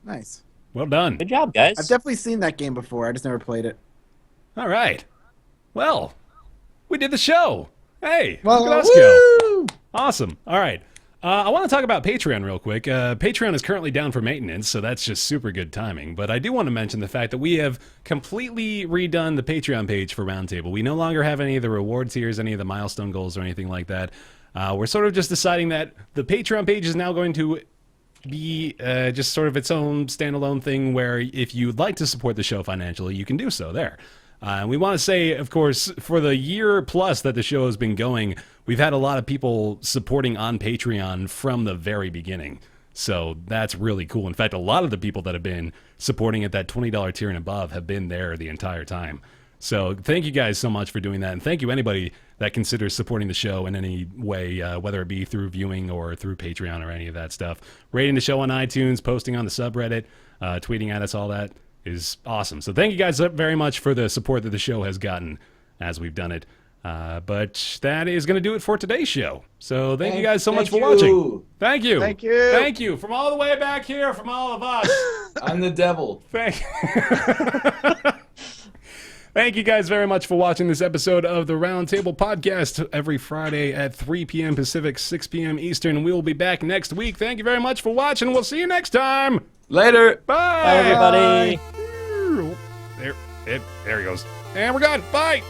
Nice. Well done. Good job, guys. I've definitely seen that game before. I just never played it. All right. Well, we did the show. Hey, Well, look at us go. Awesome. All right. I want to talk about Patreon real quick. Patreon is currently down for maintenance, so that's just super good timing. But I do want to mention the fact that we have completely redone the Patreon page for Roundtable. We no longer have any of the reward tiers, any of the milestone goals, or anything like that. We're sort of just deciding that the Patreon page is now going to be just sort of its own standalone thing where if you'd like to support the show financially, you can do so there. We want to say, of course, for the year plus that the show has been going, we've had a lot of people supporting on Patreon from the very beginning. So that's really cool. In fact, a lot of the people that have been supporting at that $20 tier and above have been there the entire time. So thank you guys so much for doing that. And thank you anybody that considers supporting the show in any way, whether it be through viewing or through Patreon or any of that stuff. Rating the show on iTunes, posting on the subreddit, tweeting at us, all that is awesome. So thank you guys very much for the support that the show has gotten as we've done it. But that is going to do it for today's show. So thank you guys so much for watching. Thank you. Thank you. Thank you. From all the way back here, from all of us. I'm the devil. Thank you guys very much for watching this episode of the Roundtable Podcast every Friday at 3 p.m. Pacific, 6 p.m. Eastern. We will be back next week. Thank you very much for watching. We'll see you next time. Later. Bye. Bye, everybody. There he goes. And we're gone. Bye.